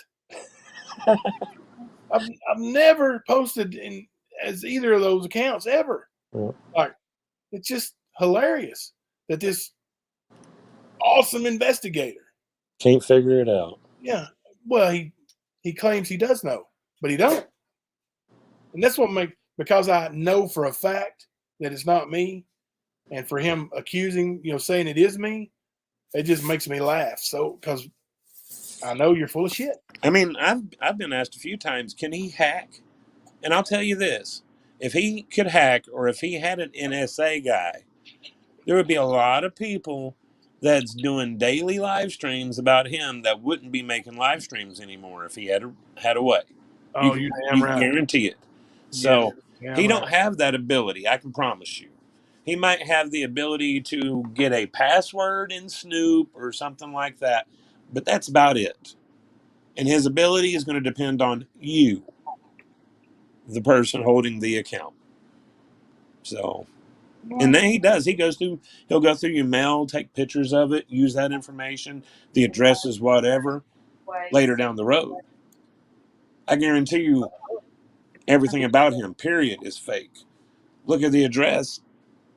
I've never posted in as either of those accounts ever. Yeah. Like, it's just hilarious that this awesome investigator, Can't figure it out. yeah, well, he claims he does know, but he don't. And that's what because I know for a fact that it's not me, and for him accusing, saying it is me, it just makes me laugh. So, because I know you're full of shit. I mean, I've been asked a few times, can he hack? And I'll tell you this: if he could hack, or if he had an NSA guy, there would be a lot of people that's doing daily live streams about him that wouldn't be making live streams anymore if he had a way. Oh, you're damn You can right. guarantee it. Yeah, So he don't have that ability. I can promise you. He might have the ability to get a password in Snoop or something like that, but that's about it. And his ability is going to depend on you, the person holding the account. So, and then he does. He'll go through your mail, take pictures of it, use that information, the addresses, whatever, later down the road. I guarantee you everything about him, period, is fake. Look at the address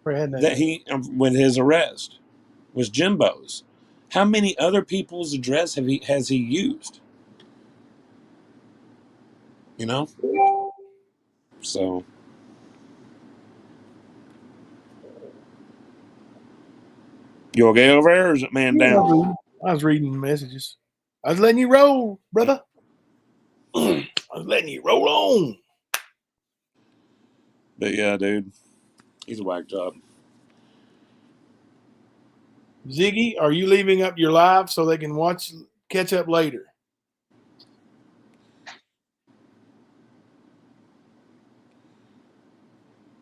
that with his arrest, was Jimbo's. How many other people's address has he used? You know? So you okay over there, or is it man down? I was reading messages. I was letting you roll, brother. I was letting you roll on. But yeah, dude, he's a whack job. Ziggy, are you leaving up your live so they can catch up later?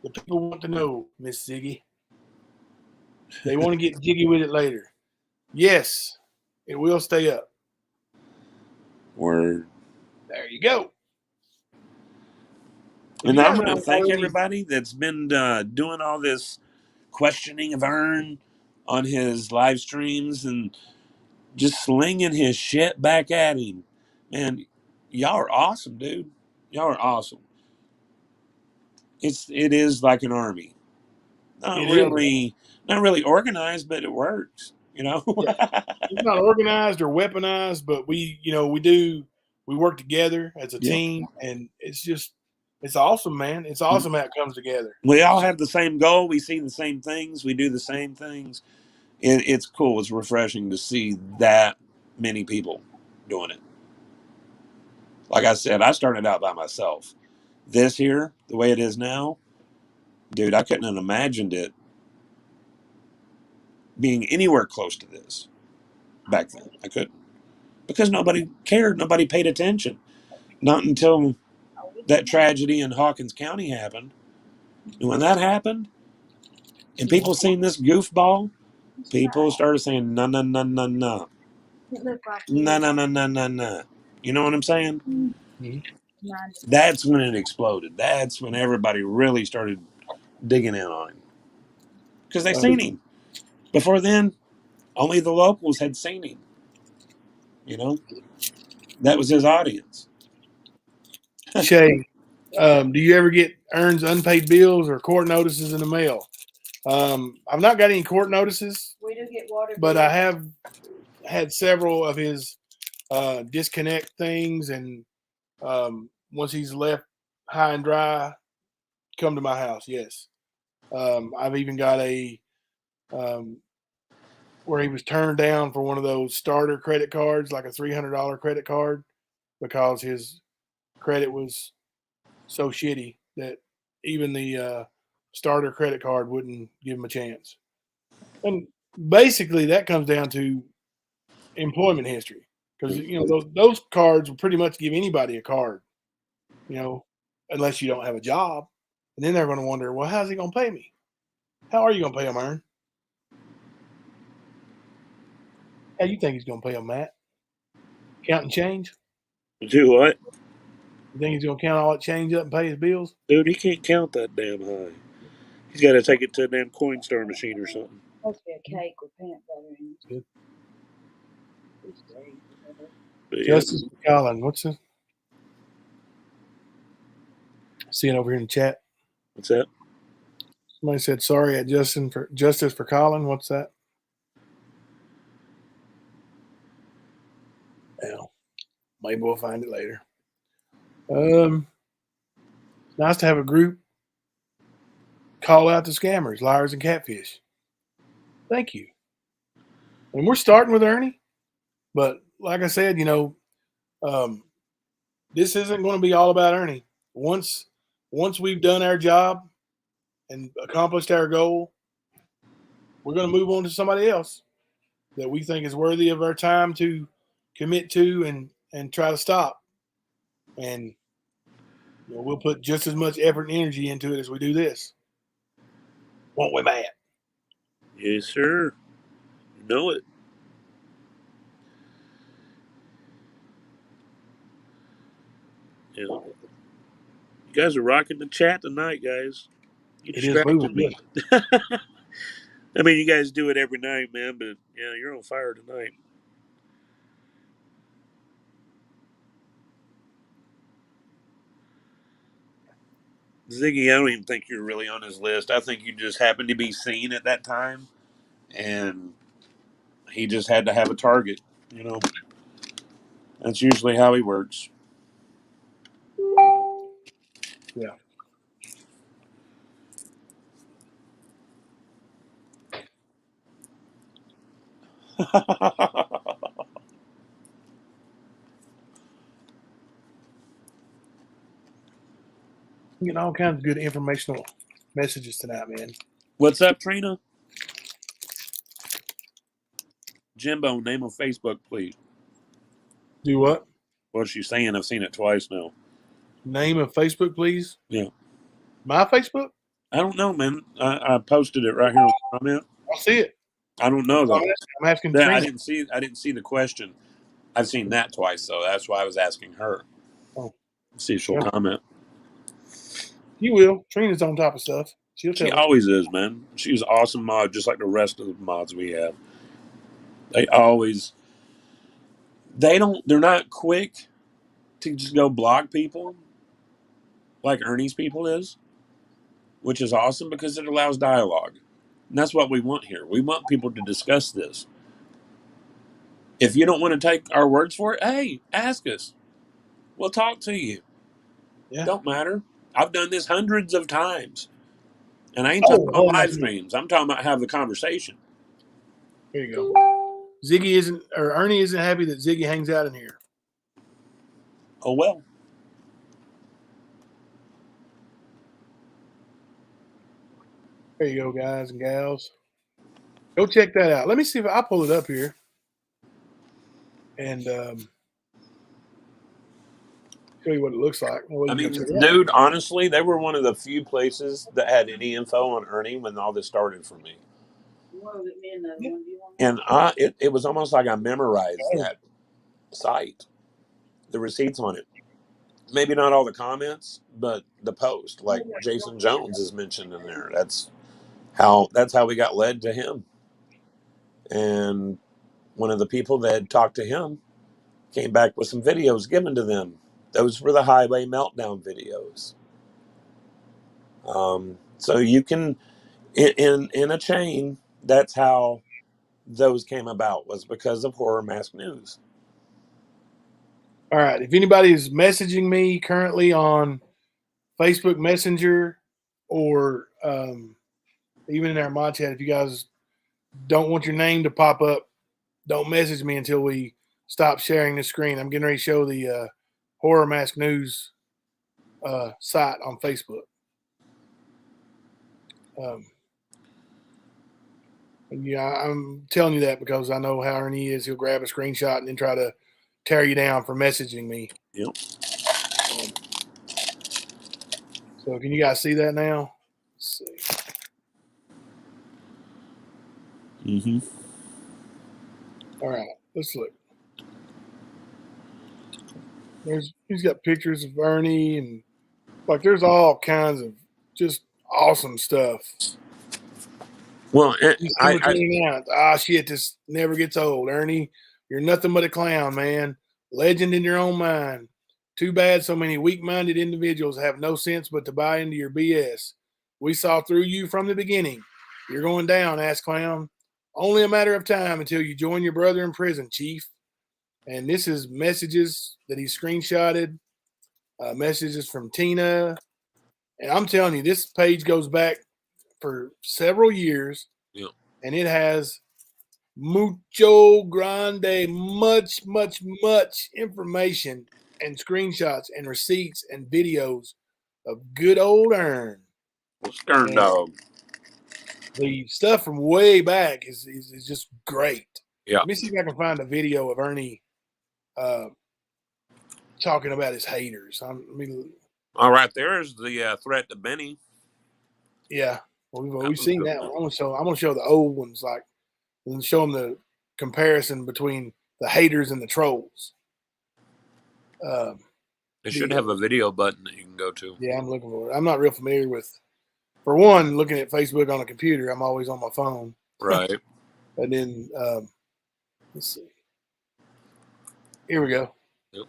The people want to know, Miss Ziggy. They want to get jiggy with it later. Yes, it will stay up. Word. There you go. And I'm going to thank everybody that's been doing all this questioning of Ern on his live streams and just slinging his shit back at him. Man, y'all are awesome, dude. Y'all are awesome. It is like an army. Not really organized, but it works. You know. Yeah. It's not organized or weaponized, but we work together as a team, and it's awesome, man. It's awesome how it comes together. We all have the same goal. We see the same things. We do the same things. It's cool. It's refreshing to see that many people doing it. Like I said, I started out by myself. This here, the way it is now, dude, I couldn't have imagined it being anywhere close to this back then. I couldn't. Because nobody cared. Nobody paid attention. Not until that tragedy in Hawkins County happened. And when that happened, and people seen this goofball, people started saying, no, no, no, no, no. No, no, no, no, no, no. You know what I'm saying? Mm-hmm. That's when it exploded. That's when everybody really started digging in on him. Because they seen him. Before then, only the locals had seen him. You know? That was his audience. Shay, do you ever get Ern's unpaid bills or court notices in the mail? I've not got any court notices. We do get water, but I have had several of his disconnect things, and once he's left high and dry, come to my house. Yes, I've even got a where he was turned down for one of those starter credit cards, like a $300 credit card, because his credit was so shitty that even the starter credit card wouldn't give him a chance. And basically, that comes down to employment history. because those cards will pretty much give anybody a card, unless you don't have a job, and then they're going to wonder, well, how's he going to pay me? How are you going to pay him, Ern? How you think he's going to pay him, Matt? Counting change? Do what? You think he's going to count all that change up and pay his bills? Dude, he can't count that damn high. He's got to take it to a damn Coinstar machine or something. Must be a cake with peanut butter in it. Good. It's great. But, yeah. Justice Colin, what's this? Seeing over here in the chat. What's that? Somebody said sorry at Justice for Colin. What's that? Well, maybe we'll find it later. It's nice to have a group call out the scammers, liars, and catfish. Thank you. And we're starting with Ernie, but like I said, this isn't going to be all about Ernie. Once we've done our job and accomplished our goal, we're going to move on to somebody else that we think is worthy of our time to commit to and try to stop. And we'll put just as much effort and energy into it as we do this. Won't we, Matt? Yes, sir. You know it. Yeah. You guys are rocking the chat tonight, guys. You It is moving. me. I mean, you guys do it every night, man, but yeah, you're on fire tonight. Ziggy, I don't even think you're really on his list. I think you just happened to be seen at that time, and he just had to have a target. That's usually how he works. Yeah. Getting all kinds of good informational messages tonight, man. What's up, Trina? Jimbo, name on Facebook, please. Do what? What's she saying? I've seen it twice now. Name of Facebook, please. Yeah. My Facebook? I don't know, man. I posted it right here on the comment. I'll see it. I don't know though. I'm asking Yeah, Trina. I didn't see the question. I've seen that twice, so that's why I was asking her. Oh. See if she'll comment. You will. Trina's on top of stuff. She'll tell She us. always is, man. She's an awesome mod, just like the rest of the mods we have. They're not quick to just go block people like Ernie's people is, which is awesome because it allows dialogue. And that's what we want here. We want people to discuss this. If you don't want to take our words for it, hey, ask us. We'll talk to you. Yeah. Don't matter. I've done this hundreds of times. And I ain't talking about live streams. I'm talking about have the conversation. Here you go. Ernie isn't happy that Ziggy hangs out in here. Oh, well. There you go, guys and gals. Go check that out. Let me see if I pull it up here. And show you what it looks like. I mean, dude, honestly, they were one of the few places that had any info on Ernie when all this started for me. And it was almost like I memorized that site, the receipts on it. Maybe not all the comments, but the post, like Jason Jones is mentioned in there. That's how we got led to him. And one of the people that talked to him came back with some videos given to them. Those were the highway meltdown videos. So you can, in a chain, that's how those came about, was because of Horror Mask News. All right. If anybody is messaging me currently on Facebook Messenger or even in our mod chat, if you guys don't want your name to pop up, don't message me until we stop sharing the screen. I'm getting ready to show the Horror Mask News site on Facebook. Yeah, I'm telling you that because I know how Ernie is. He'll grab a screenshot and then try to tear you down for messaging me. Yep. So can you guys see that now? Let's see. Mm-hmm. All right, let's look. He's got pictures of Ernie and like there's all kinds of just awesome stuff. Well, Shit, this never gets old. Ernie, you're nothing but a clown, man. Legend in your own mind. Too bad so many weak-minded individuals have no sense but to buy into your BS. We saw through you from the beginning. You're going down, ass clown. Only a matter of time until you join your brother in prison, Chief. And this is messages that he screenshotted, messages from Tina. And I'm telling you, this page goes back for several years. Yep. And it has mucho grande, much information and screenshots and receipts and videos of good old Ern. Stern dog. The stuff from way back is just great. Yeah. Let me see if I can find a video of Ernie talking about his haters. All right, there's the threat to Benny. Yeah, we've seen that one. I'm gonna show the old ones, like, and show them the comparison between the haters and the trolls. They should have a video button that you can go to. Yeah, I'm looking for it. I'm not real familiar with. For one, looking at Facebook on a computer, I'm always on my phone. Right. And then let's see. Here we go. Yep.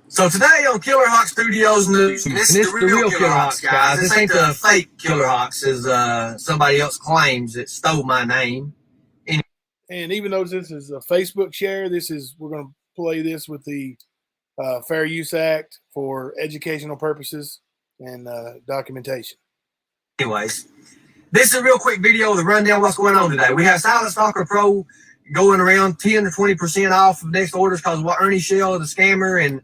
So today on Killer Hawk Studios News, this is the real Killer Hawks, guys. This ain't the fake Killer Hawks, as somebody else claims that stole my name. And even though this is a Facebook share, we're going to play this with the Fair Use Act for educational purposes and documentation. Anyways, this is a real quick video to run down what's going on today. We have Silent Stalker Pro going around 10 to 20% off of next orders because of what Ernie Shell, the scammer, and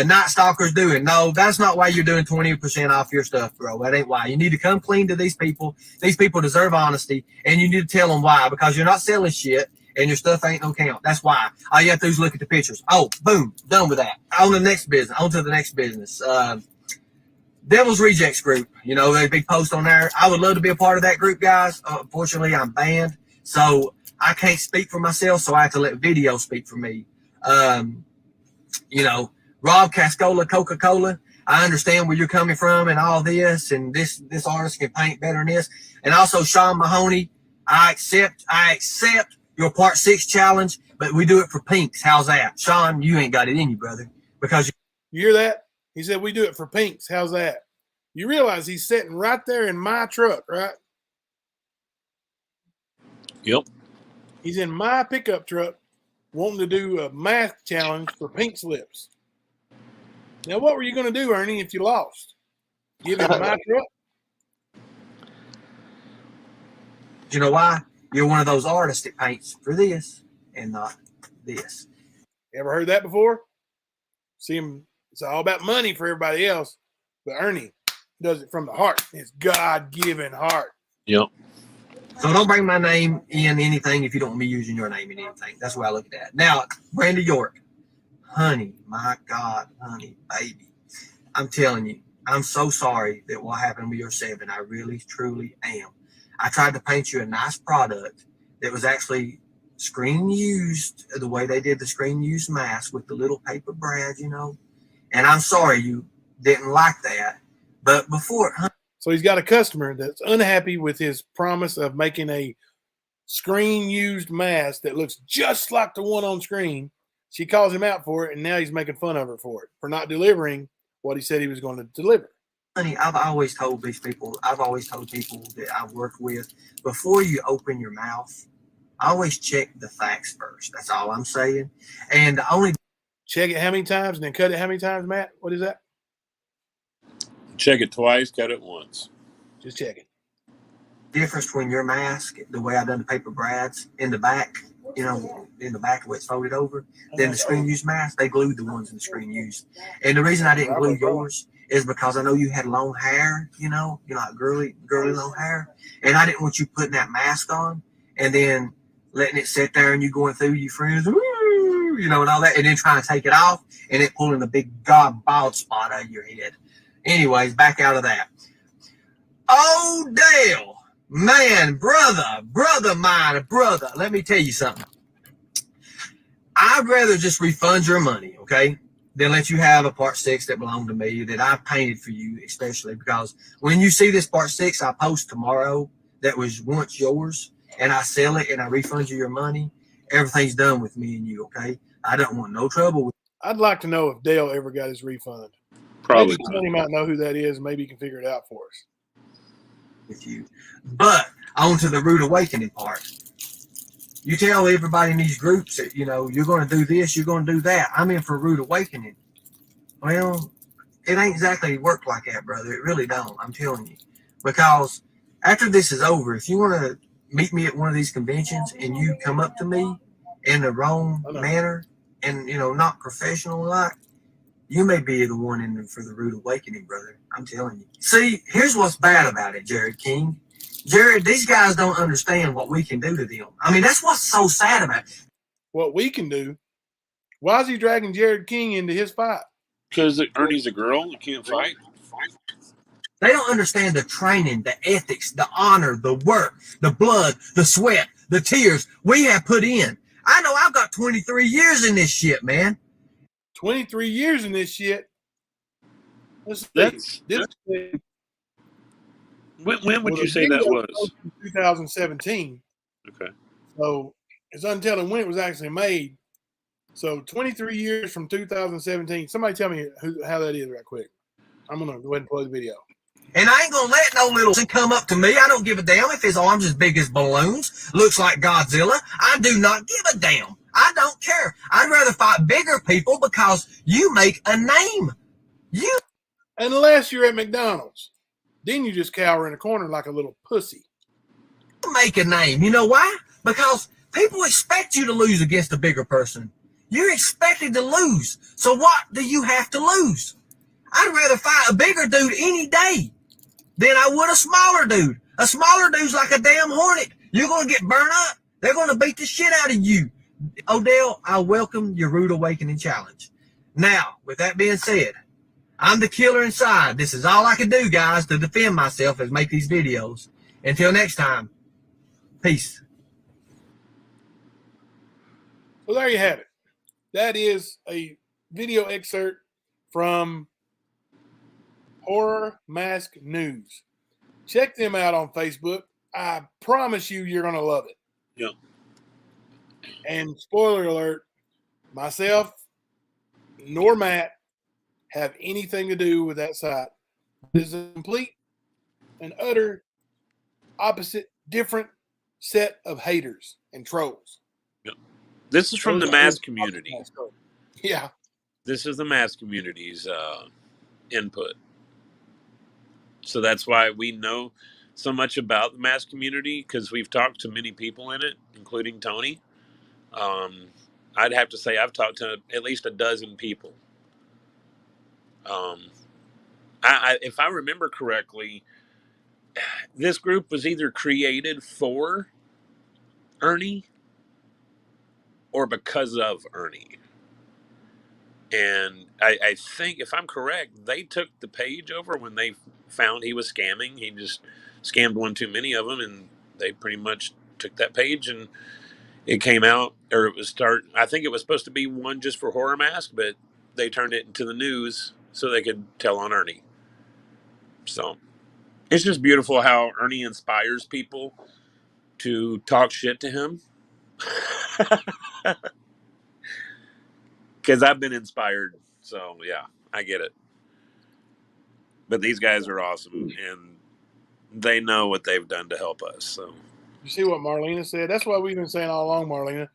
Night Stalker's doing. No, that's not why you're doing 20% off your stuff, bro. That ain't why. You need to come clean to these people. These people deserve honesty, and you need to tell them why, because you're not selling shit and your stuff ain't no count. That's why. All you have to do is look at the pictures. Oh, boom, done with that. On to the next business. Devil's Rejects group. You know, they big post on there. I would love to be a part of that group, guys. Unfortunately, I'm banned, so I can't speak for myself, so I have to let video speak for me. You know, Rob Cascola, Coca-Cola, I understand where you're coming from and all this, and this artist can paint better than this. And also Sean Mahoney, I accept your Part 6 challenge, but we do it for pinks. How's that? Sean, you ain't got it in you, brother. Because you hear that? He said we do it for pinks. How's that? You realize he's sitting right there in my truck, right? Yep. He's in my pickup truck wanting to do a math challenge for pink slips. Now, what were you going to do, Ernie, if you lost? Give him my truck? You know why? You're one of those artists that paints for this and not this. Ever heard that before? See him, it's all about money for everybody else, but Ernie does it from the heart. It's God-given heart. Yep. So don't bring my name in anything if you don't want me using your name in anything. That's the way I look at that. Now, Brandy York. Honey, my God, honey, baby. I'm telling you, I'm so sorry that what happened with your 7. I really, truly am. I tried to paint you a nice product that was actually screen used the way they did the screen used mask with the little paper brad, you know. And I'm sorry you didn't like that. But before... So he's got a customer that's unhappy with his promise of making a screen used mask that looks just like the one on screen. She calls him out for it, and now he's making fun of her for it, for not delivering what he said he was going to deliver. Honey, I've always told people that I work with, before you open your mouth, always check the facts first. That's all I'm saying. And the only... Check it how many times and then cut it how many times, Matt? What is that? Check it twice, cut it once. Just check it. Difference between your mask, the way I done the paper brads in the back, you know, in the back where it's folded over, then the screen used mask, they glued the ones in the screen used. And the reason I didn't glue yours is because I know you had long hair, you know, you like girly long hair. And I didn't want you putting that mask on and then letting it sit there and you going through your friends, you know, and all that, and then trying to take it off, and it pulling a big bald spot out of your head. Anyways, back out of that. Oh, Dale, man, brother mine, brother. Let me tell you something. I'd rather just refund your money, okay, than let you have a part 6 that belonged to me that I painted for you, especially because when you see this part 6 I post tomorrow that was once yours, and I sell it and I refund you your money, everything's done with me and you, okay? I don't want no trouble with I'd like to know if Dale ever got his refund. Probably Maybe somebody might know who that is. Maybe you can figure it out for us. with you. But on to the rude awakening part. You tell everybody in these groups that, you know, you're going to do this, you're going to do that. I'm in for a rude awakening. Well, it ain't exactly work like that, brother. It really don't. I'm telling you. Because after this is over, if you want to meet me at one of these conventions and you come up to me in the wrong manner and, you know, not professional like, you may be the one in for the rude awakening, brother. I'm telling you. See, here's what's bad about it, Jared King. Jared, these guys don't understand what we can do to them. I mean, that's what's so sad about it. What we can do. Why is he dragging Jared King into his fight? because Ernie's a girl and can't fight. They don't understand the training, the ethics, the honor, the work, the blood, the sweat, the tears we have put in. I know I've got 23 years in this shit, man. 23 years in this shit. Let's see. That's when would Well, you the say that video was? in 2017. Okay. So it's untelling when it was actually made. So 23 years from 2017. Somebody tell me how that is right quick. I'm going to go ahead and play the video. And I ain't gonna let no little come up to me. I don't give a damn if his arm's as big as balloons, looks like Godzilla. I do not give a damn. I don't care. I'd rather fight bigger people because you make a name. You Unless you're at McDonald's. Then you just cower in a corner like a little pussy. make a name. You know why? Because people expect you to lose against a bigger person. You're expected to lose. So what do you have to lose? I'd rather fight a bigger dude any day than I would a smaller dude. A smaller dude's like a damn hornet. You're going to get burned up. They're going to beat the shit out of you. Odell, I welcome your rude awakening challenge. Now, with that being said, I'm the killer inside. This is all I can do, guys, to defend myself and make these videos. Until next time, peace. So there you have it. That is a video excerpt from Horror Mask News. Check them out on Facebook. I promise you're going to love it. Yeah. And spoiler alert, myself nor Matt have anything to do with that site. It is a complete and utter opposite, different set of haters and trolls. Yeah. This is from the mass community. Yeah. This is the mass community's input. So that's why we know so much about the mass community, because we've talked to many people in it, including Tony. I'd have to say I've talked to at least a dozen people. If I remember correctly, this group was either created for Ernie or because of Ernie. And I think, if I'm correct, they took the page over when they found he was scamming. He just scammed one too many of them, and they pretty much took that page, and it came out, or it was I think it was supposed to be one just for Horror Mask, but they turned it into the news so they could tell on Ernie. So it's just beautiful how Ernie inspires people to talk shit to him. Because I've been inspired. So, yeah, I get it. But these guys are awesome, and they know what they've done to help us. So, you see what Marlena said? That's what we've been saying all along, Marlena.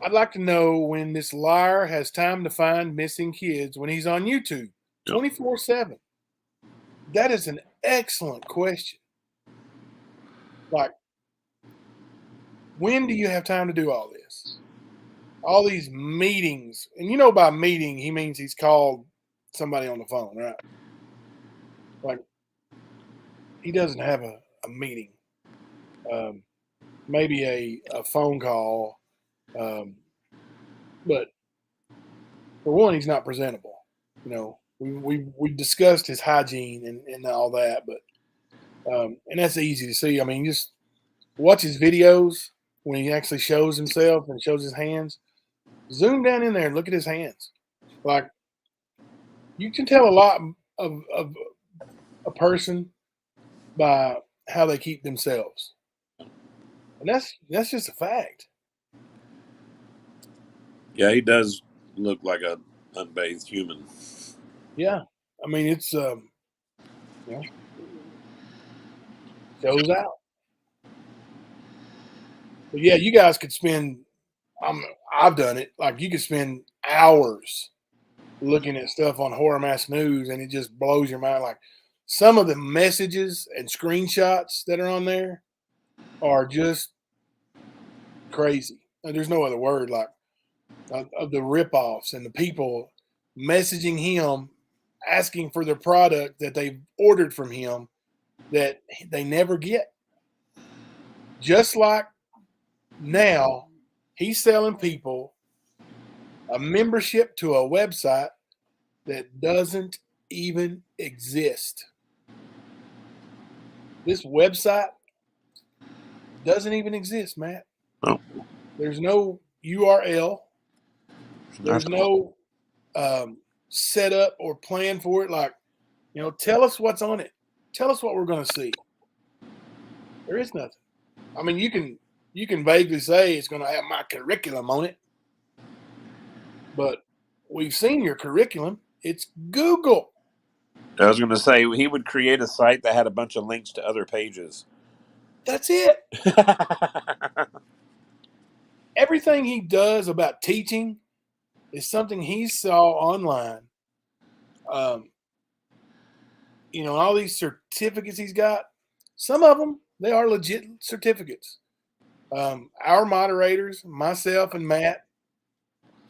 I'd like to know when this liar has time to find missing kids when he's on YouTube 24/7. That is an excellent question. Like, when do you have time to do all this? All these meetings. And you know, by meeting, he means he's called somebody on the phone, right? Like, he doesn't have a meeting. Maybe a phone call. But for one, he's not presentable. You know, we discussed his hygiene and all that, but and that's easy to see. I mean, just watch his videos when he actually shows himself and shows his hands. Zoom down in there and look at his hands. Like, you can tell a lot of a person by how they keep themselves, and that's just a fact. Yeah, he does look like a unbathed human. Yeah, I mean, it's you know, shows out. But yeah, you guys could spend. I've done it. Like, you could spend hours looking at stuff on Horror Mask News, and it just blows your mind. Like, some of the messages and screenshots that are on there are just crazy. There's no other word. Like, of the ripoffs and the people messaging him, asking for the product that they've ordered from him that they never get. Just like now, he's selling people a membership to a website that doesn't even exist. This website doesn't even exist, Matt. Oh. There's no URL. There's no setup or plan for it. Like, tell us what's on it. Tell us what we're going to see. There is nothing. I mean, you can vaguely say it's going to have my curriculum on it, but we've seen your curriculum. It's Google. I was going to say, he would create a site that had a bunch of links to other pages. That's it. Everything he does about teaching is something he saw online. All these certificates he's got, some of them, they are legit certificates. Our moderators, myself and Matt,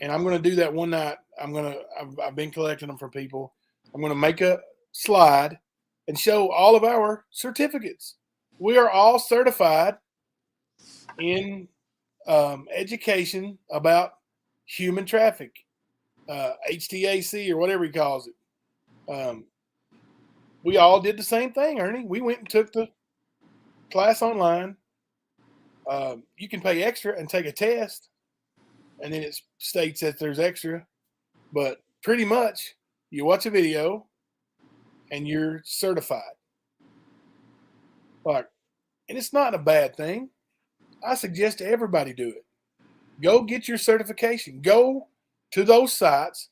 and I'm going to do that one night. I've been collecting them from people. I'm going to make a slide and show all of our certificates. We are all certified in education about human traffic, HTAC or whatever he calls it. We all did the same thing, Ernie. We went and took the class online. You can pay extra and take a test, and then it states that there's extra. But pretty much, you watch a video, and you're certified. And it's not a bad thing. I suggest everybody do it. Go get your certification. Go to those sites.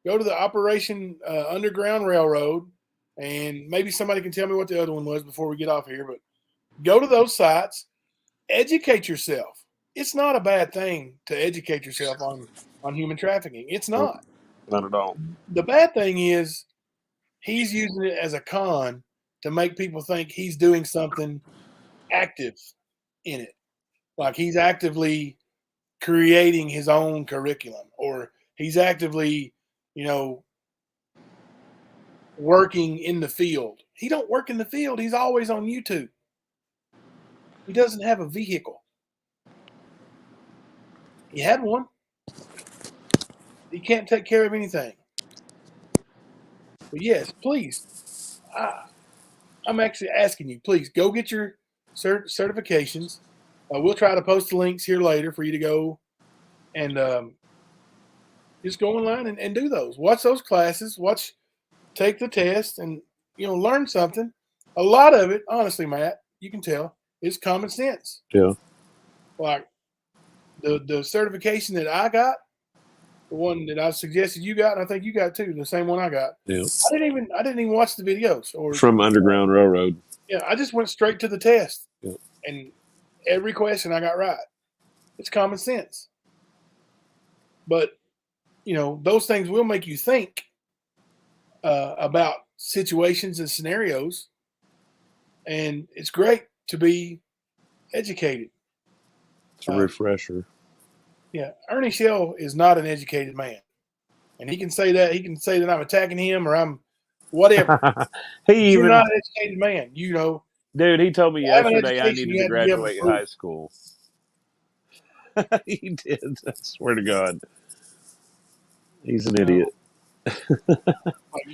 Go to the Operation Underground Railroad, and maybe somebody can tell me what the other one was before we get off here. But go to those sites. Educate yourself. It's not a bad thing to educate yourself on human trafficking. It's not. Not at all. The bad thing is he's using it as a con to make people think he's doing something active in it. Like, he's actively creating his own curriculum, or he's actively, working in the field. He don't work in the field. He's always on YouTube. He doesn't have a vehicle. He had one. He can't take care of anything. But yes, please, I'm actually asking you, please go get your certifications. We'll try to post the links here later for you to go and just go online and do those. Watch those classes. Take the test, and learn something. A lot of it, honestly, Matt, you can tell, is common sense. Yeah. Like the certification that I got, the one that I suggested you got, and I think you got too, the same one I got. Yeah. I didn't even watch the videos or From Underground Railroad. Yeah, I just went straight to the test. Yeah. And every question I got right. It's common sense. But those things will make you think about situations and scenarios, and it's great to be educated. It's a refresher. Yeah, Ernie Shell is not an educated man, and he can say that. He can say that I'm attacking him or I'm whatever. You're not an educated man, Dude, he told me yesterday I needed to graduate high school. He did. I swear to God. He's an idiot. Like,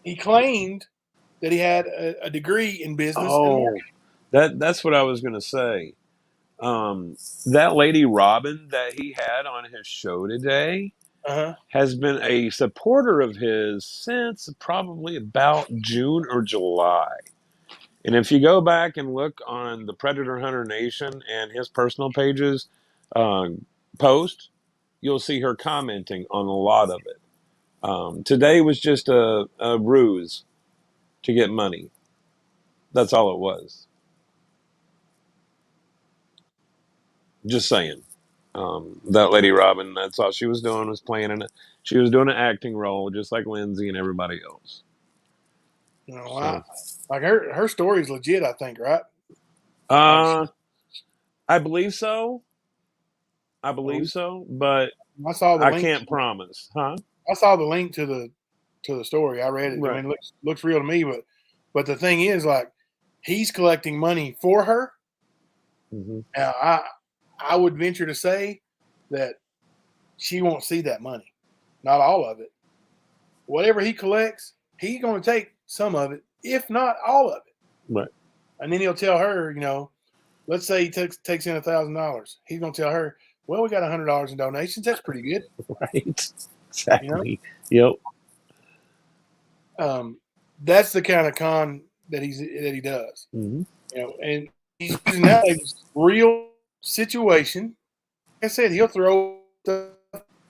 he claimed that he had a degree in business and Oh, that's what I was going to say. That lady Robin that he had on his show today has been a supporter of his since probably about June or July. And if you go back and look on the Predator Hunter Nation and his personal pages post, you'll see her commenting on a lot of it. Today was just a ruse to get money. That's all it was. Just saying. That lady Robin, that's all she was doing was she was doing an acting role just like Lindsay and everybody else. So, like her story is legit, I think, right? I believe so. But I saw the I link. can't promise, huh? I saw the link to the story. I read it. Right. I mean, it looks real to me, but the thing is, like, he's collecting money for her. Mm-hmm. Now, I would venture to say that she won't see that money, not all of it. Whatever he collects, he's going to take some of it, if not all of it. Right. And then he'll tell her, let's say he takes in $1,000. He's going to tell her, well, we got $100 in donations. That's pretty good. Right. Exactly. Yep. That's the kind of con that he does. Mm-hmm. And he's using that as real situation. Like I said, he'll throw stuff,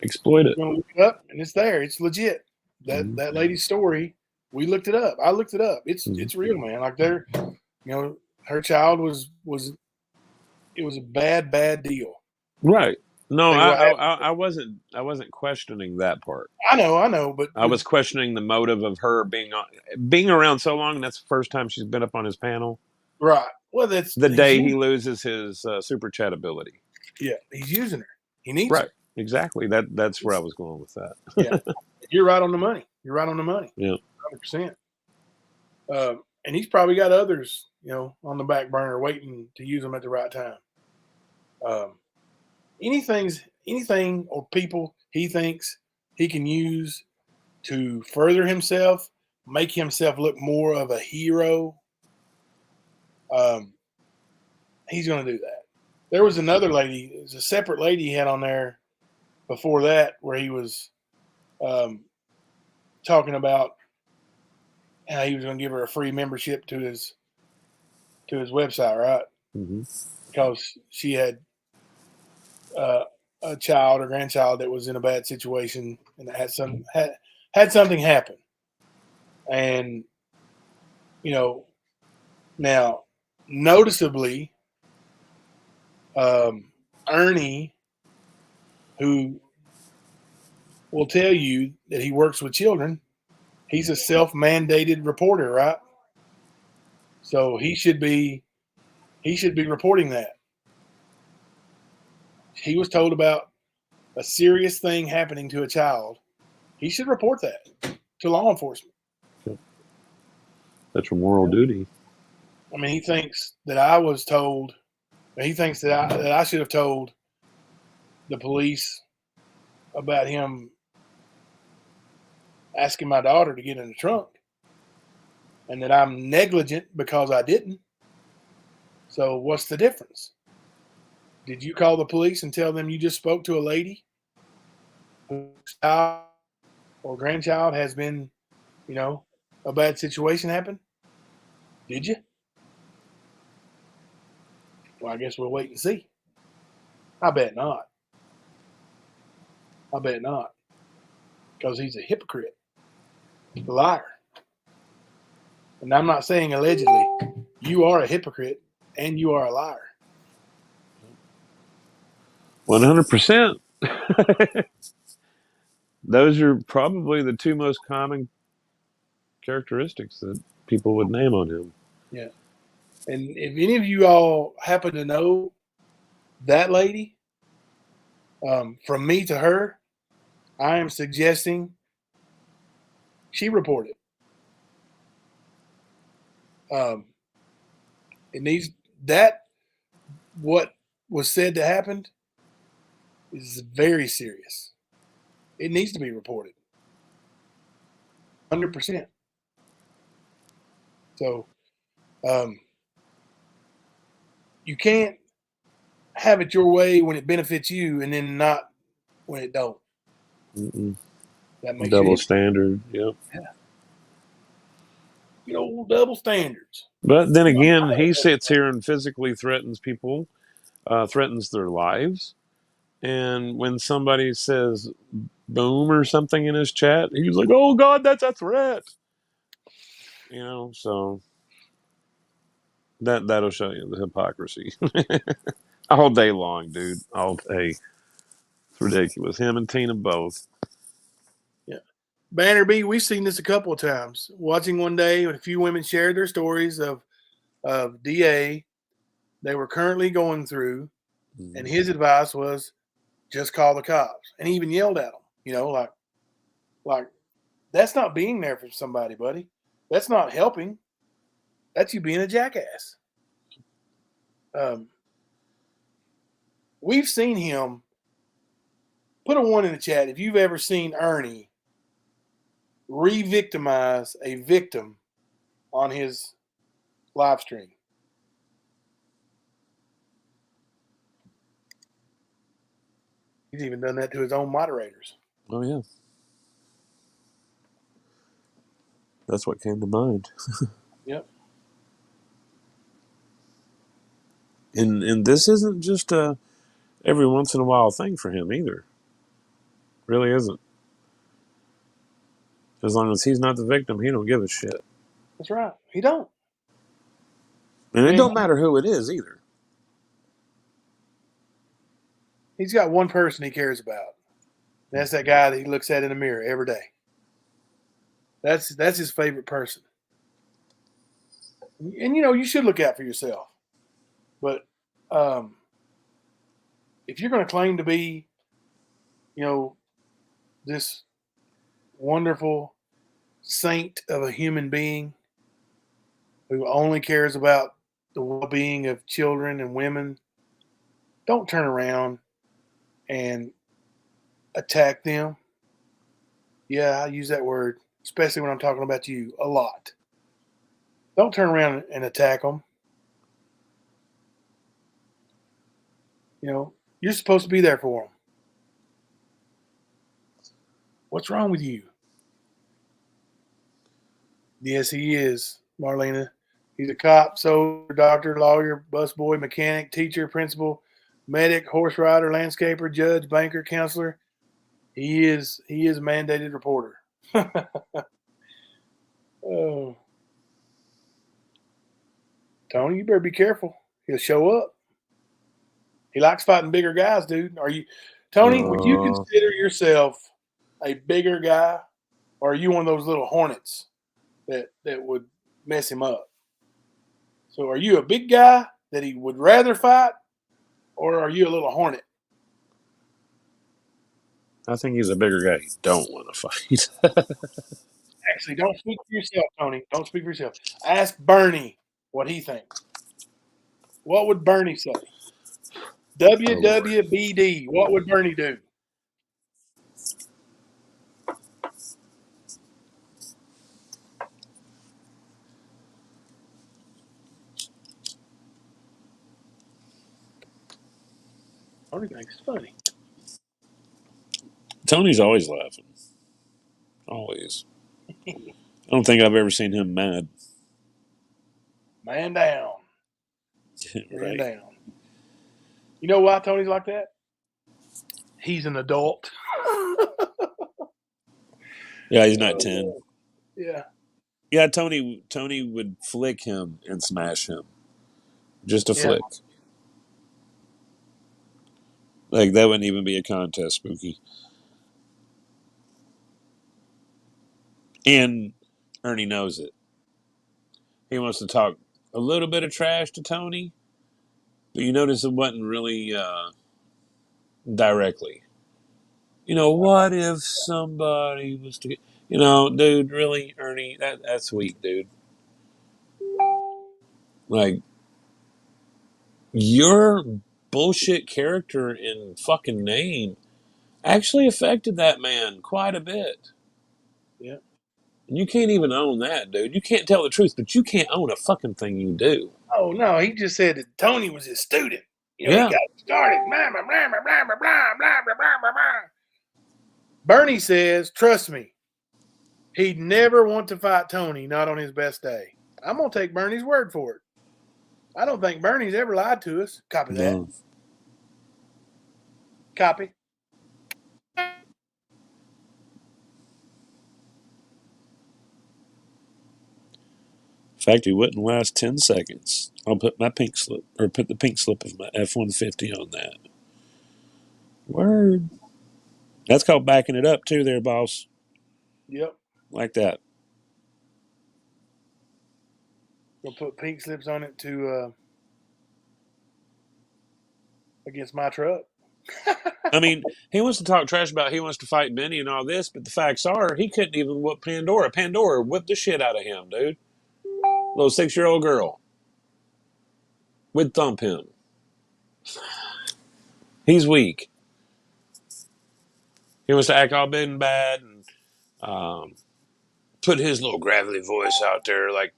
exploit it. Look it up, and it's there. It's legit. That lady's story, we looked it up. I looked it up. It's real, man. Like her child was it was a bad deal. Right. No, I wasn't questioning that part. I know, but I was questioning the motive of her being around so long. That's the first time she's been up on his panel. Right. Well, that's the day he loses his super chat ability. Yeah, he's using her. He needs right. her. Exactly. That's where I was going with that. Yeah, you're right on the money. Yeah, 100%. And he's probably got others, on the back burner waiting to use them at the right time. Anything or people he thinks he can use to further himself, make himself look more of a hero, he's going to do that. There was another lady, it was a separate lady he had on there before that, where he was talking about how he was going to give her a free membership to his website, right? Mm-hmm. Because she had a child or grandchild that was in a bad situation and had something happen. And now noticeably, Ernie, who will tell you that he works with children, he's a self-mandated reporter, right? So he should be reporting that. He was told about a serious thing happening to a child. He should report that to law enforcement. That's your moral duty. I mean, he thinks that I was told. He thinks that I should have told the police about him asking my daughter to get in the trunk, and that I'm negligent because I didn't. So what's the difference? Did you call the police and tell them you just spoke to a lady whose child or grandchild has been, a bad situation happen? Did you? Well, I guess we'll wait and see. I bet not. Because he's a hypocrite, a liar. And I'm not saying allegedly. You are a hypocrite and you are a liar. 100%. Those are probably the two most common characteristics that people would name on him. Yeah. And if any of you all happen to know that lady, from me to her, I am suggesting she report it. It needs that. What was said to happen is very serious. It needs to be reported. 100%. So, you can't have it your way when it benefits you, and then not when it don't. Mm-mm. That makes Double you standard. Yep. Double standards. But then again, he sits here and physically threatens people, threatens their lives. And when somebody says boom or something in his chat, he's like, "Oh God, that's a threat." So that'll show you the hypocrisy all day long, dude. All day. It's ridiculous. Him and Tina both. Yeah. Banner B, we've seen this a couple of times. Watching one day, a few women shared their stories of DA they were currently going through, and his advice was just call the cops. And he even yelled at them, like that's not being there for somebody, buddy. That's not helping. That's you being a jackass. We've seen him put a one in the chat if you've ever seen Ernie re-victimize a victim on his live stream. He's even done that to his own moderators. Oh yeah, that's what came to mind. Yep. And this isn't just a every once in a while thing for him either. Really isn't. As long as he's not the victim, he don't give a shit. That's right. He don't. And it don't matter who it is either. He's got one person he cares about. That's that guy that he looks at in the mirror every day. That's his favorite person. And you should look out for yourself. But if you're going to claim to be, this wonderful saint of a human being who only cares about the well-being of children and women, don't turn around and attack them. Yeah, I use that word, especially when I'm talking about you a lot. Don't turn around and attack them. You're supposed to be there for them. What's wrong with you? Yes, he is, Marlena. He's a cop, soldier, doctor, lawyer, busboy, mechanic, teacher, principal, medic, horse rider, landscaper, judge, banker, counselor. He is a mandated reporter. Oh. Tony, you better be careful. He'll show up. He likes fighting bigger guys, dude. Tony, would you consider yourself a bigger guy, or are you one of those little hornets that would mess him up? So are you a big guy that he would rather fight, or are you a little hornet? I think he's a bigger guy. He don't want to fight. Actually, don't speak for yourself, Tony. Don't speak for yourself. Ask Bernie what he thinks. What would Bernie say? WWBD. What would Bernie do? Tony thinks it's funny. Tony's always laughing. Always. I don't think I've ever seen him mad. Man down. Man Right. down. You know why Tony's like that? He's an adult. Yeah, he's not 10. Yeah. Yeah, Tony would flick him and smash him. Just a flick. Like, that wouldn't even be a contest, Spooky. And Ernie knows it. He wants to talk a little bit of trash to Tony, but you notice it wasn't really directly. What if somebody was to... dude, really, Ernie, that's weak, dude. Like, your bullshit character and fucking name actually affected that man quite a bit. Yeah. And you can't even own that, dude. You can't tell the truth, but you can't own a fucking thing you do. Oh no, he just said that Tony was his student. You know, Yeah. he got started. Blah, blah, blah, blah, blah, blah, blah, blah, blah, blah, blah. Bernie says, trust me, he'd never want to fight Tony, not on his best day. I'm gonna take Bernie's word for it. I don't think Bernie's ever lied to us. Copy that. No. Copy. In fact, he wouldn't last 10 seconds. I'll put my pink slip, or put the pink slip of my F-150 on that. Word. That's called backing it up, too, there, boss. Yep. Like that. Gonna put pink slips on it to against my truck. I mean, he wants to talk trash about he wants to fight Benny and all this, but the facts are he couldn't even whoop Pandora. Pandora whipped the shit out of him, dude. Little 6-year-old girl would thump him. He's weak. He wants to act all big and bad and put his little gravelly voice out there like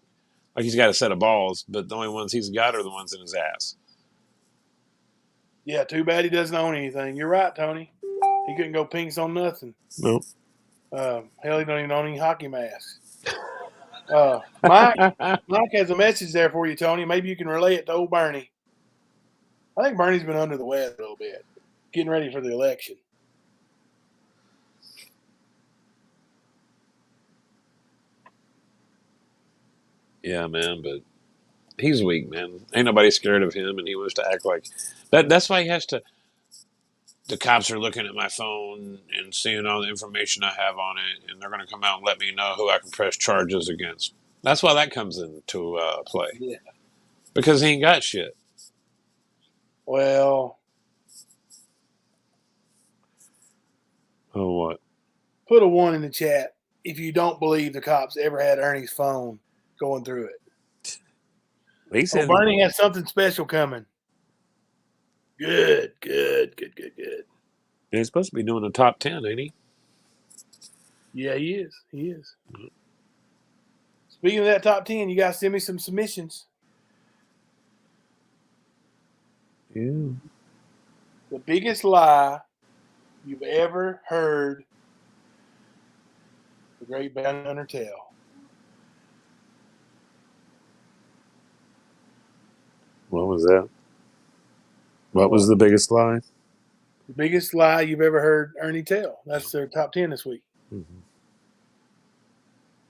he's got a set of balls, but the only ones he's got are the ones in his ass. Yeah, too bad he doesn't own anything. You're right, Tony. He couldn't go pinks on nothing. No. Hell, he don't even own any hockey masks. Mike has a message there for you, Tony. Maybe you can relay it to old Bernie. I think Bernie's been under the weather a little bit, getting ready for the election. Yeah, man, but he's weak, man. Ain't nobody scared of him, and he wants to act like that. That's why he has to. The cops are looking at my phone and seeing all the information I have on it, and they're going to come out and let me know who I can press charges against. That's why that comes into play. Yeah. Because he ain't got shit. Well. Oh, what? Put a 1 in the chat if you don't believe the cops ever had Ernie's phone going through it. He said Bernie has something special coming. Good. He's supposed to be doing a top 10, ain't he? Yeah, he is. Mm-hmm. Speaking of that top 10, you guys send me some submissions. Yeah. The biggest lie you've ever heard the great bounty hunter tell. What was that? What was the biggest lie? The biggest lie you've ever heard Ernie tell. That's their top 10 this week. Mm-hmm.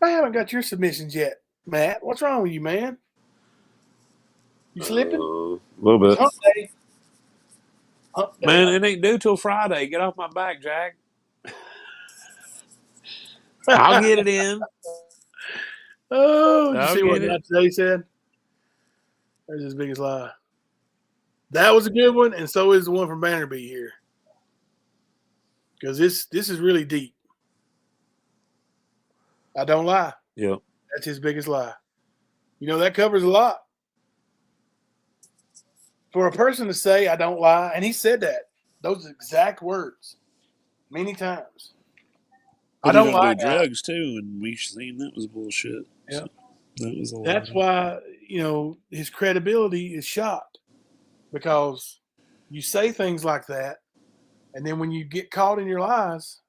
I haven't got your submissions yet, Matt. What's wrong with you, man? You slipping? A little bit. Hump day. Man, it ain't due till Friday. Get off my back, Jack. I'll get it in. Oh, did you see what Matt today said? There's his biggest lie. That was a good one, and so is the one from Bannerby here. Because this is really deep. I don't lie. Yep. That's his biggest lie. You know, that covers a lot. For a person to say, I don't lie, and he said that, those exact words, many times. But I don't he lie. Do drugs, too, and we've seen that was bullshit. Yeah. So that was a lie. That's why, you know, his credibility is shot. Because you say things like that, and then when you get caught in your lies,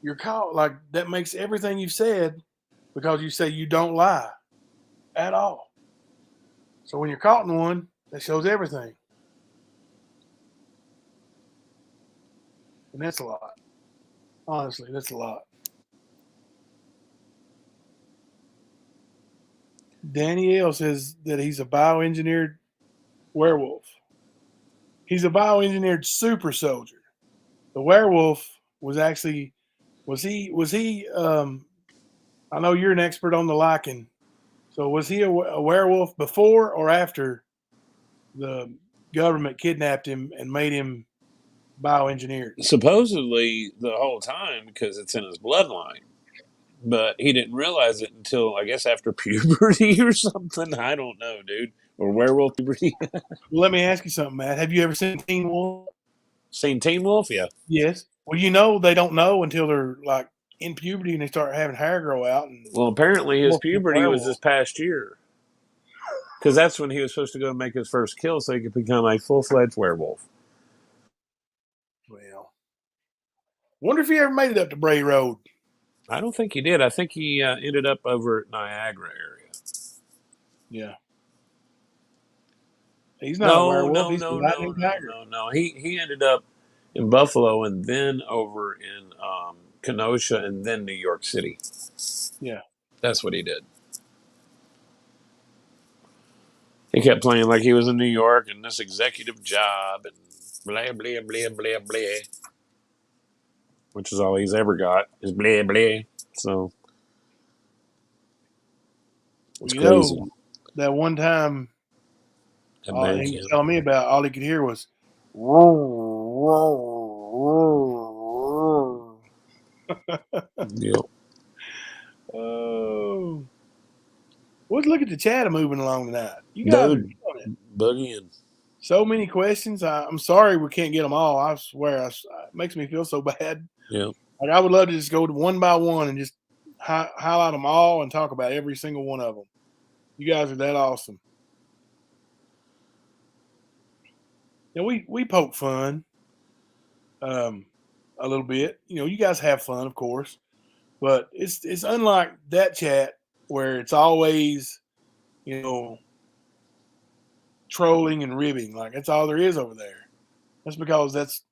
you're caught. Like, that makes everything you've said because you say you don't lie at all. So when you're caught in one, that shows everything. And that's a lot. Honestly, that's a lot. Danielle says that he's a bioengineered werewolf. He's a bioengineered super soldier. The werewolf was actually, was he, I know you're an expert on the lichen. So was he a werewolf before or after the government kidnapped him and made him bioengineered? Supposedly the whole time because it's in his bloodline. But he didn't realize it until, I guess, after puberty or something. I don't know, dude. Or werewolf puberty. Well, let me ask you something, Matt. Have you ever seen Teen Wolf? Seen Teen Wolf? Yeah. Yes. Well, they don't know until they're like in puberty and they start having hair grow out. And Well, apparently his wolf is a puberty was this werewolf. past year. Because that's when he was supposed to go and make his first kill so he could become a full-fledged werewolf. Well, wonder if he ever made it up to Bray Road. I don't think he did. I think he ended up over at Niagara area. Yeah. He's not a werewolf. He's a No. lightning tiger. He ended up in Buffalo and then over in Kenosha and then New York City. Yeah. That's what he did. He kept playing like he was in New York and this executive job and blah, blah, blah, blah, blah. Which is all he's ever got is blah, blah. So it's crazy. That one time he Yep. was telling me about, all he could hear was Yep. oh. Let's look at the chat moving along tonight. You guys are doing it. Boogieing. So many questions. I'm sorry we can't get them all. I swear, it makes me feel so bad. Yeah. Like, I would love to just go one by one and just highlight them all and talk about every single one of them. You guys are that awesome. We poke fun a little bit. You guys have fun, of course, but it's unlike that chat where it's always, trolling and ribbing. Like, that's all there is over there. That's because it's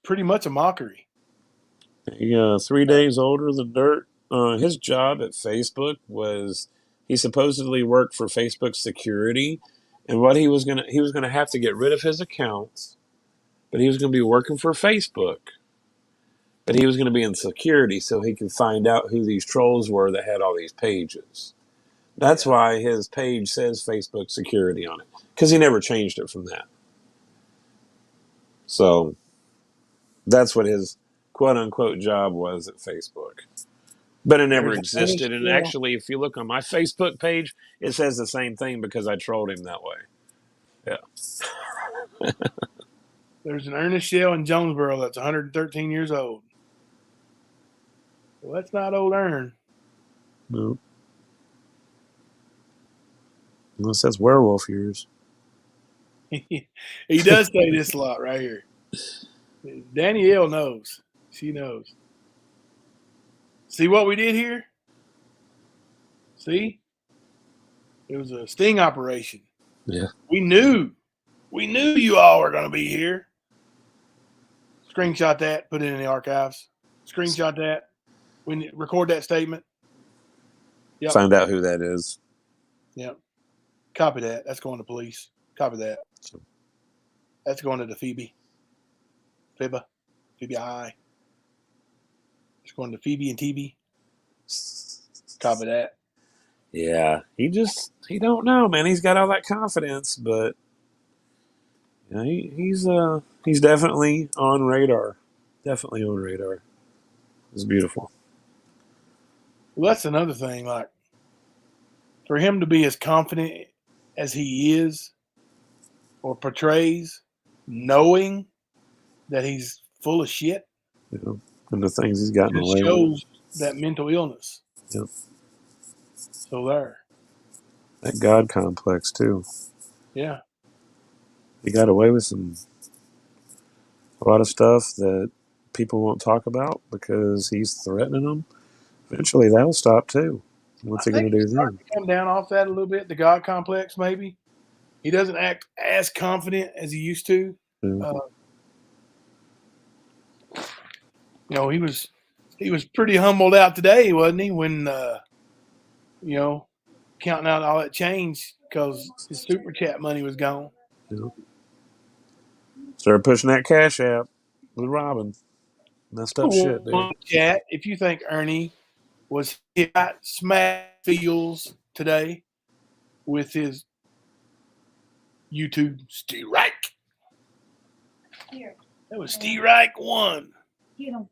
pretty much a mockery. Yeah, 3 days older than dirt. His job at Facebook was he supposedly worked for Facebook security, and what he was gonna have to get rid of his accounts, but he was gonna be working for Facebook. But he was gonna be in security so he could find out who these trolls were that had all these pages. That's why his page says Facebook security on it, because he never changed it from that. So that's what his quote-unquote job was at Facebook. But it never existed. And actually, if you look on my Facebook page, it says the same thing because I trolled him that way. Yeah. There's an Ernest Shell in Jonesboro that's 113 years old. Well, that's not old Ern. No. Unless that's werewolf years. He does say this a lot right here. Danielle knows. She knows. See what we did here? See? It was a sting operation. Yeah. We knew you all were going to be here. Screenshot that, put it in the archives. Screenshot that. We record that statement. Yep. Find out who that is. Yep. Copy that. That's going to police. Copy that. That's going to the Phoebe High. It's going to Phoebe and TV. Copy that. Yeah, he don't know, man. He's got all that confidence, but he's definitely on radar. Definitely on radar. It's beautiful. Well, that's another thing. Like, for him to be as confident as he is, or portrays, knowing that he's full of shit, and the things he's gotten away with, shows that mental illness. Yep. So there. That God complex too. Yeah. He got away with a lot of stuff that people won't talk about because he's threatening them. Eventually, that'll stop too. What's he going to do then? Come down off that a little bit. The God complex, maybe. He doesn't act as confident as he used to. Yeah. He was pretty humbled out today, wasn't he? When counting out all that change because his super chat money was gone. Yeah. Started pushing that cash app with Robin. Messed up shit, dude. Chat, if you think Ernie was hit smack feels today with his YouTube Steve Reich. Here. That was Steve Reich 1. Get him.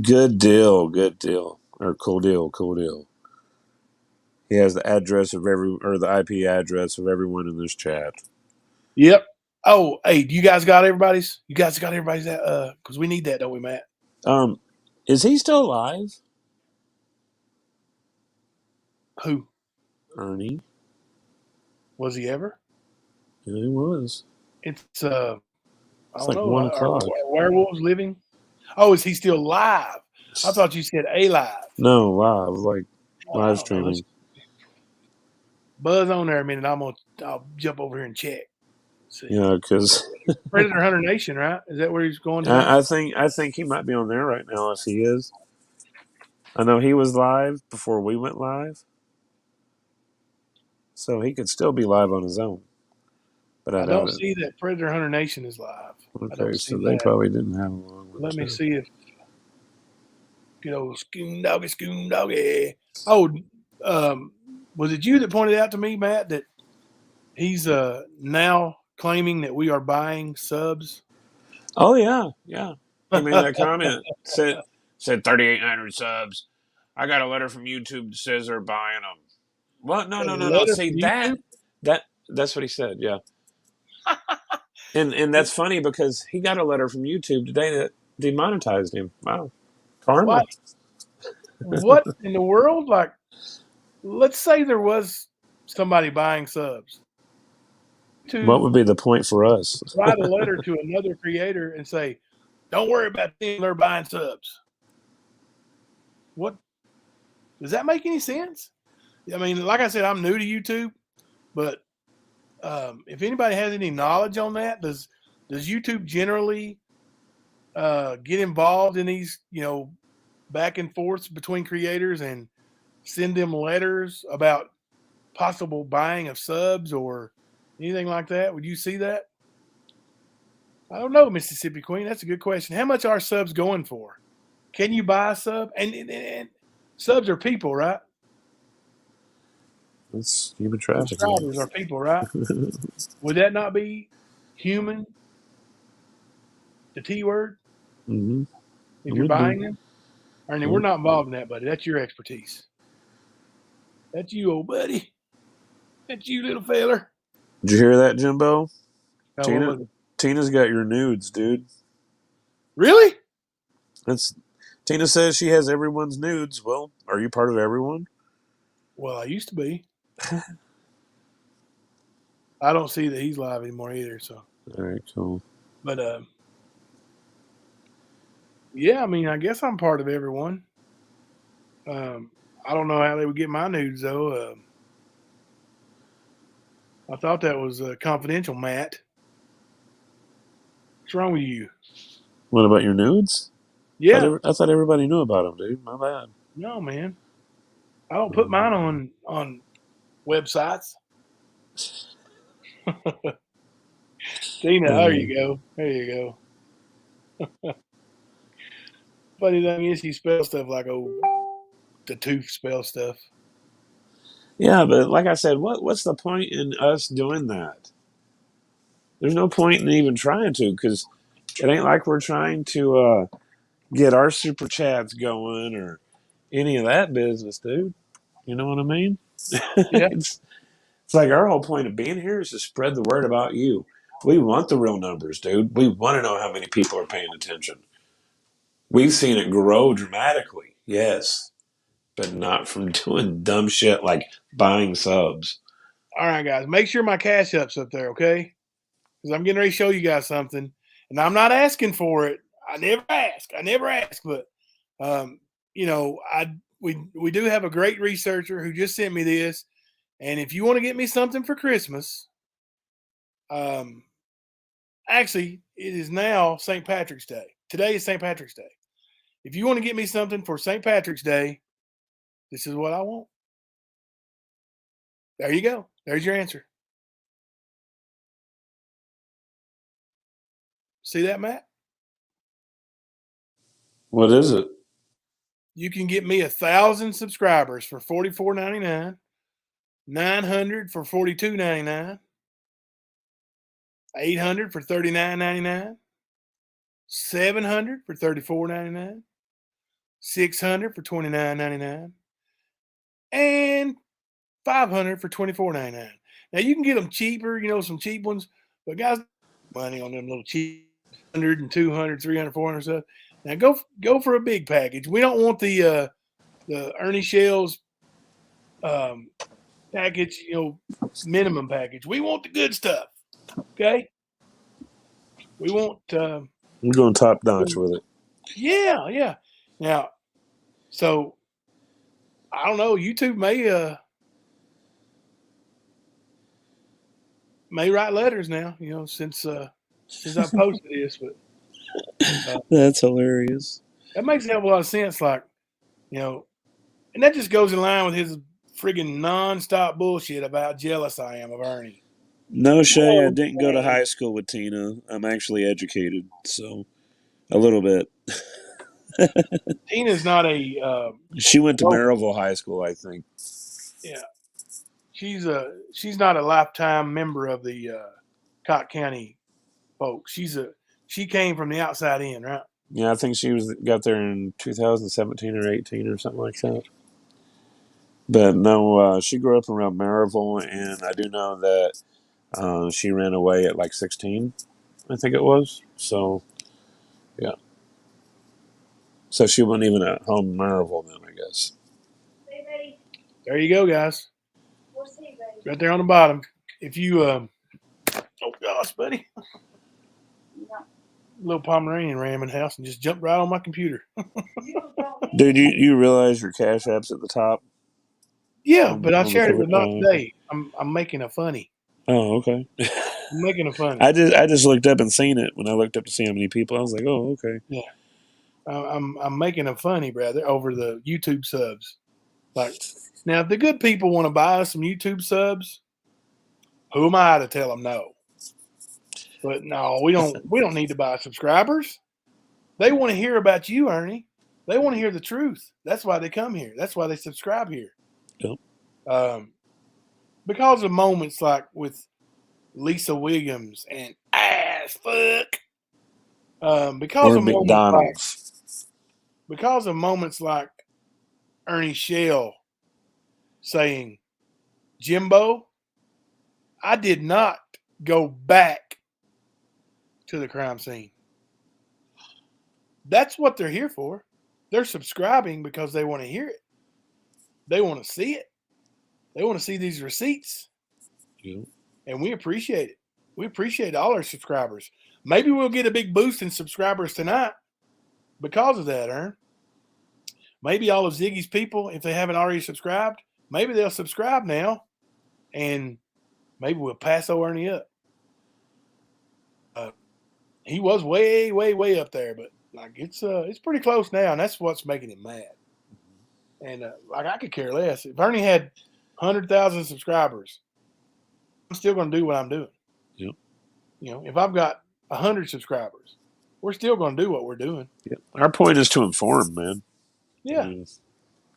Good deal. Or cool deal. He has the address of the IP address of everyone in this chat. Yep. Oh, hey, you guys got everybody's? You guys got everybody's that? Because we need that, don't we, Matt? Is he still alive? Who? Ernie. Was he ever? Yeah, he was. It's It's I don't like know. 1 Are o'clock. werewolves living? Oh, is he still live? I thought you said alive. No, live, like I live don't know. Let's streaming. buzz on there a minute. I'll jump over here and check. See. Yeah, because Predator Hunter Nation, right? Is that where he's going tonight? I think he might be on there right now if he is. I know he was live before we went live, so he could still be live on his own. But I I doubt don't it. see that Predator Hunter Nation is live. I don't Okay, see so they that. probably didn't have a long one. Let me too. see if good old Scoon Doggy. Oh, was it you that pointed out to me, Matt, that he's now claiming that we are buying subs? Oh yeah. He made that comment. Said 3,800 subs. I got a letter from YouTube that says they're buying them. What? No. Letter See from that YouTube? that's what he said. Yeah. And that's funny because he got a letter from YouTube today that demonetized him. Wow. Karma. What in the world? Like, let's say there was somebody buying subs. What would be the point for us? Write a letter to another creator and say, "Don't worry about them; they're buying subs." What does that make any sense? I mean, like I said, I'm new to YouTube, but if anybody has any knowledge on that, does YouTube generally get involved in these, back and forths between creators and send them letters about possible buying of subs or anything like that? Would you see that? I don't know, Mississippi Queen. That's a good question. How much are subs going for? Can you buy a sub? And subs are people, right? It's human trafficking. Subscribers are people, right? Would that not be human? The T word? Mm-hmm. If you're buying them? Ernie, we're not involved in that, buddy. That's your expertise. That's you, old buddy. That's you, little feller. Did you hear that, Jimbo? Oh, Tina's got your nudes, dude. Really? Tina says she has everyone's nudes. Well, are you part of everyone? Well, I used to be. I don't see that he's live anymore either. So, all right, cool. But yeah, I mean, I guess I'm part of everyone. I don't know how they would get my nudes though. I thought that was confidential, Matt. What's wrong with you? What about your nudes? Yeah. I thought everybody knew about them, dude. My bad. No, man. I don't put mine on websites. Tina, there you go. There you go. Funny thing is, he spells stuff like the tooth spell stuff. Yeah, but like I said, what's the point in us doing that? There's no point in even trying to, because it ain't like we're trying to get our super chats going or any of that business, dude. You know what I mean? Yeah. It's like our whole point of being here is to spread the word about you. We want the real numbers, dude. We want to know how many people are paying attention. We've seen it grow dramatically, yes, but not from doing dumb shit like buying subs. All right, guys. Make sure my Cash App's up there, okay? Because I'm getting ready to show you guys something, and I'm not asking for it. I never ask. But we do have a great researcher who just sent me this, and if you want to get me something for Christmas, actually, it is now St. Patrick's Day. Today is St. Patrick's Day. If you want to get me something for St. Patrick's Day, this is what I want. There you go. There's your answer. See that, Matt? What is it? You can get me 1,000 subscribers for $44.99, 900 for $42.99, 800 for $39.99, 700 for $34.99, 600 for $29.99, and 500 for $24.99. Now you can get them cheaper, some cheap ones, but guys, money on them little cheap 100 and 200, 300, 400 stuff. Now go for a big package. We don't want the Ernie Shells package, minimum package. We want the good stuff. Okay. We want. We're going top notch with it. Yeah. Now, so I don't know. YouTube may write letters now. Since I posted this, but that's hilarious. That makes a hell of a lot of sense. Like, and that just goes in line with his friggin' nonstop bullshit about how jealous I am of Ernie. No, Shay, I didn't go to high school with Tina. I'm actually educated, so a little bit. Tina's not a. She went to Maryville High School, I think. Yeah, she's not a lifetime member of the Cott County folks. She came from the outside in, right? Yeah, I think she got there in 2017 or 18 or something like that. But no, she grew up around Maryville, and I do know that she ran away at like 16, I think it was. So, yeah. So she wasn't even at home in Maryville then, I guess. There you go, guys. Right there on the bottom. If you, oh gosh, buddy. Little Pomeranian ran in the house and just jumped right on my computer. Dude, you realize your Cash App's at the top? Yeah, but I shared it with not today. I'm making a funny. Oh, okay. I'm making a funny. I just looked up and seen it. When I looked up to see how many people, I was like, oh, okay. Yeah. I'm making a funny, brother, over the YouTube subs. Like, now, if the good people want to buy us some YouTube subs, who am I to tell them no? But no, we don't need to buy subscribers. They want to hear about you, Ernie. They want to hear the truth. That's why they come here. That's why they subscribe here. Yep. Because of moments like with Lisa Williams and ass fuck. Because or of McDonald's. Because of moments like Ernie Shell saying, Jimbo, I did not go back to the crime scene. That's what they're here for. They're subscribing because they want to hear it. They want to see it. They want to see these receipts. Yeah. And we appreciate it. We appreciate all our subscribers. Maybe we'll get a big boost in subscribers tonight because of that, Ern. Maybe all of Ziggy's people, if they haven't already subscribed, maybe they'll subscribe now, and maybe we'll pass Ernie up. He was way, way, way up there, but like it's pretty close now, and that's what's making him mad. And like I could care less. If Ernie had 100,000 subscribers, I'm still going to do what I'm doing. Yep. If I've got 100 subscribers, we're still going to do what we're doing. Yep. Our point is to inform, man. Yeah.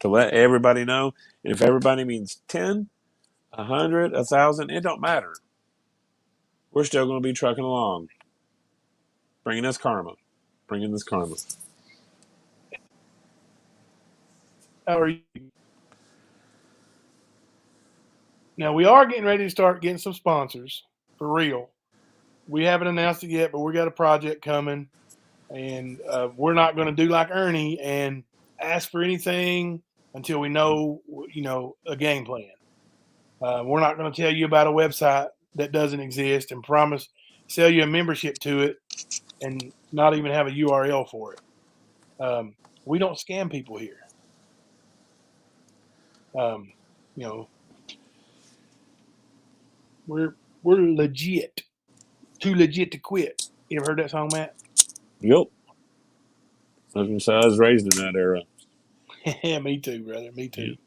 To let everybody know. And if everybody means 10, 100, 1,000, it don't matter. We're still going to be trucking along. Bringing us karma. Bringing this karma. How are you? Now, we are getting ready to start getting some sponsors for real. We haven't announced it yet, but we got a project coming. And we're not going to do like Ernie and ask for anything until we know, a game plan. We're not going to tell you about a website that doesn't exist and promise sell you a membership to it and not even have a URL for it. We don't scam people here. We're legit. Too legit to quit. You ever heard that song, Matt? Yep. I was going to say, I was raised in that era. Yeah, me too, brother. Me too.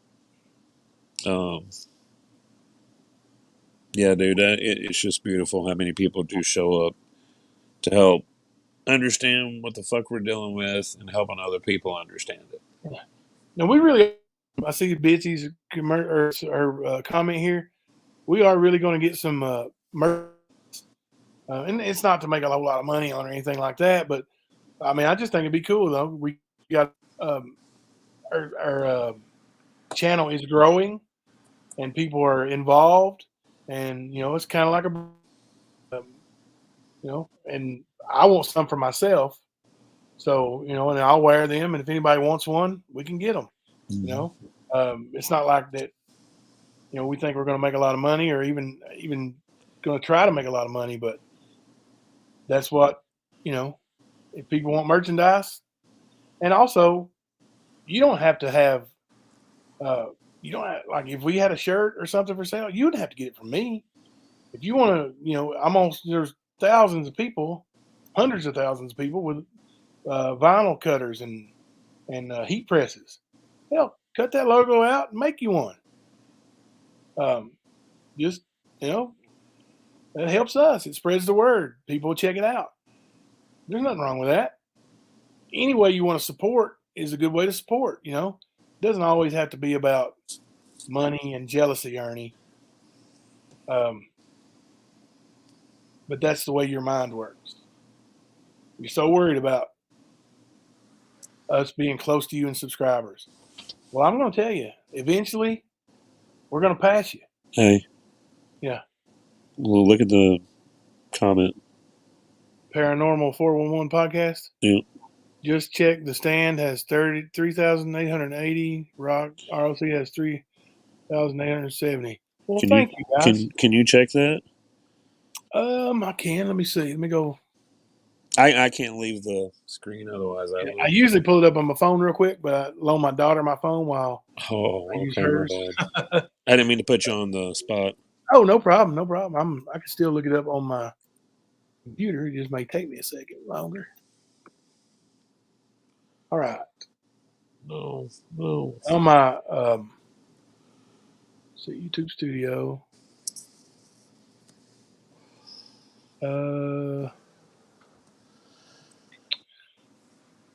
Yeah, dude, it's just beautiful how many people do show up to help understand what the fuck we're dealing with and helping other people understand it. Yeah. Now, we really, I see Bitsy's comment here. We are really going to get some merch. And it's not to make a whole lot of money on or anything like that, but I mean, I just think it'd be cool though. We got our channel is growing, and people are involved, and it's kind of like and I want some for myself. So, and I'll wear them, and if anybody wants one, we can get them. It's not like that, we think we're going to make a lot of money, or even going to try to make a lot of money, but that's what, if people want merchandise. And also, you don't have to have, you don't have, like, if we had a shirt or something for sale, you wouldn't have to get it from me. If you want to, there's thousands of people, hundreds of thousands of people with vinyl cutters and heat presses. Hell, cut that logo out and make you one. Just, it helps us. It spreads the word. People will check it out. There's nothing wrong with that. Any way you want to support is a good way to support, It doesn't always have to be about money and jealousy, Ernie. But that's the way your mind works. You're so worried about us being close to you and subscribers. Well, I'm going to tell you, eventually, we're going to pass you. Hey. Yeah. Well, look at the comment. Paranormal 411 podcast. Yeah. Just check. The Stand has 3,880. ROC has 3,870. Well, thank you guys. Can you check that? I can. Let me see. Let me go. I can't leave the screen, otherwise I will. I usually pull it up on my phone real quick, but I loan my daughter my phone while I use hers. I didn't mean to put you on the spot. Oh, no problem. No problem. I can still look it up on my computer. It just may take me a second longer. All right. No. On my YouTube Studio.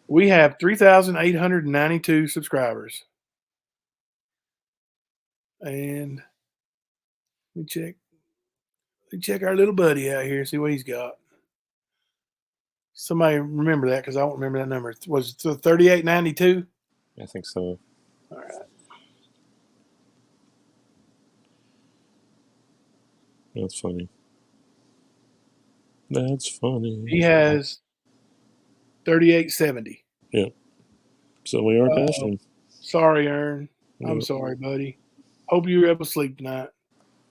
We have 3,892 subscribers. And let me check our little buddy out here, see what he's got. Somebody remember that, because I don't remember that number. Was it 3,892? I think so. All right. That's funny. That's funny. He has 3,870. Yeah. So we are past him. Sorry, Ern. I'm Yep. sorry, buddy. Hope you were able to sleep tonight.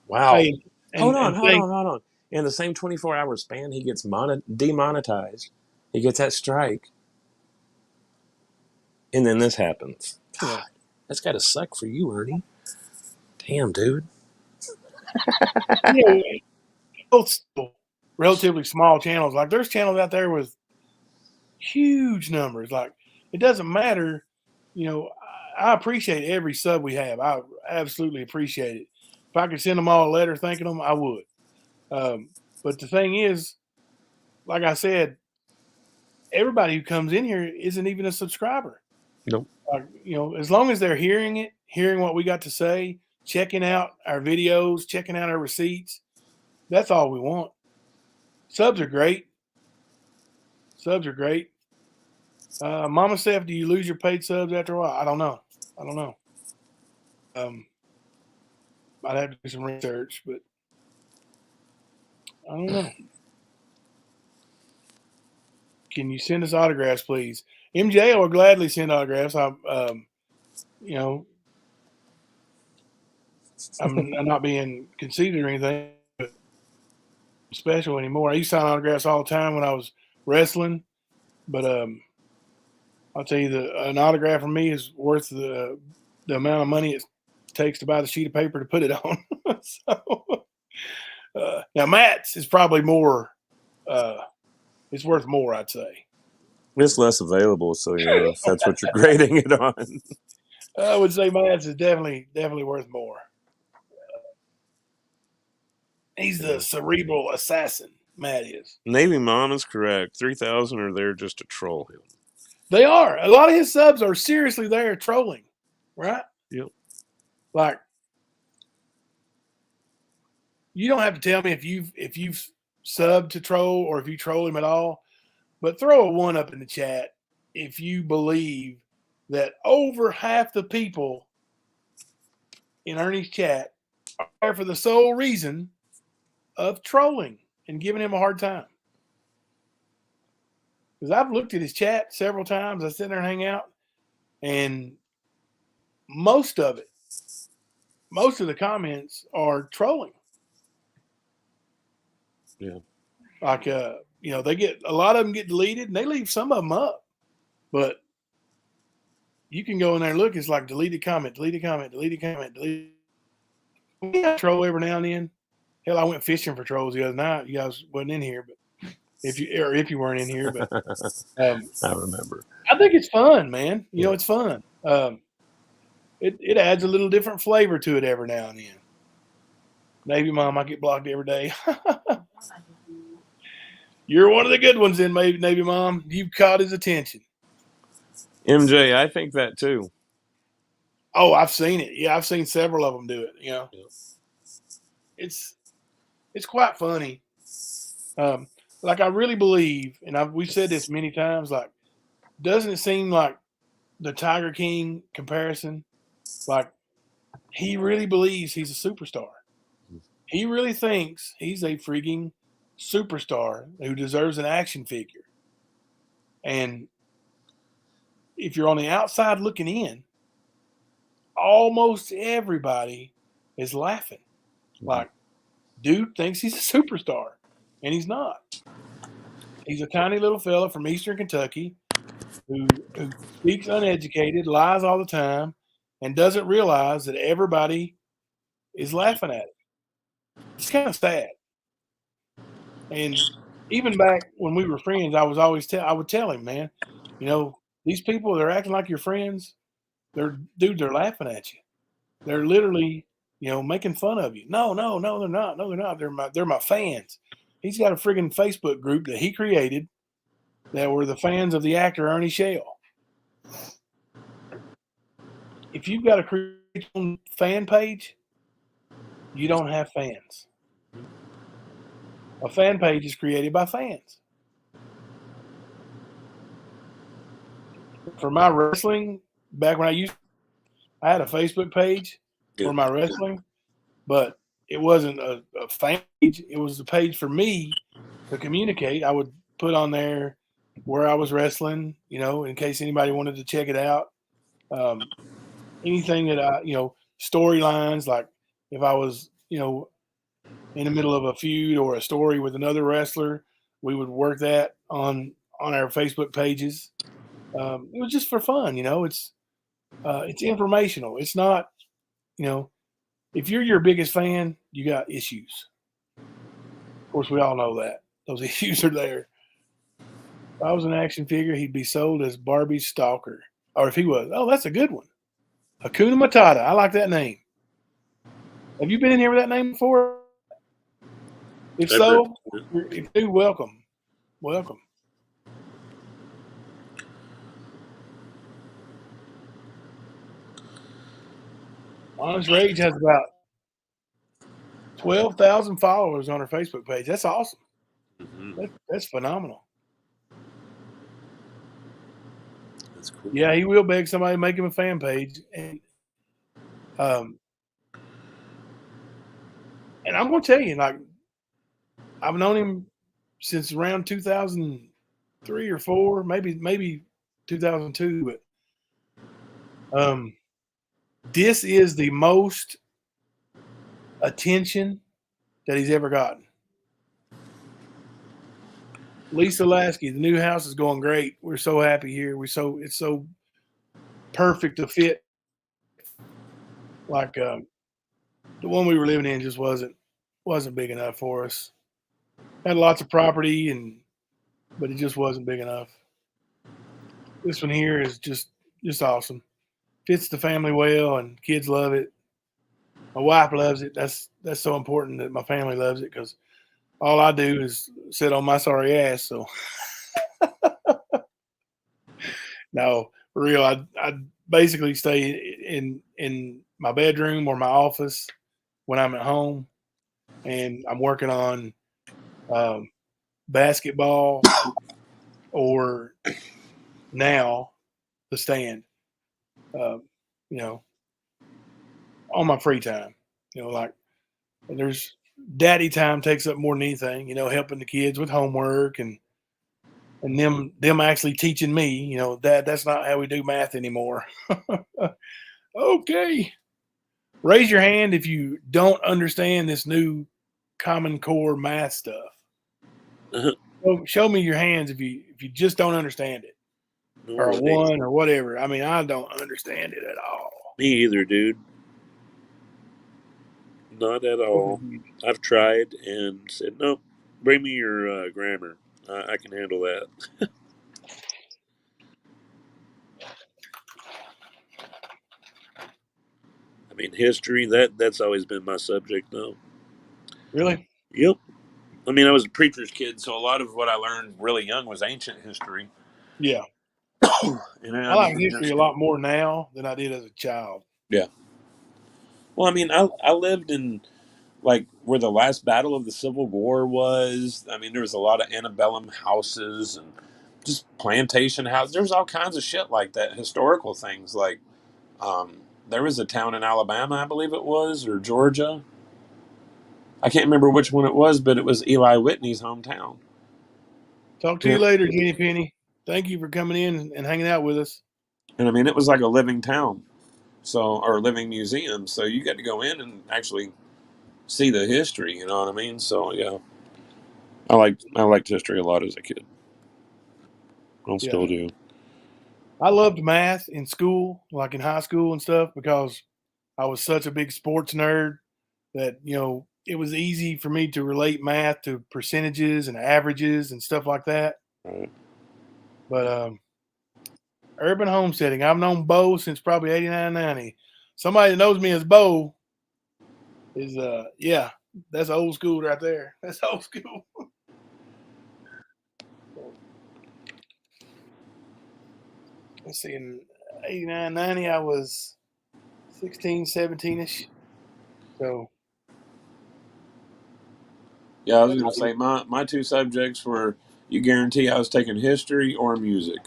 Wow. Hey, Hold on. In the same 24-hour span, he gets demonetized. He gets that strike. And then this happens. God, that's got to suck for you, Ernie. Damn, dude. Yeah, both relatively small channels. Like, there's channels out there with huge numbers. Like, it doesn't matter. I appreciate every sub we have. I absolutely appreciate it. If I could send them all a letter thanking them, I would. But the thing is, like I said, everybody who comes in here isn't even a subscriber. Nope. Like, as long as they're hearing what we got to say, checking out our videos, checking out our receipts, that's all we want. Subs are great. Mama Steph, do you lose your paid subs after a while? I don't know. I'd have to do some research, but I don't know. Can you send us autographs, please? MJ will gladly send autographs. I'm not being conceited or anything, but special anymore. I used to sign autographs all the time when I was wrestling, but I'll tell you, an autograph from me is worth the amount of money it takes to buy the sheet of paper to put it on. So now Matt's is probably more. It's worth more, I'd say. It's less available, so if that's what you're grading it on. I would say Matt's is definitely worth more. He's the cerebral assassin. Matt is. Navy Mom is correct. 3,000 are there just to troll him. They are. A lot of his subs are seriously there trolling, right? Yep. Like, you don't have to tell me if you've subbed to troll or if you troll him at all, but throw a 1 up in the chat if you believe that over half the people in Ernie's chat are there for the sole reason of trolling and giving him a hard time. Because I've looked at his chat several times. I sit there and hang out, and most of the comments are trolling. Yeah. Like, they get a lot of them get deleted, and they leave some of them up. But you can go in there and look. It's like deleted comment, deleted comment, deleted comment, deleted. We have troll every now and then. Hell, I went fishing for trolls the other night. You guys wasn't in here, but if you weren't in here, but I remember. I think it's fun, man. It's fun. It adds a little different flavor to it every now and then. Maybe, Mom, I get blocked every day. You're one of the good ones, then, maybe, Mom. You've caught his attention. MJ, I think that too. Oh, I've seen it. Yeah, I've seen several of them do it. It's quite funny. Like, I really believe, and we've said this many times. Like, doesn't it seem like the Tiger King comparison? Like, he really believes he's a superstar. He really thinks he's a freaking superstar who deserves an action figure. And if you're on the outside looking in, almost everybody is laughing. Like, dude thinks he's a superstar, and he's not. He's a tiny little fella from Eastern Kentucky who speaks uneducated, lies all the time, and doesn't realize that everybody is laughing at it. It's kind of sad. And even back when we were friends, I would tell him, man, these people, they're acting like your friends. They're laughing at you. They're literally, making fun of you. No, they're not. No, they're not. They're my fans. He's got a friggin' Facebook group that he created that were the fans of the actor Ernie Shell. If you've got a create fan page, you don't have fans. A fan page is created by fans. For my wrestling, back when I had a Facebook page for my wrestling, but it wasn't a fan page. It was a page for me to communicate. I would put on there where I was wrestling, in case anybody wanted to check it out. Anything that storylines, like if I was, in the middle of a feud or a story with another wrestler, we would work that on our Facebook pages. It was just for fun, it's informational. It's not, if you're your biggest fan, you got issues. Of course, we all know that those issues are there. If I was an action figure, he'd be sold as Barbie's stalker. Or if he was, that's a good one. Hakuna Matata. I like that name. Have you been in here with that name before? If so, if you do, welcome. Welcome. Honest Rage has about 12,000 followers on her Facebook page. That's awesome. That's phenomenal. That's cool. Yeah, he will beg somebody to make him a fan page. And I'm going to tell you, like, I've known him since around 2003 or 4, maybe 2002. But this is the most attention that he's ever gotten. Lisa Lasky, the new house is going great. We're so happy here. It's so perfect to fit. Like the one we were living in just wasn't big enough for us. Had lots of property, but it just wasn't big enough. This one here is just awesome. Fits the family well, and kids love it. My wife loves it. That's so important that my family loves it, because all I do is sit on my sorry ass. So no, for real, I basically stay in my bedroom or my office when I'm at home, and I'm working on basketball or now the stand. On my free time, like And there's daddy time takes up more than anything, helping the kids with homework and them actually teaching me, Dad, that's not how we do math anymore. Okay. Raise your hand if you don't understand this new Common Core math stuff. Show me your hands if you just don't understand it. Or a one or whatever. I mean, I don't understand it at all. Me either, dude. Not at all. I've tried and said, nope, bring me your grammar. I can handle that. I mean, history, that's always been my subject, though. Really? Yep. I mean, I was a preacher's kid, so a lot of what I learned really young was ancient history. Yeah. And I like history a lot more now than I did as a child. Yeah. Well, I mean, I lived in, like, where the last battle of the Civil War was. I mean, there was a lot of antebellum houses and just plantation houses. There was all kinds of shit like that, historical things. Like, there was a town in Alabama, I believe it was, or Georgia. I can't remember which one it was, but it was Eli Whitney's hometown. Talk to you later, Jenny Penny. Thank you for coming in and hanging out with us. And I mean, it was like a living town, or a living museum. So you got to go in and actually see the history. You know what I mean? So yeah, I liked history a lot as a kid. I still do. I loved math in school, like in high school and stuff, because I was such a big sports nerd that, it was easy for me to relate math to percentages and averages and stuff like that. Right. But urban homesteading, I've known Bo since probably 89, 90. Somebody that knows me as Bo is, that's old school right there. That's old school. Let's see, in 89, 90, I was 16, 17-ish. So. Yeah, I was going to say my two subjects were, you guarantee I was taking history or music.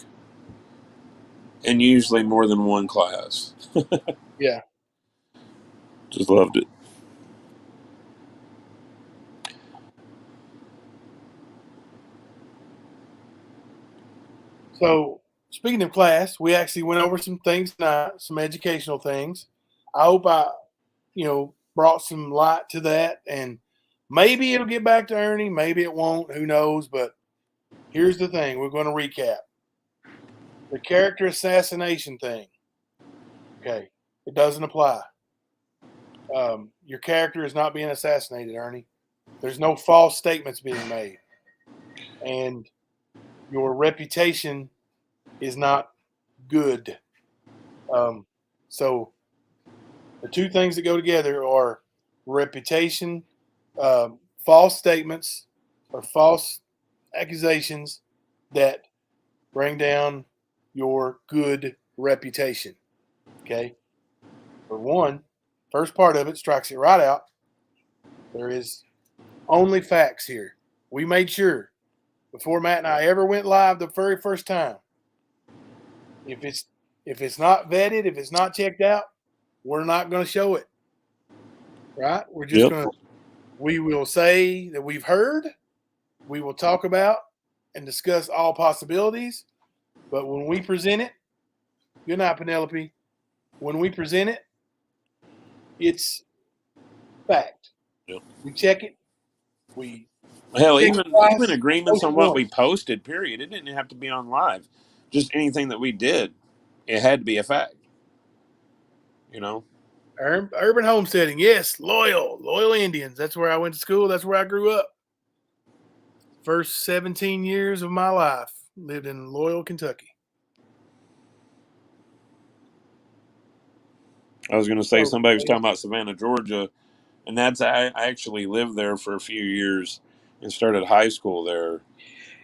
And usually more than one class. Yeah. Just loved it. So, speaking of class, we actually went over some things tonight, some educational things. I hope I, brought some light to that, and maybe it'll get back to Ernie, maybe it won't, who knows, but here's the thing, we're going to recap. The character assassination thing, okay, it doesn't apply. Your character is not being assassinated, Ernie. There's no false statements being made. And your reputation is not good. So the two things that go together are reputation, false statements or false accusations that bring down your good reputation. Okay. For one, first part of it strikes it right out. There is only facts here. We made sure before Matt and I ever went live the very first time, if it's not vetted, if it's not checked out, we're not going to show it. Right? We're just we will say that we've heard, we will talk about and discuss all possibilities. But when we present it, good night, Penelope. When we present it, it's fact. Yep. We check it. Even agreements on what we posted, period. It didn't have to be on live. Just anything that we did, it had to be a fact. Urban homesteading, yes, loyal Indians. That's where I went to school. That's where I grew up. First 17 years of my life lived in Loyal, Kentucky. I was going to say, somebody was talking about Savannah, Georgia, and I actually lived there for a few years and started high school there.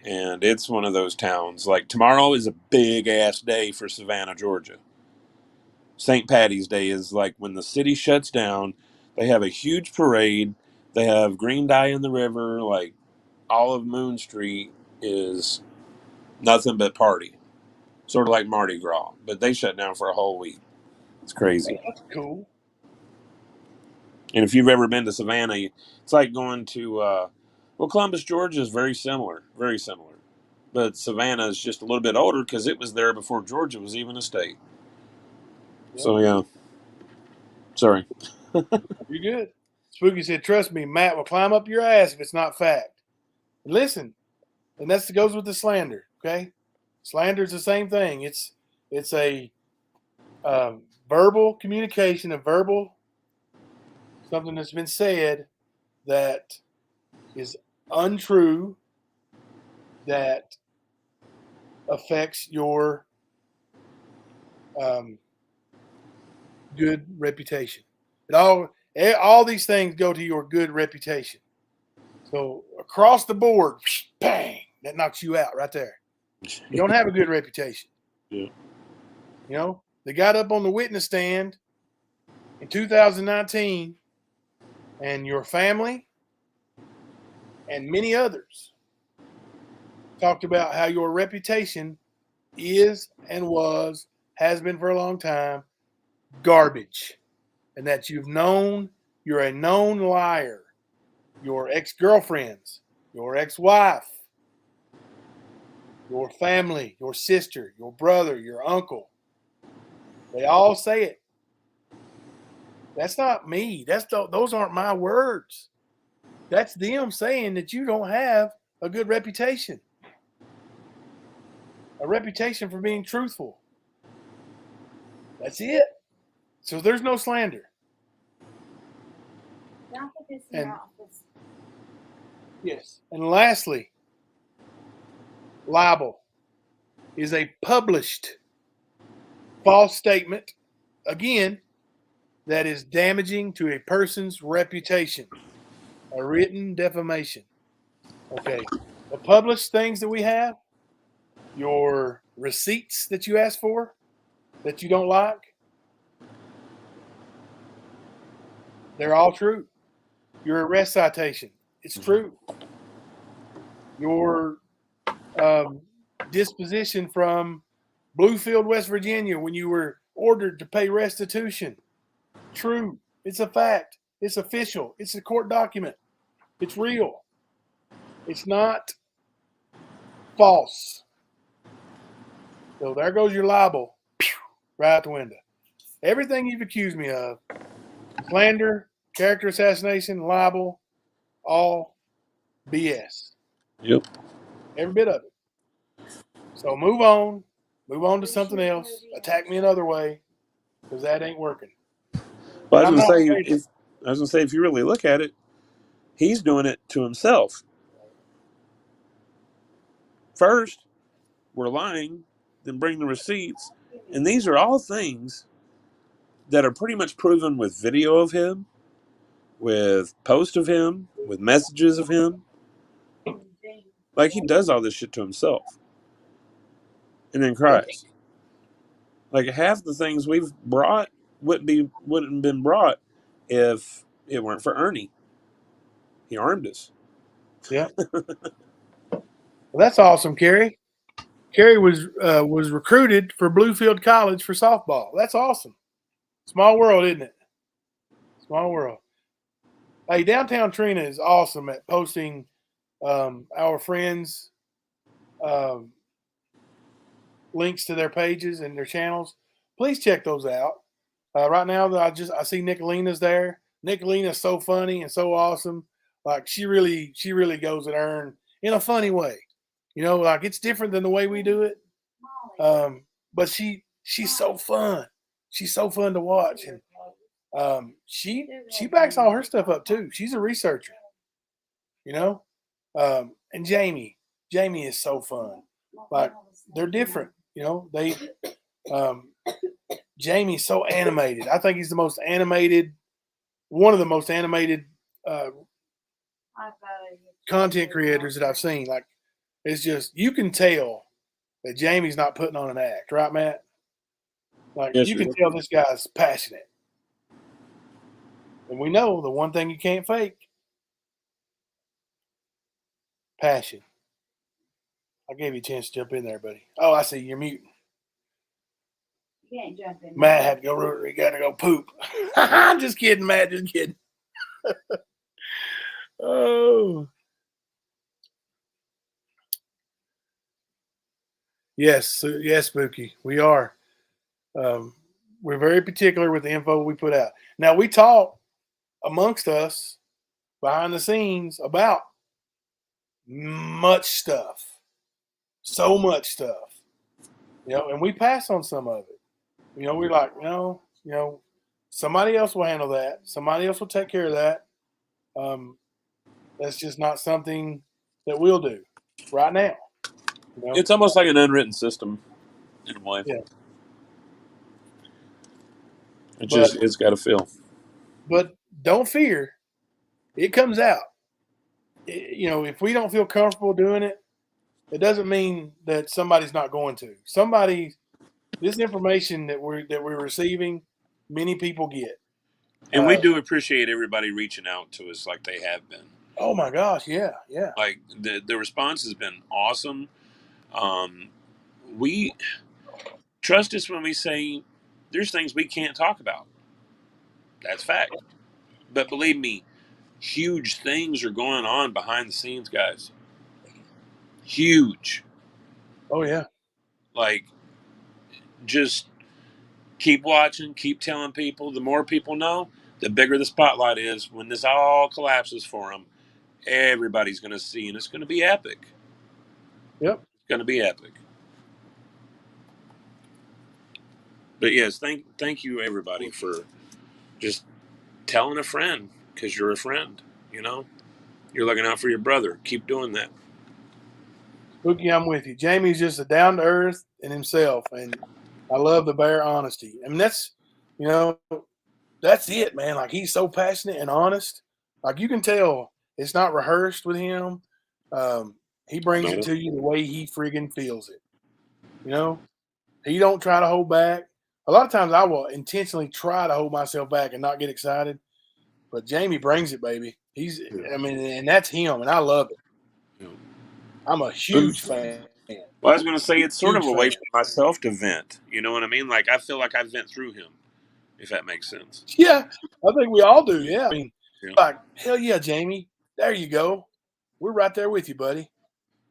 And it's one of those towns. Like, tomorrow is a big ass day for Savannah, Georgia. St. Patty's Day is like when the city shuts down. They have a huge parade. They have green dye in the river. Like, all of Moon Street is nothing but party. Sort of like Mardi Gras. But they shut down for a whole week. It's crazy. That's cool. And if you've ever been to Savannah, it's like going to, well, Columbus, Georgia is very similar, very similar. But Savannah is just a little bit older because it was there before Georgia was even a state. Yep. So, yeah. Sorry. You're good. Spooky said, trust me, Matt will climb up your ass if it's not fact. And listen, and that goes with the slander, okay? Slander is the same thing. It's a verbal communication, a verbal something that's been said that is untrue, that affects your good reputation. All these things go to your good reputation. So across the board, bang, that knocks you out right there. You don't have a good reputation. Yeah. You know, they got up on the witness stand in 2019, and your family and many others talked about how your reputation is and has been for a long time, garbage. And that you're a known liar. Your ex-girlfriends, your ex-wife, your family, your sister, your brother, your uncle, they all say it. That's not me. Those aren't my words. That's them saying that you don't have a good reputation. A reputation for being truthful. That's it. So there's no slander. Yes. And lastly, libel is a published false statement, again, that is damaging to a person's reputation. A written defamation. Okay. The published things that we have, your receipts that you ask for that you don't like, they're all true. Your arrest citation, it's true. Your disposition from Bluefield, West Virginia, when you were ordered to pay restitution, true. It's a fact. It's official. It's a court document. It's real. It's not false. So there goes your libel, right out the window. Everything you've accused me of, slander, character assassination, libel, all BS. Yep. Every bit of it. So move on to something else. Attack me another way, because that ain't working. Well, I was gonna say, if you really look at it, he's doing it to himself. First, we're lying, then bring the receipts, and these are all things that are pretty much proven with video of him, with posts of him, with messages of him. Like, he does all this shit to himself, and then cries. Like, half the things we've brought wouldn't have been brought if it weren't for Ernie. He armed us. Yeah. Well, that's awesome, Kerry. Kerry was recruited for Bluefield College for softball. That's awesome. Small world, isn't it? Small world. Hey, Downtown Trina is awesome at posting our friends' links to their pages and their channels. Please check those out. Right now, I see Nicolina's there. Nicolina's so funny and so awesome. Like she really goes at Ern in a funny way. You know, like it's different than the way we do it. But she's so fun. She's so fun to watch, and she backs all her stuff up too. She's a researcher. You know, and Jamie is so fun. Like they're different. You know, Jamie's so animated. I think he's one of the most animated content creators that I've seen. Like, it's just, you can tell that Jamie's not putting on an act, right, Matt? Like, Yes, you can tell this guy's passionate. And we know the one thing you can't fake: passion. I gave you a chance to jump in there, buddy. Oh, I see, you're muting. You can't jump in. Matt had to go. He got to go poop. I'm just kidding, Matt. Just kidding. Oh. Yes, yes, Spooky. We are. We're very particular with the info we put out. Now we talk amongst us behind the scenes about much stuff, so much stuff, and we pass on some of it. We're like, somebody else will handle that. Somebody else will take care of that. That's just not something that we'll do right now. It's almost like an unwritten system in a way. Yeah. It's got to feel. But don't fear. It comes out. If we don't feel comfortable doing it, it doesn't mean that somebody's not going to. This information that we're receiving, many people get. And we do appreciate everybody reaching out to us like they have been. Oh my gosh, yeah. Like the response has been awesome. We trust us when we say there's things we can't talk about. That's fact. But believe me, huge things are going on behind the scenes, guys. Huge. Oh yeah. Like, just keep watching, keep telling people. The more people know, the bigger the spotlight is. When this all collapses for them, everybody's going to see, and it's going to be epic. Yep. It's going to be epic. But yes, thank you everybody for just telling a friend, because you're a friend. You're looking out for your brother. Keep doing that. Spooky, I'm with you. Jamie's just a down to earth in himself, and I love the bare honesty. I mean, that's it, man. Like, he's so passionate and honest. Like, you can tell it's not rehearsed with him. He brings it to you the way he friggin' feels it. He don't try to hold back. A lot of times I will intentionally try to hold myself back and not get excited, but Jamie brings it, baby. And that's him, and I love it. Yeah. I'm a huge fan. Well, I was going to say, it's sort of Huge a way fan. for myself to vent. You know what I mean? Like, I feel like I vent through him, if that makes sense. Yeah, I think we all do. Yeah. I mean, Yeah. like, hell yeah, Jamie. There you go. We're right there with you, buddy.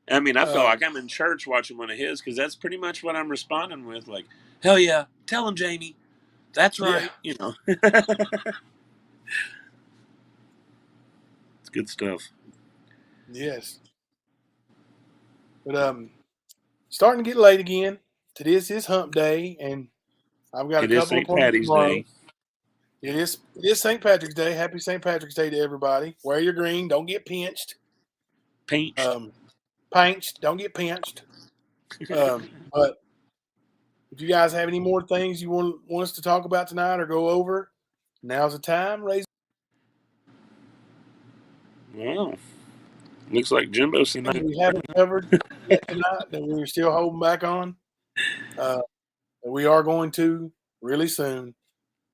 I mean, I feel like I'm in church watching one of his, because that's pretty much what I'm responding with. Like, hell yeah, tell him, Jamie. That's right. Yeah. It's good stuff. Yes. But starting to get late again. Today's his hump day, and I've got It a is couple of St. appointments Patty's tomorrow. Day. It is St. Patrick's Day. Happy St. Patrick's Day to everybody. Wear your green. Don't get pinched. Pinched. Don't get pinched. But if you guys have any more things you want us to talk about tonight or go over, now's the time. Wow. Looks like Jimbo Things we haven't covered yet tonight that we're still holding back on. We are going to really soon.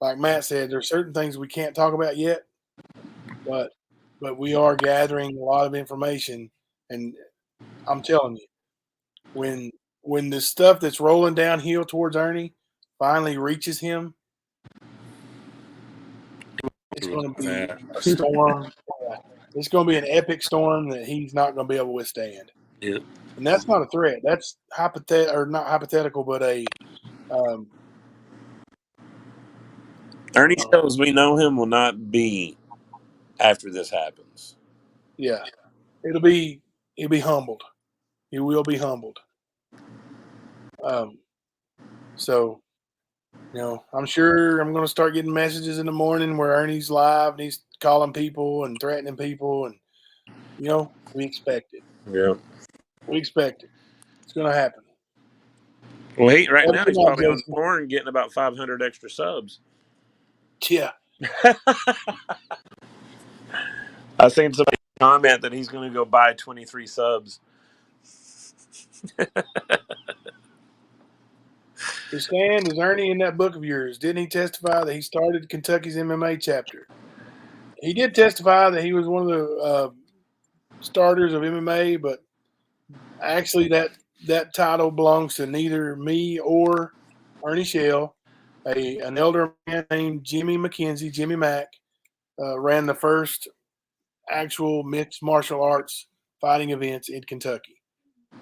Like Matt said, there's certain things we can't talk about yet, but we are gathering a lot of information, and I'm telling you, when the stuff that's rolling downhill towards Ernie finally reaches him, it's going to be a storm. It's going to be an epic storm that he's not going to be able to withstand. Yeah. And that's not a threat. That's not hypothetical, but a Ernie shows we know him will not be after this happens. Yeah. He'll be humbled. He will be humbled. So, I'm sure I'm going to start getting messages in the morning where Ernie's live and he's calling people and threatening people, and we expect it. Yeah. We expect it. It's going to happen. Well, right now he's probably on porn getting about 500 extra subs. Yeah. I seen somebody comment that he's going to go buy 23 subs. To stand is Ernie in that book of yours. Didn't he testify that he started Kentucky's MMA chapter? He did testify that he was one of the starters of MMA, but actually that title belongs to neither me or Ernie Shell. An elder man named Jimmy McKenzie, Jimmy Mack, ran the first actual mixed martial arts fighting events in Kentucky.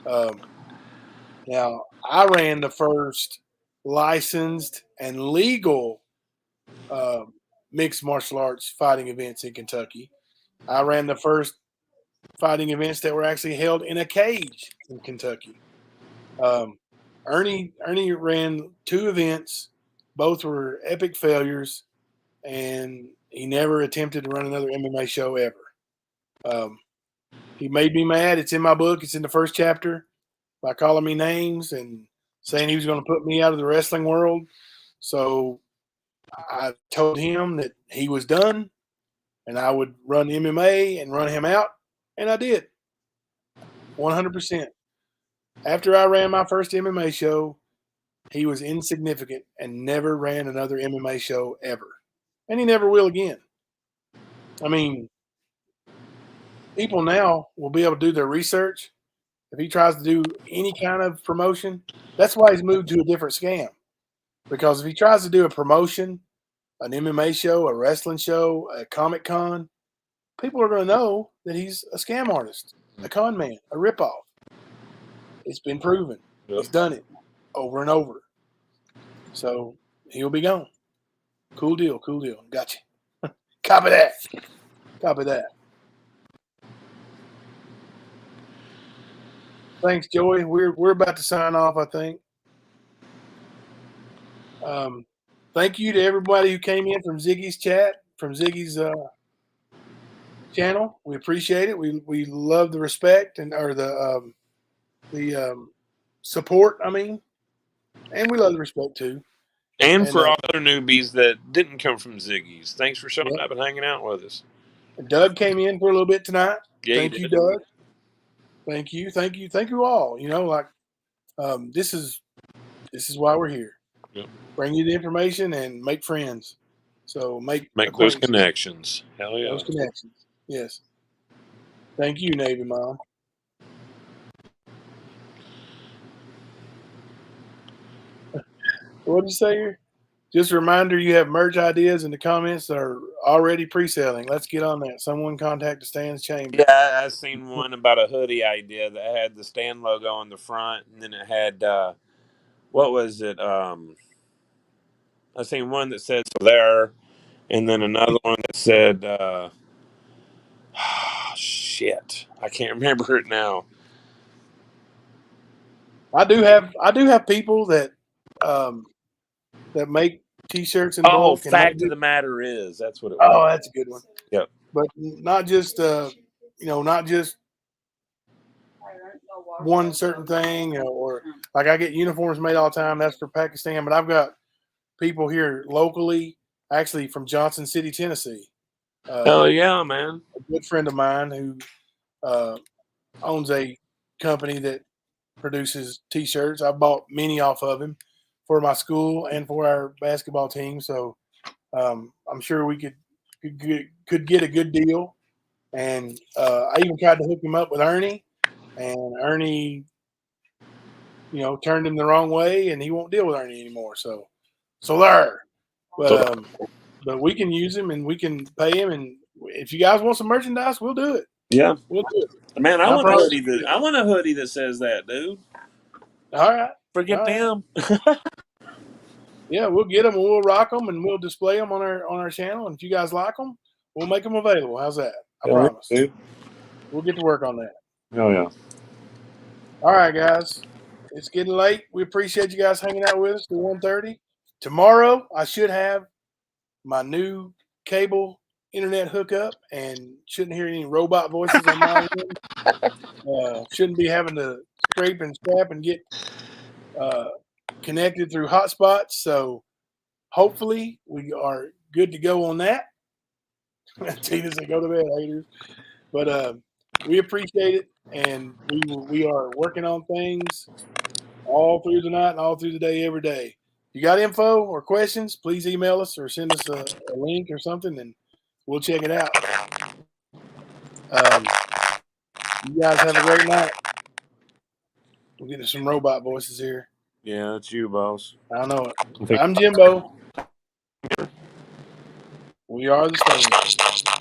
Now, I ran the first licensed and legal mixed martial arts fighting events in Kentucky. I ran the first fighting events that were actually held in a cage in Kentucky. Ernie ran 2 events. Both were epic failures, and he never attempted to run another MMA show ever. He made me mad. It's in my book. It's in the first chapter by calling me names and saying he was going to put me out of the wrestling world. So I told him that he was done and I would run MMA and run him out, and I did 100%. After I ran my first MMA show, he was insignificant and never ran another MMA show ever. And he never will again. I mean, people now will be able to do their research. If he tries to do any kind of promotion, that's why he's moved to a different scam. Because if he tries to do a promotion, an MMA show, a wrestling show, a Comic Con, people are going to know that he's a scam artist, a con man, a ripoff. It's been proven. Yep. He's done it over and over. So he'll be gone. Cool deal. Cool deal. Gotcha. Copy that. Copy that. Thanks, Joey. We're about to sign off, I think. Thank you to everybody who came in from Ziggy's chat, from Ziggy's channel. We appreciate it. We love the respect and or the support. I mean, and we love the respect too. And for all other newbies that didn't come from Ziggy's, thanks for showing Yep. up and hanging out with us. Doug came in for a little bit tonight. Yeah, Thank you, Doug. Thank you all. You know, like this is why we're here. Yep. Bring you the information and make friends. So make those connections. Hell yeah. Those connections. Yes. Thank you, Navy Mom. What did you say here? Just a reminder, you have merch ideas in the comments that are already pre-selling. Let's get on that. Someone contact the Stan's Chamber. Yeah, I seen one about a hoodie idea that had the Stan logo on the front, and then it had what was it? I seen one that said there, and then another one that said shit. I can't remember it now. I do have people that that make T-shirts in bulk. Fact of the matter is, that's what it was. Oh, that's a good one. Yep. But not just not just one certain thing, or like I get uniforms made all the time. That's for Pakistan, but I've got people here locally, actually from Johnson City, Tennessee. Hell yeah, man! A good friend of mine who owns a company that produces T-shirts. I bought many off of him for my school and for our basketball team. So I'm sure we could get a good deal. And I even tried to hook him up with Ernie, and Ernie, turned him the wrong way, and he won't deal with Ernie anymore. So there. But we can use him and we can pay him. And if you guys want some merchandise, we'll do it. Yeah, we'll do it. Man, I want a hoodie that says that, dude. All right. Forget them. Yeah, we'll get them and we'll rock them and we'll display them on our channel. And if you guys like them, we'll make them available. How's that? I promise. Dude. We'll get to work on that. Oh yeah. All right, guys. It's getting late. We appreciate you guys hanging out with us till 1:30. Tomorrow, I should have my new cable internet hookup and shouldn't hear any robot voices on my end. Shouldn't be having to scrape and scrap and get connected through hotspots. So hopefully we are good to go on that. Tina said, "Go to bed, haters." But we appreciate it, and we are working on things all through the night and all through the day, every day. If you got info or questions, please email us or send us a link or something, and we'll check it out. You guys have a great night. We're getting some robot voices here. Yeah, it's you, boss. I know it. I'm Jimbo. We are the Stain.